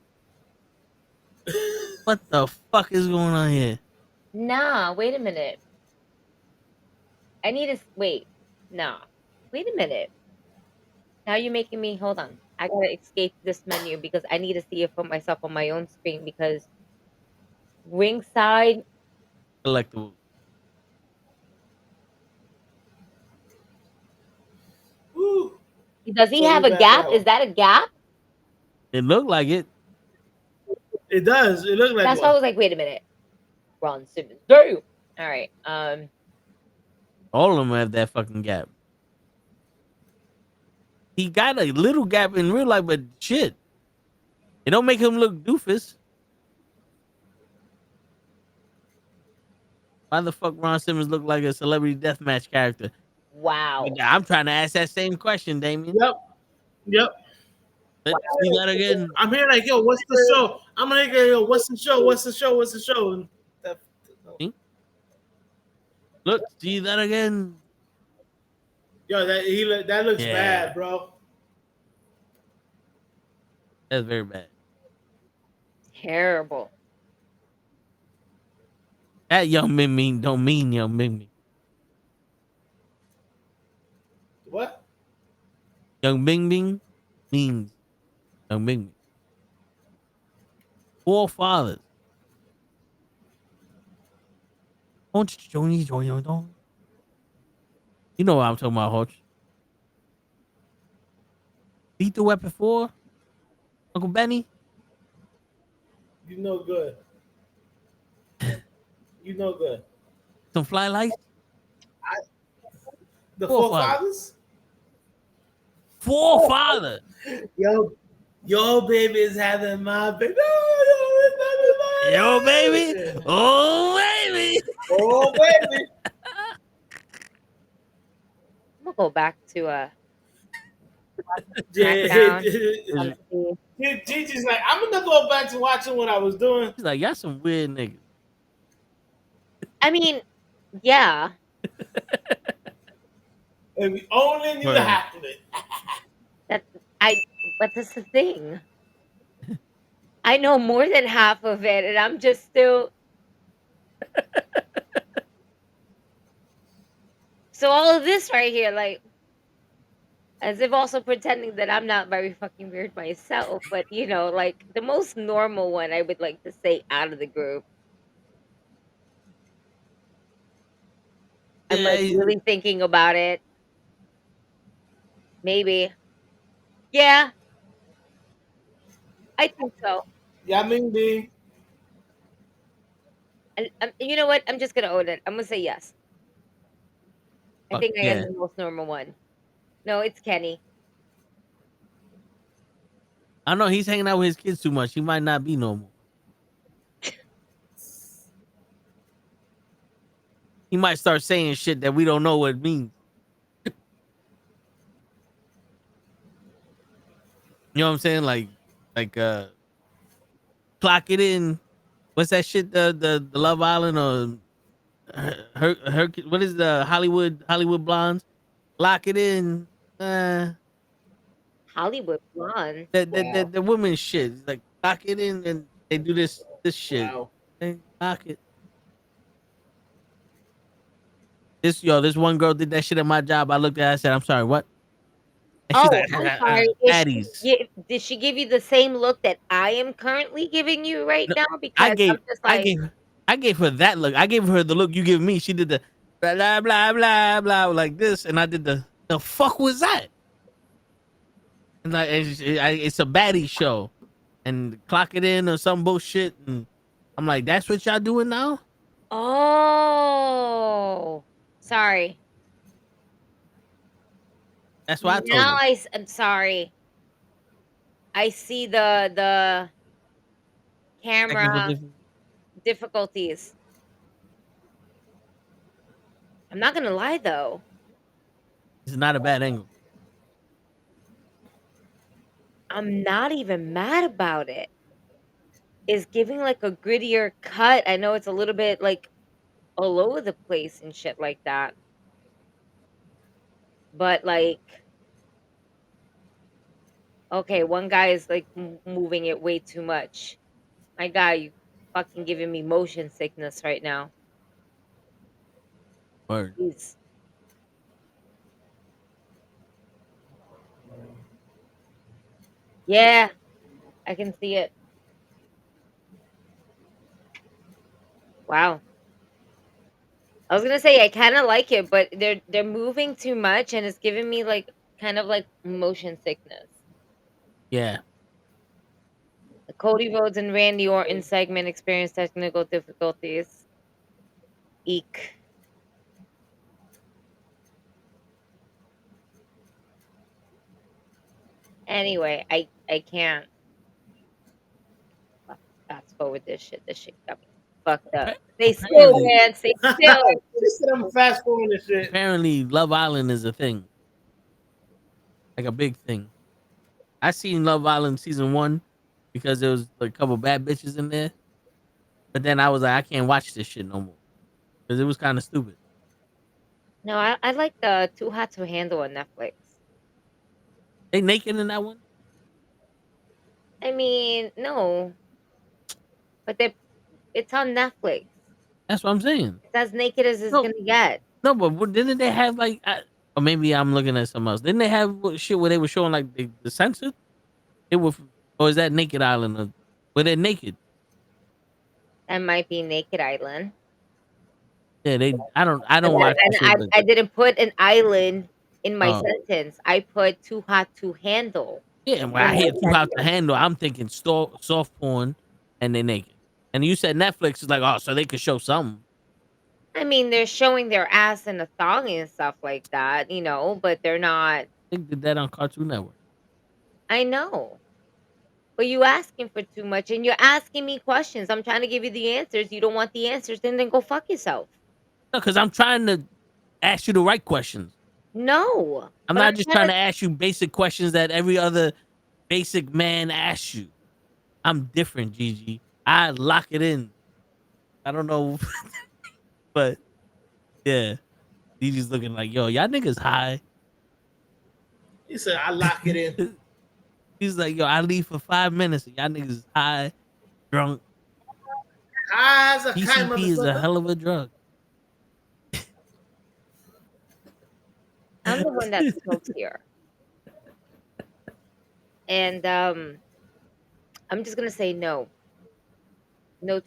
What the fuck is going on here? Nah, wait a minute. I need to wait. Nah. Wait a minute. Now you're making me hold on. I gotta escape this menu because I need to see it for myself on my own screen because ringside. Collectible. Woo. Does he So have we a back gap? out. Is that a gap? It looked like it. It does. It looked like That's why I one. was like, wait a minute. Ron Simmons. Damn. All right. All of them have that fucking gap. He got a little gap in real life, but shit, it don't make him look doofus. Why the fuck Ron Simmons look like a celebrity deathmatch character? Wow. I'm trying to ask that same question, Damien. Yep. Let's see that again. I'm here like, yo, what's the show? I'm gonna go, yo, what's the show? What's the show? What's the show? And Look, see that again. yo, that looks Yeah. bad, bro. That's very bad. Terrible. That young Ming don't mean young Ming. What? Young Ming means young Ming. Four fathers. You know what I'm talking about, Hodge. Beat the Weapon 4? Uncle Benny? You know good. You know good. Some fly lights? The Four forefathers? Four fathers. Yo, baby is having my baby. Yo, baby. Oh, baby. Oh, baby. I'm gonna go back to Yeah. SmackDown. Gigi's like, I'm gonna go back to watching what I was doing. He's like, y'all some weird niggas. I mean, yeah. And we only knew Right. half of it. But that's the thing. I know more than half of it, and I'm just still. So all of this right here, like, as if also pretending that I'm not very fucking weird myself, but like the most normal one I would like to say out of the group. I'm like really thinking about it. Maybe. Yeah. I think so. Yeah, Ming B. And you know what? I'm just gonna own it. I'm gonna say yes. I Fuck think I am yeah. the most normal one. No, it's Kenny. I know he's hanging out with his kids too much. He might not be normal. He might start saying shit that we don't know what it means. You know what I'm saying? Like clock it in. What's that shit? The Love Island or her what is the Hollywood Blondes? Lock it in. Hollywood blonde. The woman shit. It's like lock it in and they do this shit. Wow. They lock it. This one girl did that shit at my job. I looked at her, I said, I'm sorry, what? And she's like, I'm sorry. baddies. Did she give you the same look that I am currently giving you right No, now? Because I'm just like, I gave her that look. I gave her the look you give me. She did the blah blah blah blah blah like this, and I did the fuck was that? And it's a baddie show, and clock it in or some bullshit, and I'm like, that's what y'all doing now? oh, Sorry. That's why I told Now you. I'm sorry. I see the Technical camera difficulty. difficulties. I'm not gonna lie though. It's not a bad angle. I'm not even mad about it. It's giving like a grittier cut. I know it's a little bit like all over the place and shit like that. But like, okay, one guy is like moving it way too much. My guy, you fucking giving me motion sickness right now. Word. Jeez. Yeah, I can see it. Wow. I was gonna say I kind of like it, but they're moving too much, and it's giving me like kind of like motion sickness. Yeah. The Cody Rhodes and Randy Orton segment experienced technical difficulties. Eek. Anyway, I can't fast forward this shit. This shit got me fucked up. Stay still, Apparently, man. Stay still. She said I'm fast forwarding this shit. apparently, Love Island is a thing, like a big thing. I seen Love Island season 1 because there was like, a couple bad bitches in there, but then I was like, I can't watch this shit no more because it was kind of stupid. No, I like the Too Hot to Handle on Netflix. They naked in that one. I mean, no, but it's on Netflix. That's what I'm saying. It's as naked as it's No, gonna get. no, but didn't they have like? Or maybe I'm looking at something else. Didn't they have shit where they were showing like the censored? It was, or is that Naked Island? Where they're naked? That might be Naked Island. Yeah, they. I And don't watch the shit, but I didn't put an island in my oh sentence. I put Too Hot to Handle yeah. When in I my hear Too Hot to sentence. Handle, I'm thinking soft porn, and they're naked. And you said Netflix is like, oh, so they could show something. I mean, they're showing their ass in a thong and stuff like that, but they're not. They did that on Cartoon Network. I know. But you asking for too much and you're asking me questions. I'm trying to give you the answers. You don't want the answers, then go fuck yourself. No, because I'm trying to ask you the right questions. No. I'm But not I'm just trying trying to to ask you basic questions that every other basic man asks you. I'm different, Gigi. I lock it in. I don't know, but yeah, Gigi's looking like, yo, y'all niggas high. He said I lock it in. He's like, yo, I leave for 5 minutes and y'all niggas is high, drunk. High as a kite, PCP is a motherfucker. hell of a drug. I'm the one that smokes here. And I'm just gonna say no. No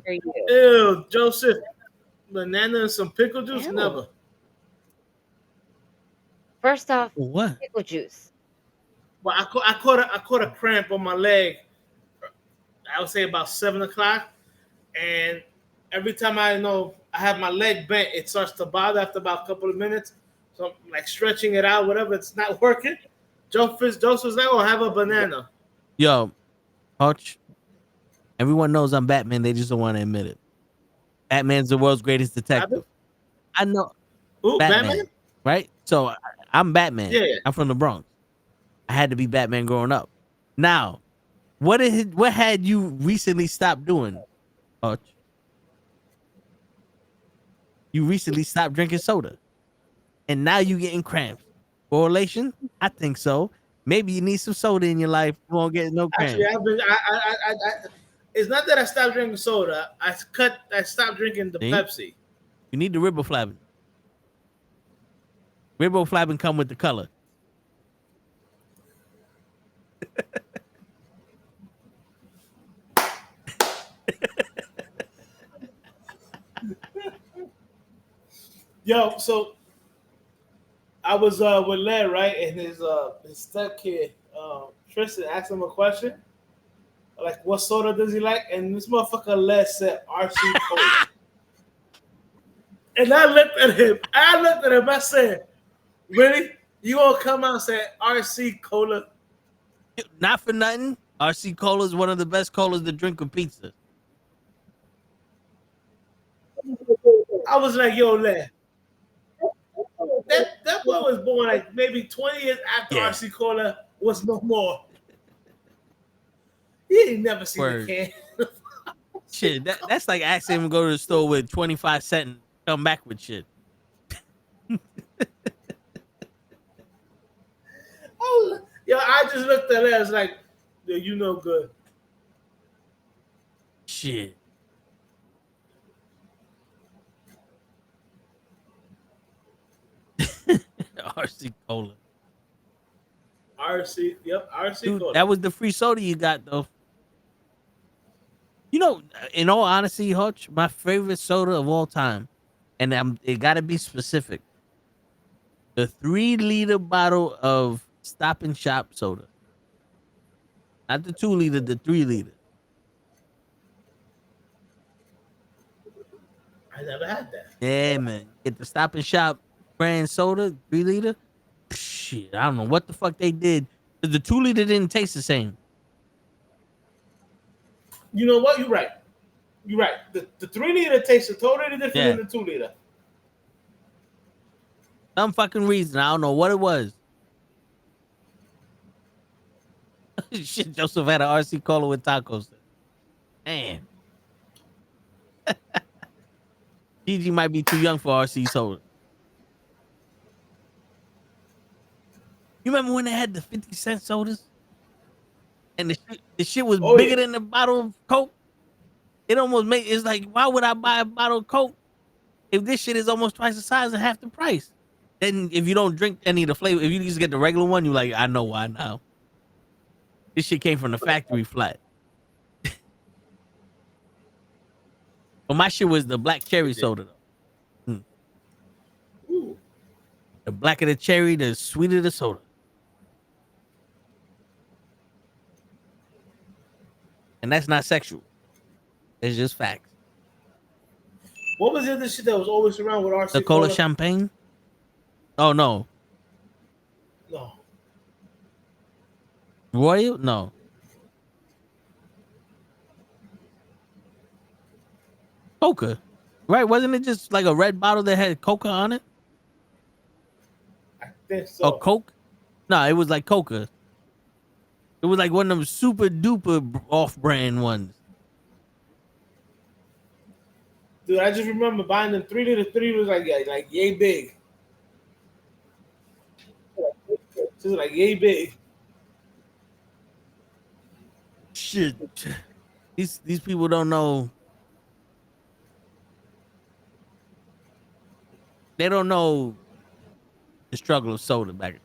for you. Ew, Joseph. Banana and some pickle juice? Ew. Never. First off, What? pickle juice. But I caught a cramp on my leg. I would say about 7 o'clock, and every time I have my leg bent, it starts to bother after about a couple of minutes. So I'm like stretching it out, whatever. It's not working. Joseph's like, "Oh, have a banana." Yo, Hutch, everyone knows I'm Batman. They just don't want to admit it. Batman's the world's greatest detective. I know. Ooh, Batman, right? So I'm Batman. Yeah. I'm from the Bronx. I had to be Batman growing up. Now, what had you recently stopped doing, Hutch? You recently stopped drinking soda, and now you getting cramps. Correlation? I think so. Maybe you need some soda in your life. You won't get no cramps. Actually, it's not that I stopped drinking soda. I stopped drinking the See? Pepsi. You need the riboflavin. Riboflavin come with the color. Yo, so I was with Led, right? And his step kid, Tristan, asked him a question. Like, what soda does he like? And this motherfucker Led said RC Cola. And I looked at him. I said, "Really? You gonna come out and say RC Cola?" Not for nothing. RC Cola is one of the best colas to drink with pizza. I was like, "Yo, lad, that boy was born like maybe 20 years after Yeah. RC Cola was no more. He ain't never seen Word. a can." Shit, that's like asking him to go to the store with 25 cents and come back with shit. Oh, yo, I just looked at it. I was like, "Yo, you know good." Shit. RC Cola. RC Dude, Cola. that was the free soda you got though. You know, in all honesty, Hutch, my favorite soda of all time, and it got to be specific. The 3-liter bottle of Stop and Shop soda, not the 2-liter, the 3-liter. I never had that. Yeah, man, get the Stop and Shop brand soda, 3-liter. Shit, I don't know what the fuck they did. 'Cause the 2-liter didn't taste the same. You know what? You're right. You're right. The 3-liter tastes totally different Yeah. than the 2-liter. Some fucking reason, I don't know what it was. Shit, Joseph had an RC Cola with tacos. Man. Gigi might be too young for RC soda. You remember when they had the 50-cent sodas? And the shit was bigger than the bottle of Coke? It almost made it's like, why would I buy a bottle of Coke if this shit is almost twice the size and half the price? Then if you don't drink any of the flavor, if you just get the regular one, you're like, I know why now. This shit came from the factory flat. But my shit was the black cherry soda though. The blacker the cherry, the sweeter the soda. And that's not sexual. It's just facts. What was the other shit that was always around with RC The Cola Champagne? Oh no. No. Royal? No. Coca. Right? Wasn't it just like a red bottle that had Coca on it? I think so. Or Coke? No, it was like Coca. It was like one of them super duper off-brand ones. Dude, I just remember buying them 3-liter. 3 was like yay big. Just like yay big. Shit. These people don't know. They don't know the struggle of soda back.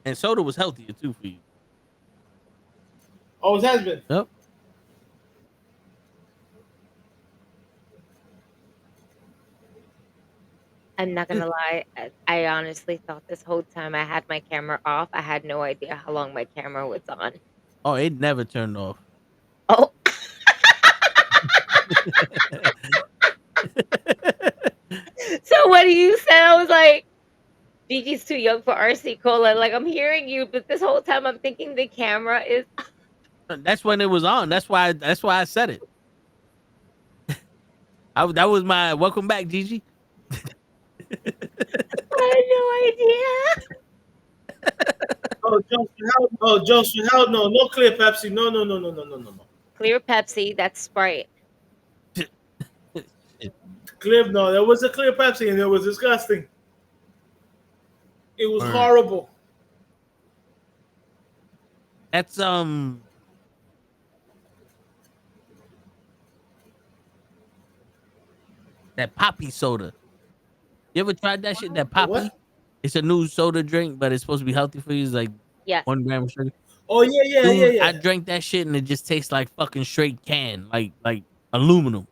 And soda was healthier too for you. Always has been. Yep. I'm not gonna lie. I honestly thought this whole time I had my camera off. I had no idea how long my camera was on. Oh, it never turned off. Oh. So when you said, I was like, Gigi's too young for RC Cola. Like, I'm hearing you, but this whole time I'm thinking the camera is. That's when it was on. That's why I said it. That was my welcome back, Gigi. I had no idea. Joseph, hell no. No clear Pepsi. No. Clear Pepsi, that's Sprite. Clear, no. There was a clear Pepsi and it was disgusting. It was horrible. That's that poppy soda. You ever tried that shit? That poppy? What? It's a new soda drink, but it's supposed to be healthy for you. It's like 1 gram of sugar. Oh yeah. Dude, Yeah. I drank that shit and it just tastes like fucking straight can, like aluminum.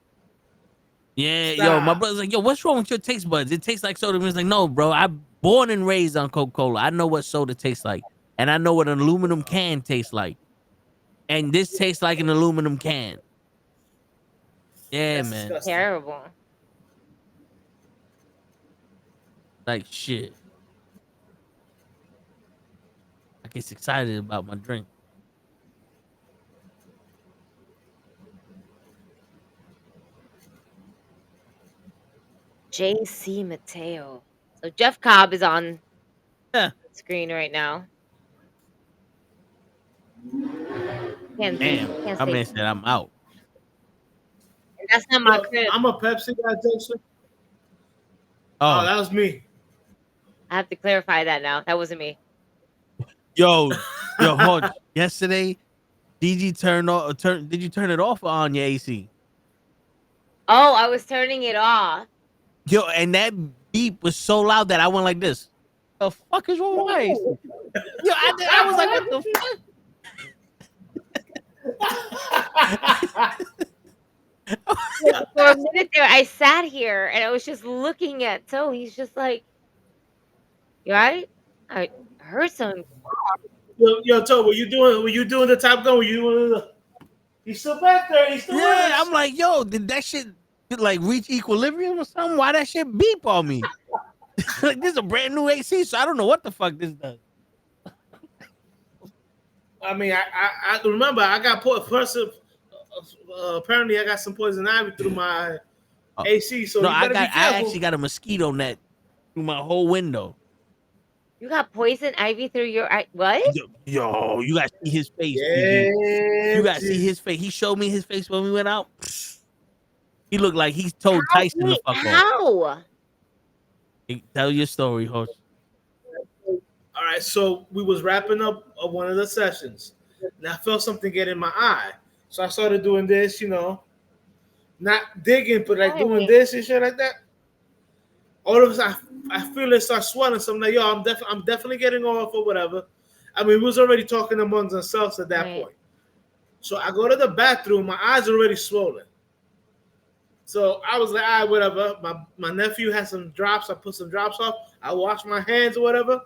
Yeah, Stop. yo, my brother's like, yo, what's wrong with your taste buds? It tastes like soda. He's like, no, bro, I'm born and raised on Coca-Cola. I know what soda tastes like, and I know what an aluminum can tastes like, and this tastes like an aluminum can. Yeah, That's man. disgusting. Terrible. Like shit. I get excited about my drink. JC Mateo. So Jeff Cobb is on Yeah. the screen right now. Can't Damn. can't My say man said I'm out. that's not my Yo, crib. I'm a Pepsi guy, Jason. Oh, Oh, that was me. I have to clarify that now. That wasn't me. yo, Hodge. Yesterday, Gigi did you turn it off or on your AC? Oh, I was turning it off. Yo, and that beep was so loud that I went like this. The fuck is wrong with my AC? Yo, I was like, what the fuck? For a minute there, I sat here and I was just looking at Toe. He's just like, "You right?" I heard something. Yo, Toe, were you doing the Top Gun? Were you doing the? He's still back there. He's still with Yeah, us. I'm like, yo, did that shit like reach equilibrium or something? Why that shit beep on me? Like this is a brand new AC, so I don't know what the fuck this does. I mean, I remember I got apparently I got some poison ivy through my AC. So No, you better be I careful. actually got a mosquito net through my whole window. You got poison ivy through your eye. What? Yo, you guys see his face, Yeah, Gigi. You guys see his face. He showed me his face when we went out. He looked like he's told Tyson to fuck off. How? Hey, tell your story, host. All right, so we was wrapping up one of the sessions, and I felt something get in my eye. So I started doing this, not digging, but like doing this and shit like that. All of a sudden, I feel it start swelling. So I'm like, yo, I'm definitely getting off or whatever. I mean, we was already talking amongst ourselves at that point. So I go to the bathroom. My eyes are already swollen. So I was like, all right, whatever. My nephew had some drops. I put some drops off. I wash my hands or whatever.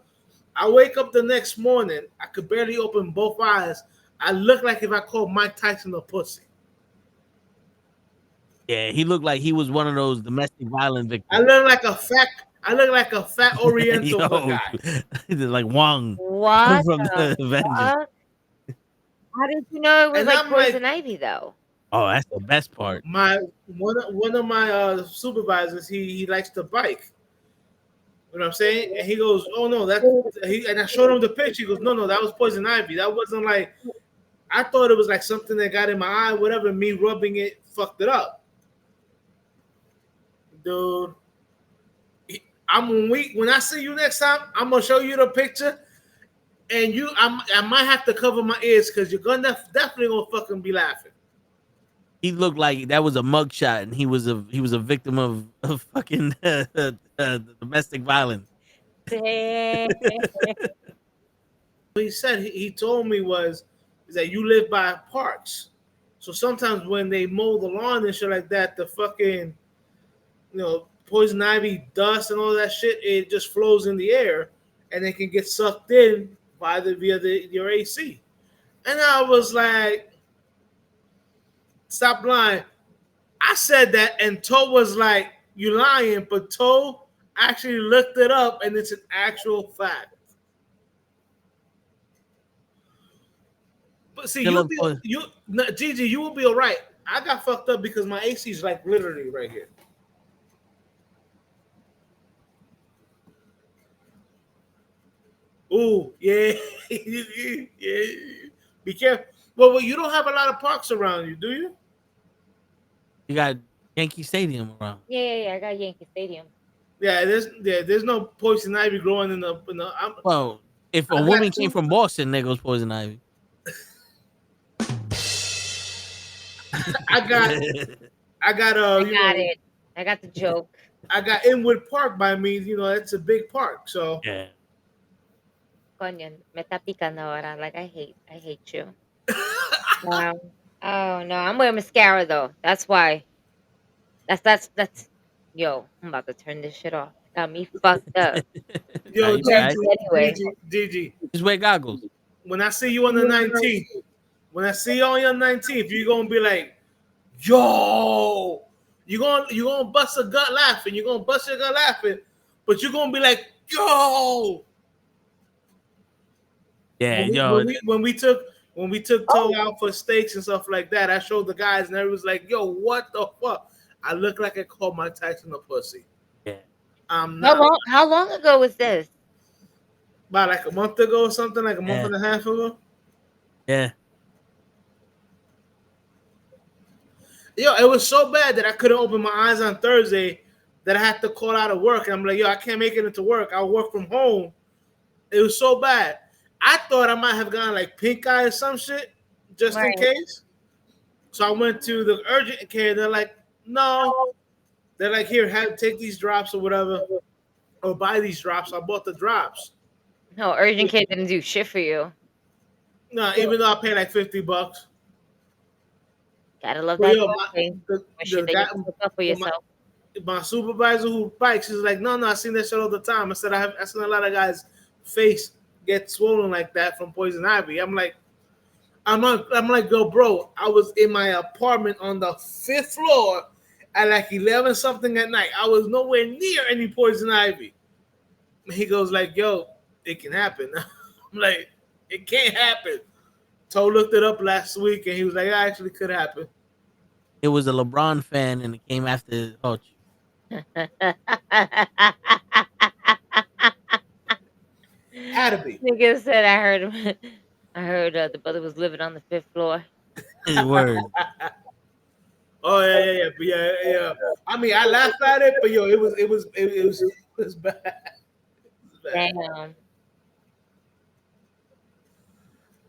I wake up the next morning. I could barely open both eyes. I look like if I called Mike Tyson a pussy. Yeah, he looked like he was one of those domestic violence victims. I look like a fat Oriental guy. Like Wong What from the Avengers. How did you know it was like poison ivy though? Oh, that's the best part. One of my supervisors, he likes to bike. You know what I'm saying? And he goes, "Oh no, and I showed him the picture. He goes, "No, that was poison ivy. That wasn't like I thought it was like something that got in my eye, whatever. Me rubbing it fucked it up." Dude, when I see you next time, I'm gonna show you the picture, and I might have to cover my ears because you're definitely gonna fucking be laughing. He looked like that was a mugshot, and he was a victim of fucking domestic violence. What he said, he told me is that you live by parks, so sometimes when they mow the lawn and shit like that, the fucking poison ivy dust and all that shit, it just flows in the air, and it can get sucked in via your AC. And I was like, stop lying. I said that, and Toe was like, you lying, but Toe actually looked it up, and it's an actual fact. But see, Gigi, you will be all right. I got fucked up because my AC is like literally right here. Ooh, yeah, yeah. Be careful. Well, you don't have a lot of parks around you, do you? You got Yankee Stadium around. Yeah. I got Yankee Stadium. Yeah, there's no poison ivy growing in the. Well, if a woman came from Boston, there goes poison ivy. I got it. I got the joke. I got Inwood Park by me. It's a big park. So yeah. Konyan, metapi ka na ora. Like I hate you. Oh no, I'm wearing mascara though. That's why. That's. Yo, I'm about to turn this shit off. Got me fucked up. Yo, You right. Anyway, DG, Just wear goggles. when I see you on the 19th, when I see you on your 19th, you're gonna be like, yo, you gonna bust a gut laughing. You're gonna bust your gut laughing, but you're gonna be like, yo. Yeah, When we, yo. when we when we took when we took Toe out for steaks and stuff like that, I showed the guys and everyone's like, yo, what the fuck? I look like I called Mike Tyson a pussy. Yeah. I'm not. how long ago was this? About like a month ago or something, like a month Yeah. and a half ago. Yeah. Yo, it was so bad that I couldn't open my eyes on Thursday that I had to call out of work. And I'm like, yo, I can't make it into work. I'll work from home. It was so bad. I thought I might have gone like pink eye or some shit just in Right. case. So I went to the urgent care. They're like, no. They're like, here, take these drops or whatever, or buy these drops. I bought the drops. No, urgent care didn't do shit for you. No, even though I paid like $50. Gotta love But that. yo, The shit that you took up for yourself. my supervisor who bikes is like, no, I seen that shit all the time. I said I seen a lot of guys' face get swollen like that from poison ivy. I'm like, yo, bro, I was in my apartment on the 5th floor at like 11 something at night. I was nowhere near any poison ivy. And he goes like, yo, it can happen. I'm like, it can't happen. Toe looked it up last week and he was like, it actually could happen. It was a LeBron fan and it came after Hoch. Had to be. Nigga said I heard him. I heard the brother was living on the 5th floor. Word. Oh yeah. But yeah. I mean, I laughed at it, but yo, it was bad. It was bad. Damn.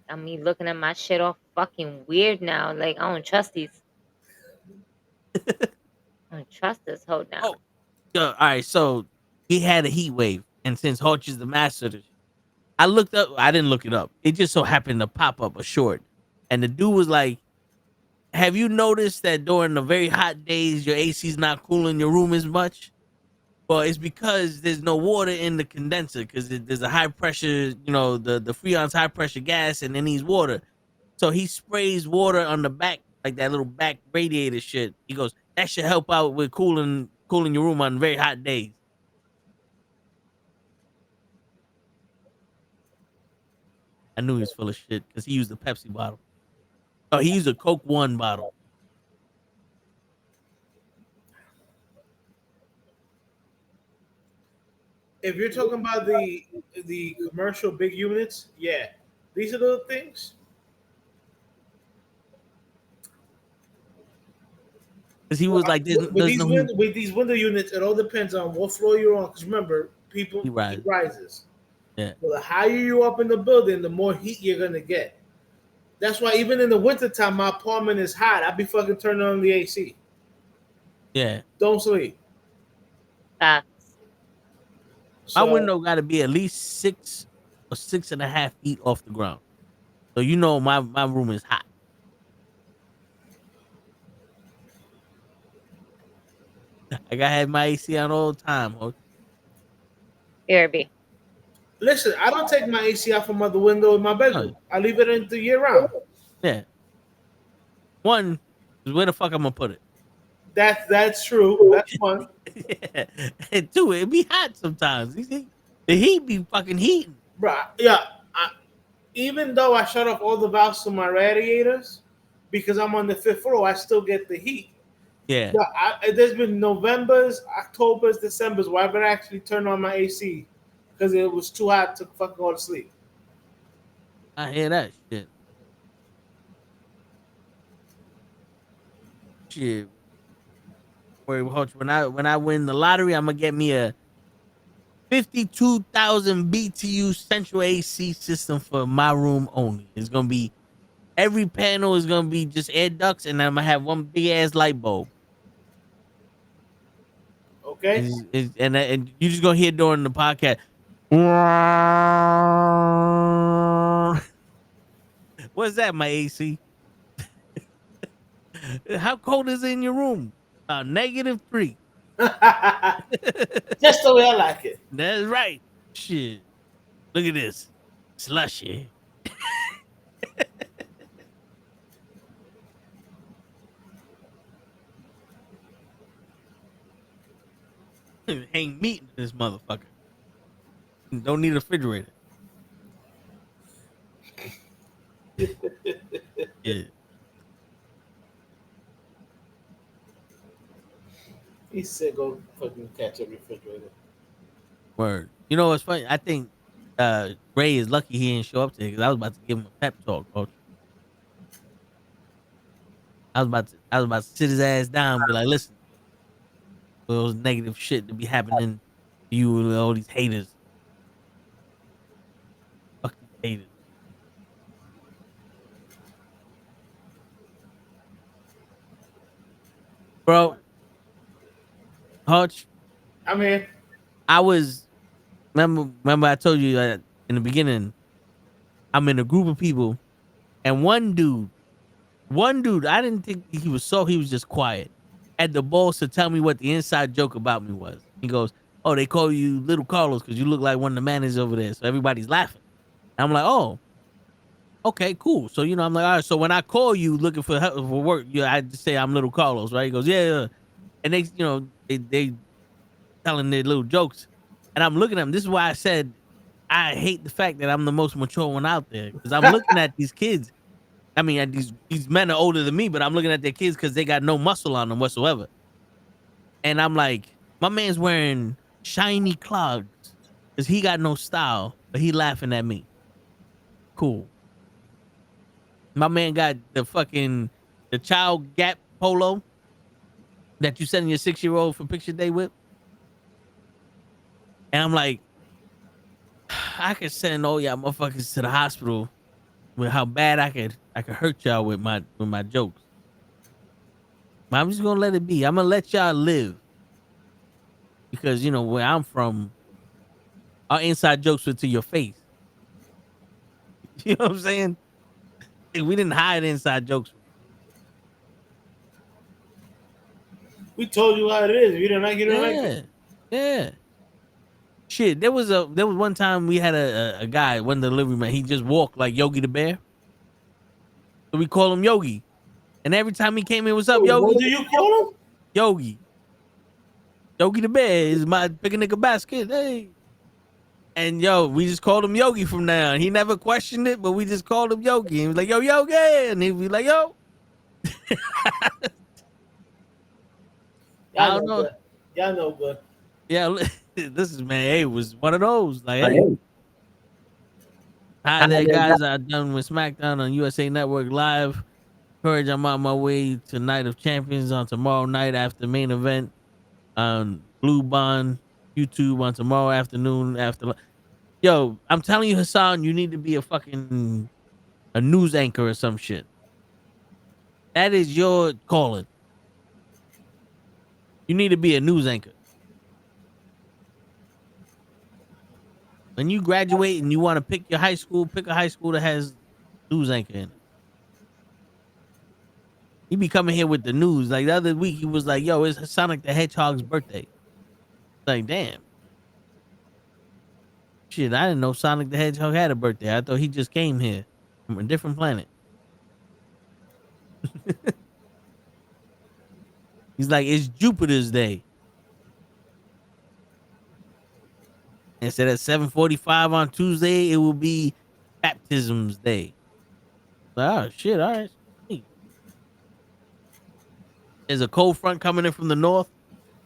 I mean, looking at my shit all fucking weird now. Like, I don't trust these. I don't trust this hoe now. Oh, yo, all right. So he had a heat wave, and since Hoch is the master of this, I looked up. I didn't look it up. It just so happened to pop up a short, and the dude was like, "Have you noticed that during the very hot days, your AC's not cooling your room as much?" Well, it's because there's no water in the condenser because there's a high pressure, the Freon's high pressure gas, and then needs water. So he sprays water on the back, like that little back radiator shit. He goes, that should help out with cooling your room on very hot days. I knew he was full of shit because he used a Pepsi bottle. Oh, he used a Coke One bottle. If you're talking about the commercial big units, yeah, these are the things. Because he was like, with these window units, it all depends on what floor you're on. Because remember, heat rises. Yeah. So the higher you up in the building, the more heat you're gonna get. That's why even in the wintertime, my apartment is hot. I be fucking turning on the AC. Yeah. Don't sleep. My window got to be at least 6 or 6.5 feet off the ground. So my room is hot. I gotta have my AC on all the time. BRB. Listen, I don't take my AC out from the window in my bedroom. I leave it in the year round. Yeah. One is where the fuck I'm gonna put it. That's true. That's one. Yeah. And two, it be hot sometimes. The heat be fucking heating. Bro, yeah. Even though I shut off all the valves to my radiators because I'm on the 5th floor, I still get the heat. Yeah. There's been Novembers, Octobers, Decembers where I've actually turned on my AC because it was too hot to fucking go to sleep. I hear that shit. Shit. When I win the lottery, I'm gonna get me a 52,000 BTU central AC system for my room only. It's gonna be every panel is gonna be just air ducts, and I'm gonna have one big ass light bulb. Okay. And you're just gonna hear during the podcast. What's that, my AC? How cold is it in your room? about -3. Just the way I like it. That's right. Shit. Look at this. Slushy. Hang meat in this motherfucker. Don't need a refrigerator. Yeah. He said go fucking catch a refrigerator. Word. You know what's funny? I think Ray is lucky he didn't show up today because I was about to give him a pep talk, coach. I was about to sit his ass down and be like, listen, those negative shit to be happening to you and all these haters. Fuck these haters. Bro, Hutch, I'm here. I was remember I told you that in the beginning, I'm in a group of people, and one dude, I didn't think he was just quiet. Had the balls to tell me what the inside joke about me was. He goes, "Oh, they call you Little Carlos because you look like one of the managers over there." So everybody's laughing. And I'm like, "Oh, okay, cool." So I'm like, "All right." So when I call you looking for help for work, I just say I'm Little Carlos, right? He goes, "Yeah, yeah." And they telling their little jokes, and I'm looking at them. This is why I said I hate the fact that I'm the most mature one out there because I'm looking at these kids. I mean, these men are older than me, but I'm looking at their kids because they got no muscle on them whatsoever. And I'm like, my man's wearing shiny clogs because he got no style, but he laughing at me. Cool. My man got the child Gap polo that you sending your 6-year-old for picture day with. And I'm like, I could send all y'all motherfuckers to the hospital with how bad I could hurt y'all with my jokes. But I'm just gonna let it be. I'm gonna let y'all live. Because where I'm from, our inside jokes were to your face. You know what I'm saying? We didn't hide inside jokes. We told you how it is. If you don't like it, you don't like it. Yeah. Shit, there was one time we had a guy, one delivery man. He just walked like Yogi the Bear. So we call him Yogi. And every time he came in, what's up, Yogi? What do you call him? Yogi. Yogi the Bear is my picnic basket. Hey. And we just called him Yogi from now on. He never questioned it, but we just called him Yogi. And he was like, yo, Yogi. And he'd be like, yo. I don't know. Y'all know good. Yeah, this is, man, it was one of those. Like, hey. Hi there, guys. I'm done with SmackDown on USA Network Live. Courage, I'm on my way to Night of Champions on tomorrow night after main event on Blue Bond YouTube on tomorrow afternoon after. Yo, I'm telling you, Hassan, you need to be a news anchor or some shit. That is your calling. You need to be a news anchor. When you graduate and you want to pick your high school, pick a high school that has news anchor in it. He be coming here with the news. Like the other week, he was like, yo, it's Sonic the Hedgehog's birthday. Like, damn. Shit, I didn't know Sonic the Hedgehog had a birthday. I thought he just came here from a different planet. He's like, it's Jupiter's Day. And said at 7:45 on Tuesday, it will be Baptism's Day. Oh, shit, all right. There's a cold front coming in from the north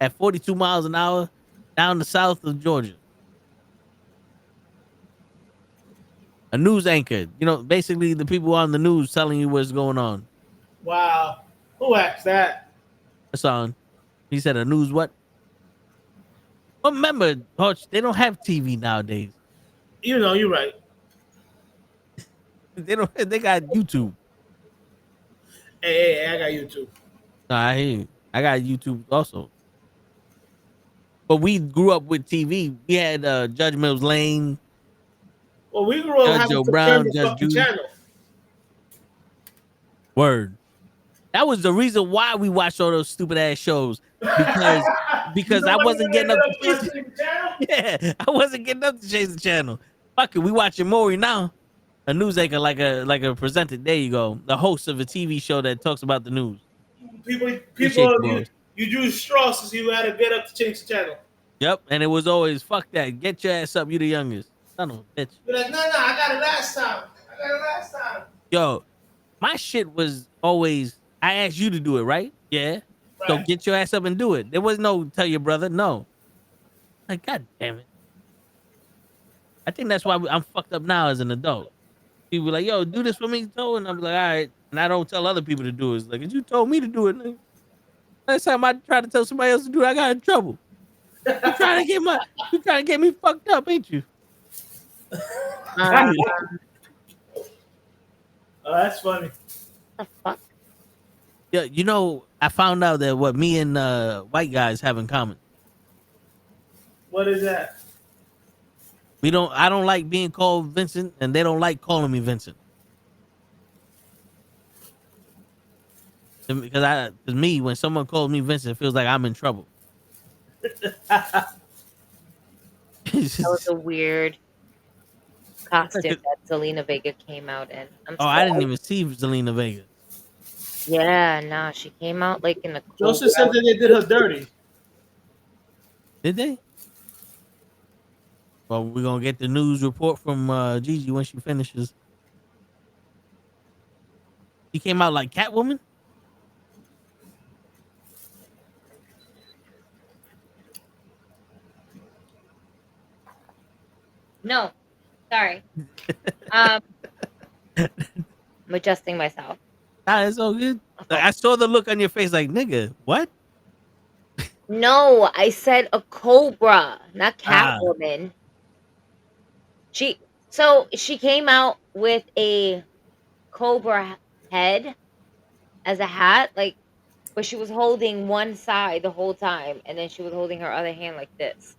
at 42 miles an hour down the south of Georgia. A news anchor, basically the people on the news telling you what's going on. Wow. Who asked that? That's on. He said a news what? Well, remember, Hutch, they don't have TV nowadays. You're right. They got YouTube. Hey, I got YouTube. Nah, I hear you. I got YouTube also. But we grew up with TV. We had Judge Mills Lane. Well, we grew up Judge having Joe to Brown, turn the Judge fucking Judy. channel. Word. That was the reason why we watched all those stupid ass shows because You know I why wasn't you getting up gotta to get up chase to it. the channel? Yeah, I wasn't getting up to chase the channel. Fuck it, we watching Maury now. A news anchor like a presenter. There you go. The host of a TV show that talks about the news. Appreciate you, boys. You use straws to see who had to get up to change the channel. Yep, and it was always fuck that. Get your ass up. You the youngest. Son of a bitch. You're like, no, I got it last time. Yo, my shit was always. I asked you to do it, right? Yeah. So Right. get your ass up and do it. There was no tell your brother. No. Like, god damn it. I think that's why I'm fucked up now as an adult. People like, yo, do this for me, Joe, and I'm like, all right. And I don't tell other people to do it. It's like, you told me to do it. Nigga. Last time I tried to tell somebody else to do it, I got in trouble. You trying to get me fucked up, ain't you? Oh, that's funny. The fuck? Yeah, you know, I found out that what me and white guys have in common. What is that? I don't like being called Vincent, and they don't like calling me Vincent. Because me, when someone calls me Vincent, it feels like I'm in trouble. That was a weird costume that Selena Vega came out in. I didn't even see Selena Vega. Yeah, nah, she came out like in a. Joseph said that they did her dirty. Did they? Well, we're gonna get the news report from Gigi when she finishes. She came out like Catwoman. No, sorry. I'm adjusting myself. Nah, it's all good. Like, I saw the look on your face, like nigga, what? No, I said a cobra, not Catwoman. She came out with a cobra head as a hat, like, but she was holding one side the whole time, and then she was holding her other hand like this.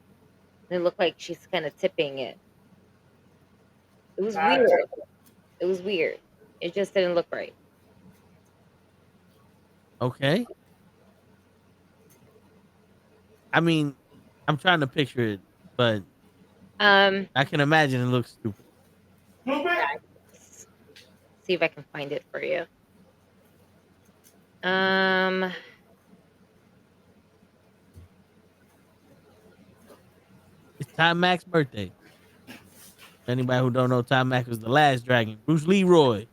And it looked like she's kind of tipping it. It was weird. It was weird. It just didn't look right. Okay. I mean, I'm trying to picture it, but I can imagine it looks stupid. See if I can find it for you. It's Tom Mac's birthday. Anybody who don't know, Tom Mac was the last dragon. Bruce Leroy.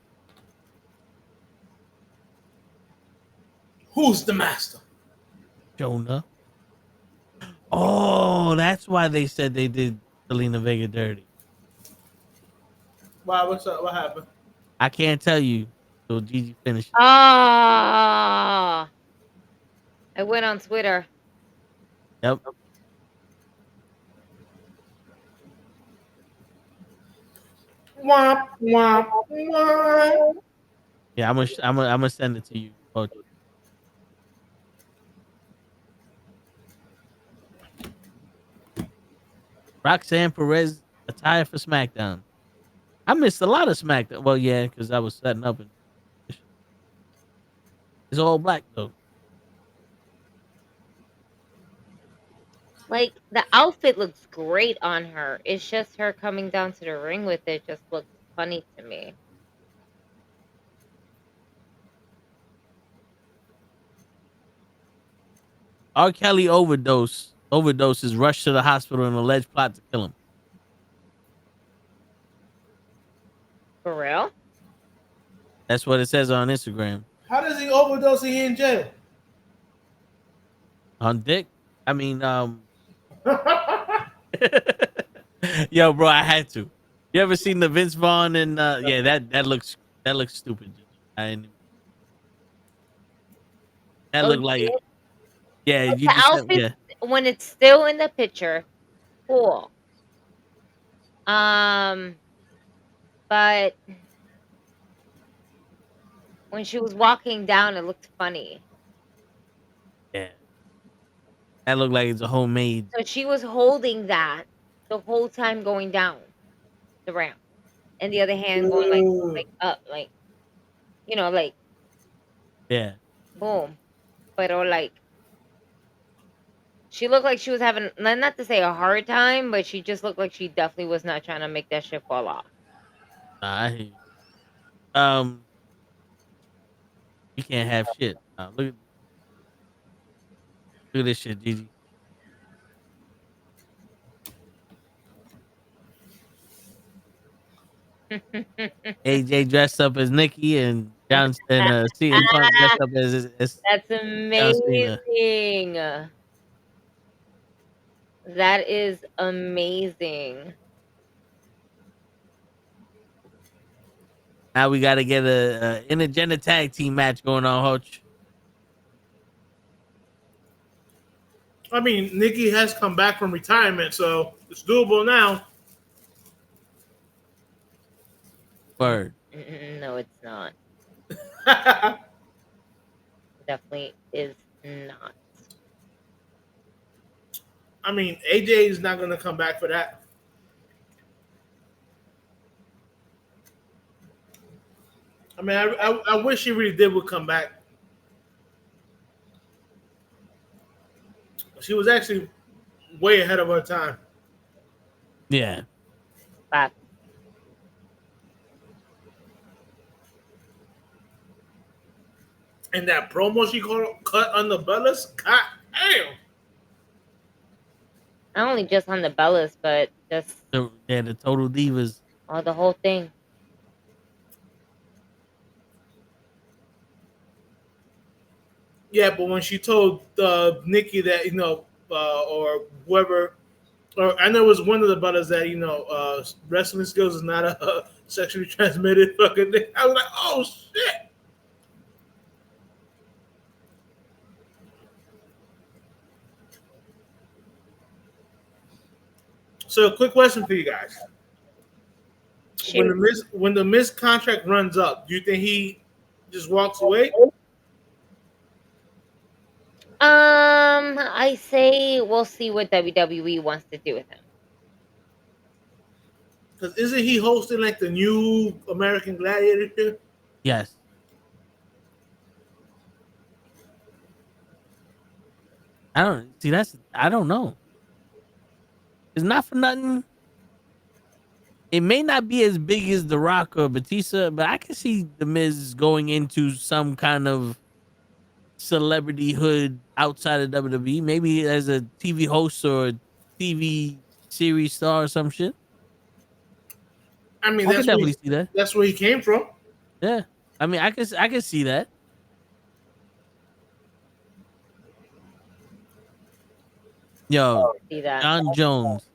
Who's the master? Jonah. Oh, that's why they said they did Selena Vega dirty. Wow, what's up? What happened? I can't tell you till Gigi finishes. I went on Twitter. Yep. Womp, womp, womp. Yeah, I'm gonna send it to you. Roxanne Perez attire for SmackDown. I missed a lot of SmackDown. Well, yeah, because I was setting up. It's all black though. Like, the outfit looks great on her. It's just her coming down to the ring with it just looks funny to me. R. Kelly overdoses rushed to the hospital in alleged plot to kill him. For real? That's what it says on Instagram. How does he overdose and he in jail? On dick? I mean, yo, bro, I had to. You ever seen the Vince Vaughn and yeah, that looks stupid. That looked like it. Yeah, Like, you the just outfit, when it's still in the picture, cool. But when she was walking down, it looked funny. Yeah. That looked like it's a homemade. So she was holding that the whole time going down the ramp, and the other hand going like up, like, like. Yeah. Boom. Pero like, she looked like she was having, not to say a hard time, but she just looked like she definitely was not trying to make that shit fall off. I hear you. You can't have shit. Look at this shit, Gigi. AJ dressed up as Nikki and CM Punk dressed up as That's John Cena. amazing. That is amazing. Now we got to get a intergender tag team match going on, Hoch. I mean, Nikki has come back from retirement, so it's doable now. Word. No, it's not. Definitely is not. I mean, AJ is not going to come back for that. I mean, I wish she really would come back. She was actually way ahead of her time. Yeah. But And that promo she cut on the Bellas, god damn. not only just on the Bellas, but just The Total Divas. the whole thing. Yeah, but when she told Nikki that, or whoever, or I know it was one of the Bellas that, wrestling skills is not a sexually transmitted fucking thing. I was like, oh shit. So, quick question for you guys: when the Miz contract runs up, do you think he just walks away? I say we'll see what WWE wants to do with him. Because isn't he hosting like the new American Gladiator shit? Yes. I don't know. It's not for nothing. It may not be as big as The Rock or Batista, but I can see The Miz going into some kind of celebrity hood outside of WWE, maybe as a TV host or a TV series star or some shit. I mean, I could definitely see that. That's where he came from. Yeah, I mean, I could see that. Yo, John Jones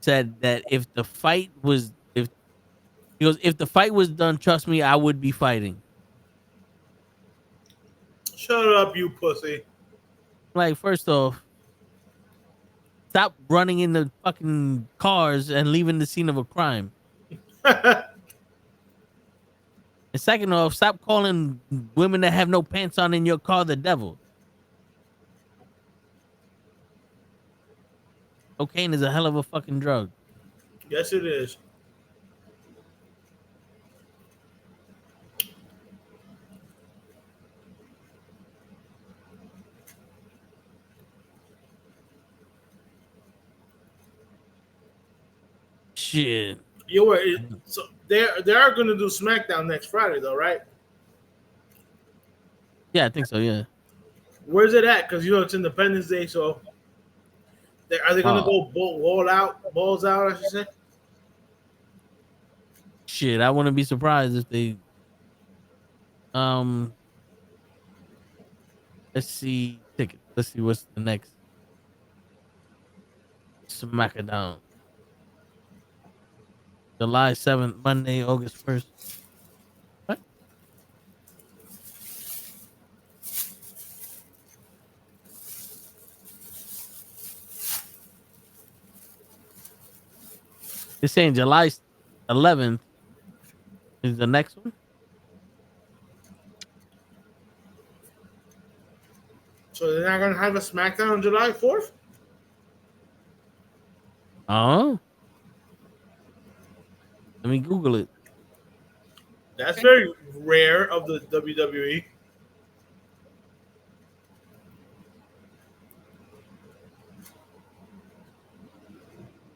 said that if the fight was if the fight was done, trust me, I would be fighting. Shut up, you pussy. Like, first off, stop running in the fucking cars and leaving the scene of a crime. And second off, stop calling women that have no pants on in your car the devil. Cocaine is a hell of a fucking drug. Yes, it is. Shit. So they are going to do SmackDown next Friday, though, right? Yeah, I think so. Yeah. Where's it at? Because it's Independence Day, so are they going to go balls out? I should say. Shit, I wouldn't be surprised if they. Let's see tickets. Let's see what's the next SmackDown. July 7th, Monday, August 1st. What? They're saying July 11th is the next one. So they're not going to have a SmackDown on July 4th? Oh. Let me Google it. That's very rare of the WWE.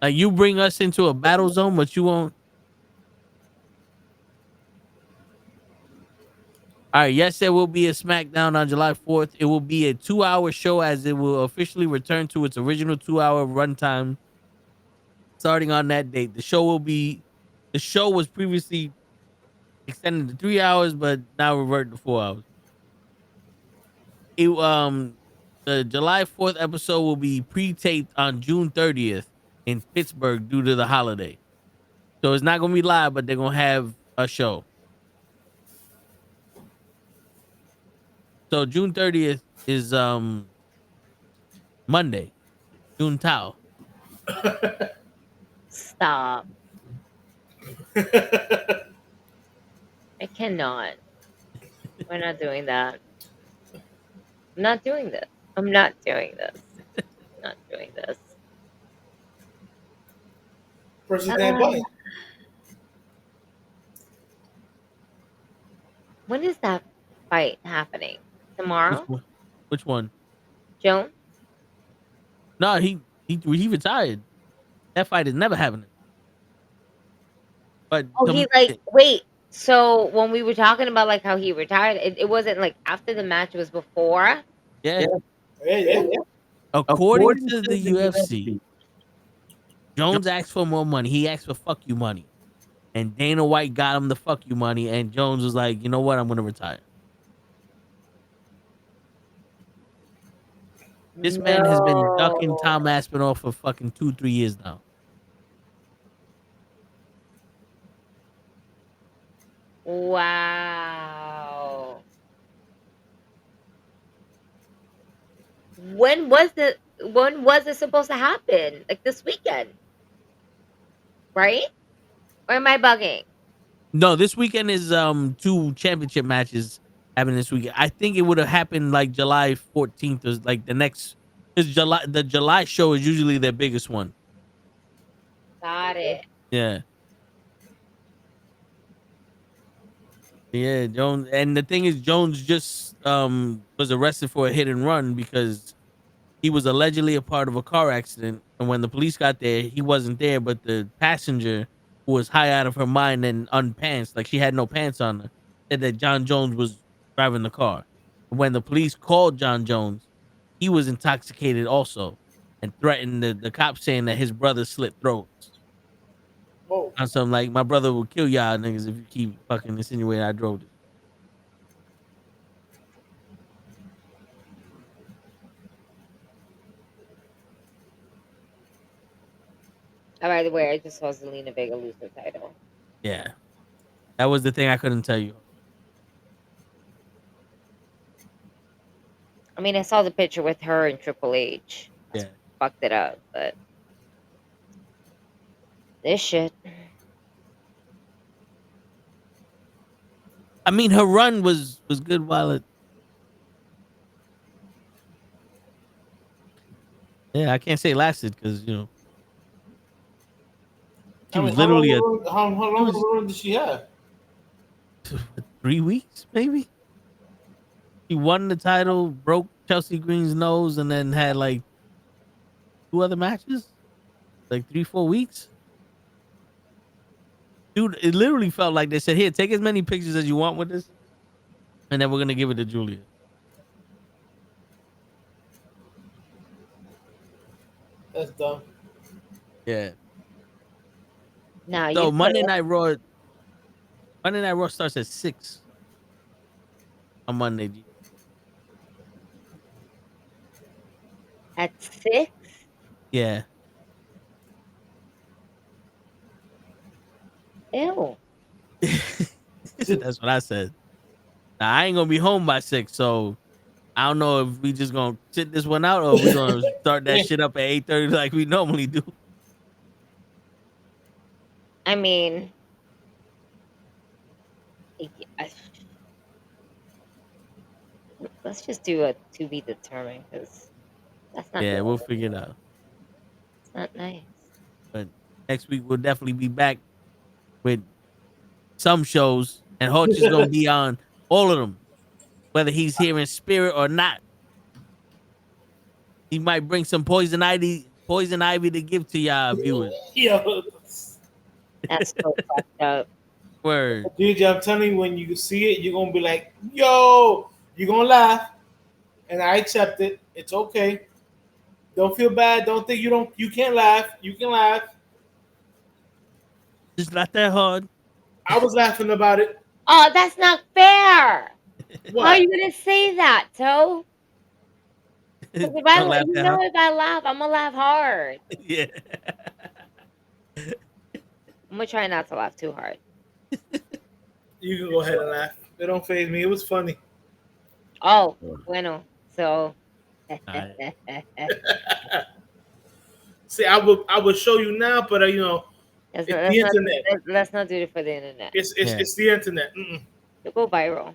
Like you bring us into a battle zone, but you won't. All right, yes, there will be a SmackDown on July 4th. It will be a 2-hour show as it will officially return to its original 2-hour runtime starting on that date. The show was previously extended to 3 hours, but now revert to 4 hours. The July 4th episode will be pre-taped on June 30th in Pittsburgh due to the holiday. So it's not gonna be live, but they're gonna have a show. So June 30th is Monday, June Tao. Stop. I cannot. We're not doing that. I'm not doing this. I'm not doing this. I'm not doing this. Press the damn button. When is that fight happening? Tomorrow? Which one? Joan? No, he retired. That fight is never happening. But Oh, he like wait. So when we were talking about like how he retired, it wasn't like after the match. It was before. yeah. Yeah. According to the UFC, Jones asked for more money. He asked for fuck you money. And Dana White got him the fuck you money. And Jones was like, you know what? I'm going to retire. This man has been ducking Tom Aspinall for fucking 2-3 years now. Wow. When was it supposed to happen? Like this weekend? Right? Or am I bugging? No, this weekend is 2 championship matches happening this weekend. I think it would have happened like July 14th or like the next, because the July show is usually their biggest one. Got it. Yeah. Yeah, Jones, and the thing is, Jones just was arrested for a hit and run because he was allegedly a part of a car accident, and when the police got there, he wasn't there, but the passenger, who was high out of her mind and unpants, like she had no pants on her, said that John Jones was driving the car. When the police called John Jones, he was intoxicated also and threatened the cops, saying that his brother slit throats. Whoa. On something like, my brother will kill y'all niggas if you keep fucking insinuating I drove this. Oh, by the way, I just saw Zelina Vega lose her title. Yeah. That was the thing I couldn't tell you. I mean, I saw the picture with her and Triple H. Yeah. Fucked it up, but this shit. I mean, her run was good while it. Yeah, I can't say it lasted because she was literally how long of a run did she have? 3 weeks, maybe. She won the title, broke Chelsea Green's nose, and then had like 2 other matches, like 3-4 weeks. Dude, it literally felt like they said, "Here, take as many pictures as you want with this, and then we're gonna give it to Julia." That's dumb. Yeah. Now So Monday Night Raw starts at 6 on Monday. at 6. Yeah. Ew. That's what I said. Now, I ain't gonna be home by 6, so I don't know if we just gonna sit this one out or we gonna start that shit up at 8:30 like we normally do. I mean, let's just do a to be determined because that's not. Yeah, we'll figure it out. It's not nice. But next week we'll definitely be back with some shows, and Hutch is gonna be on all of them, whether he's here in spirit or not. He might bring some poison ivy poison ivy to give to y'all viewers. Yo, That's so fucked up. Word. DJ, I'm telling you, when you see it, you're gonna be like, "Yo," you're gonna laugh, and I accept it. It's okay. Don't feel bad. Don't think you can't laugh. You can laugh. It's not that hard. I was laughing about it. Oh, that's not fair. What? How are you gonna say that, Toe? Because if I, Don't laugh you that know, hard. if I laugh, I'm gonna laugh hard. Yeah. I'm gonna try not to laugh too hard. You can go ahead and laugh. It don't faze me. It was funny. Oh, bueno. So. Alright. See, I would show you now, but it's the internet. Let's not do it for the internet. It's the internet. You'll go viral.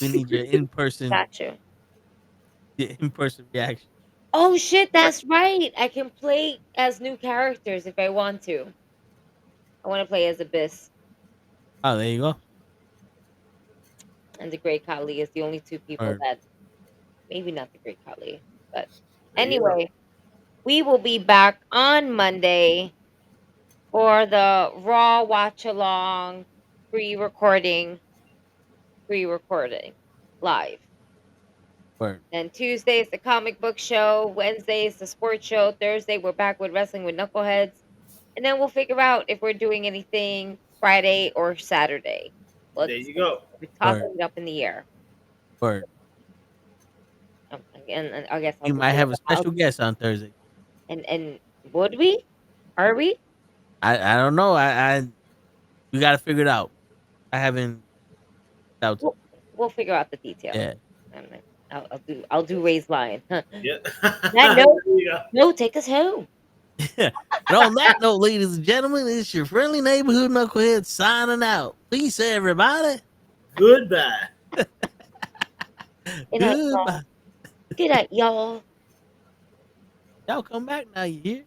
We need your in-person. Got you. Your in-person reaction. Oh shit, that's right. I can play as new characters if I want to. I want to play as Abyss Oh, there you go. and the Great Khali is the only two people Word. that, maybe not the Great Khali, but anyway, we will be back on Monday for the Raw watch along pre-recording live. Word. And Tuesday is the comic book show. Wednesday is the sports show. Thursday, we're back with Wrestling with Knuckleheads. And then we'll figure out if we're doing anything Friday or Saturday. There you go. We're tossing it up in the air. Word. And I guess You might have a special guest on Thursday. And would we? Are we? I don't know. We got to figure it out. I haven't. We'll figure out the details. Yeah. I'll do Ray's line. Yeah. No, take us home. And on that note, ladies and gentlemen, it's your friendly neighborhood knucklehead signing out. Peace, everybody. Goodbye. Good night, y'all. Y'all come back now, you hear?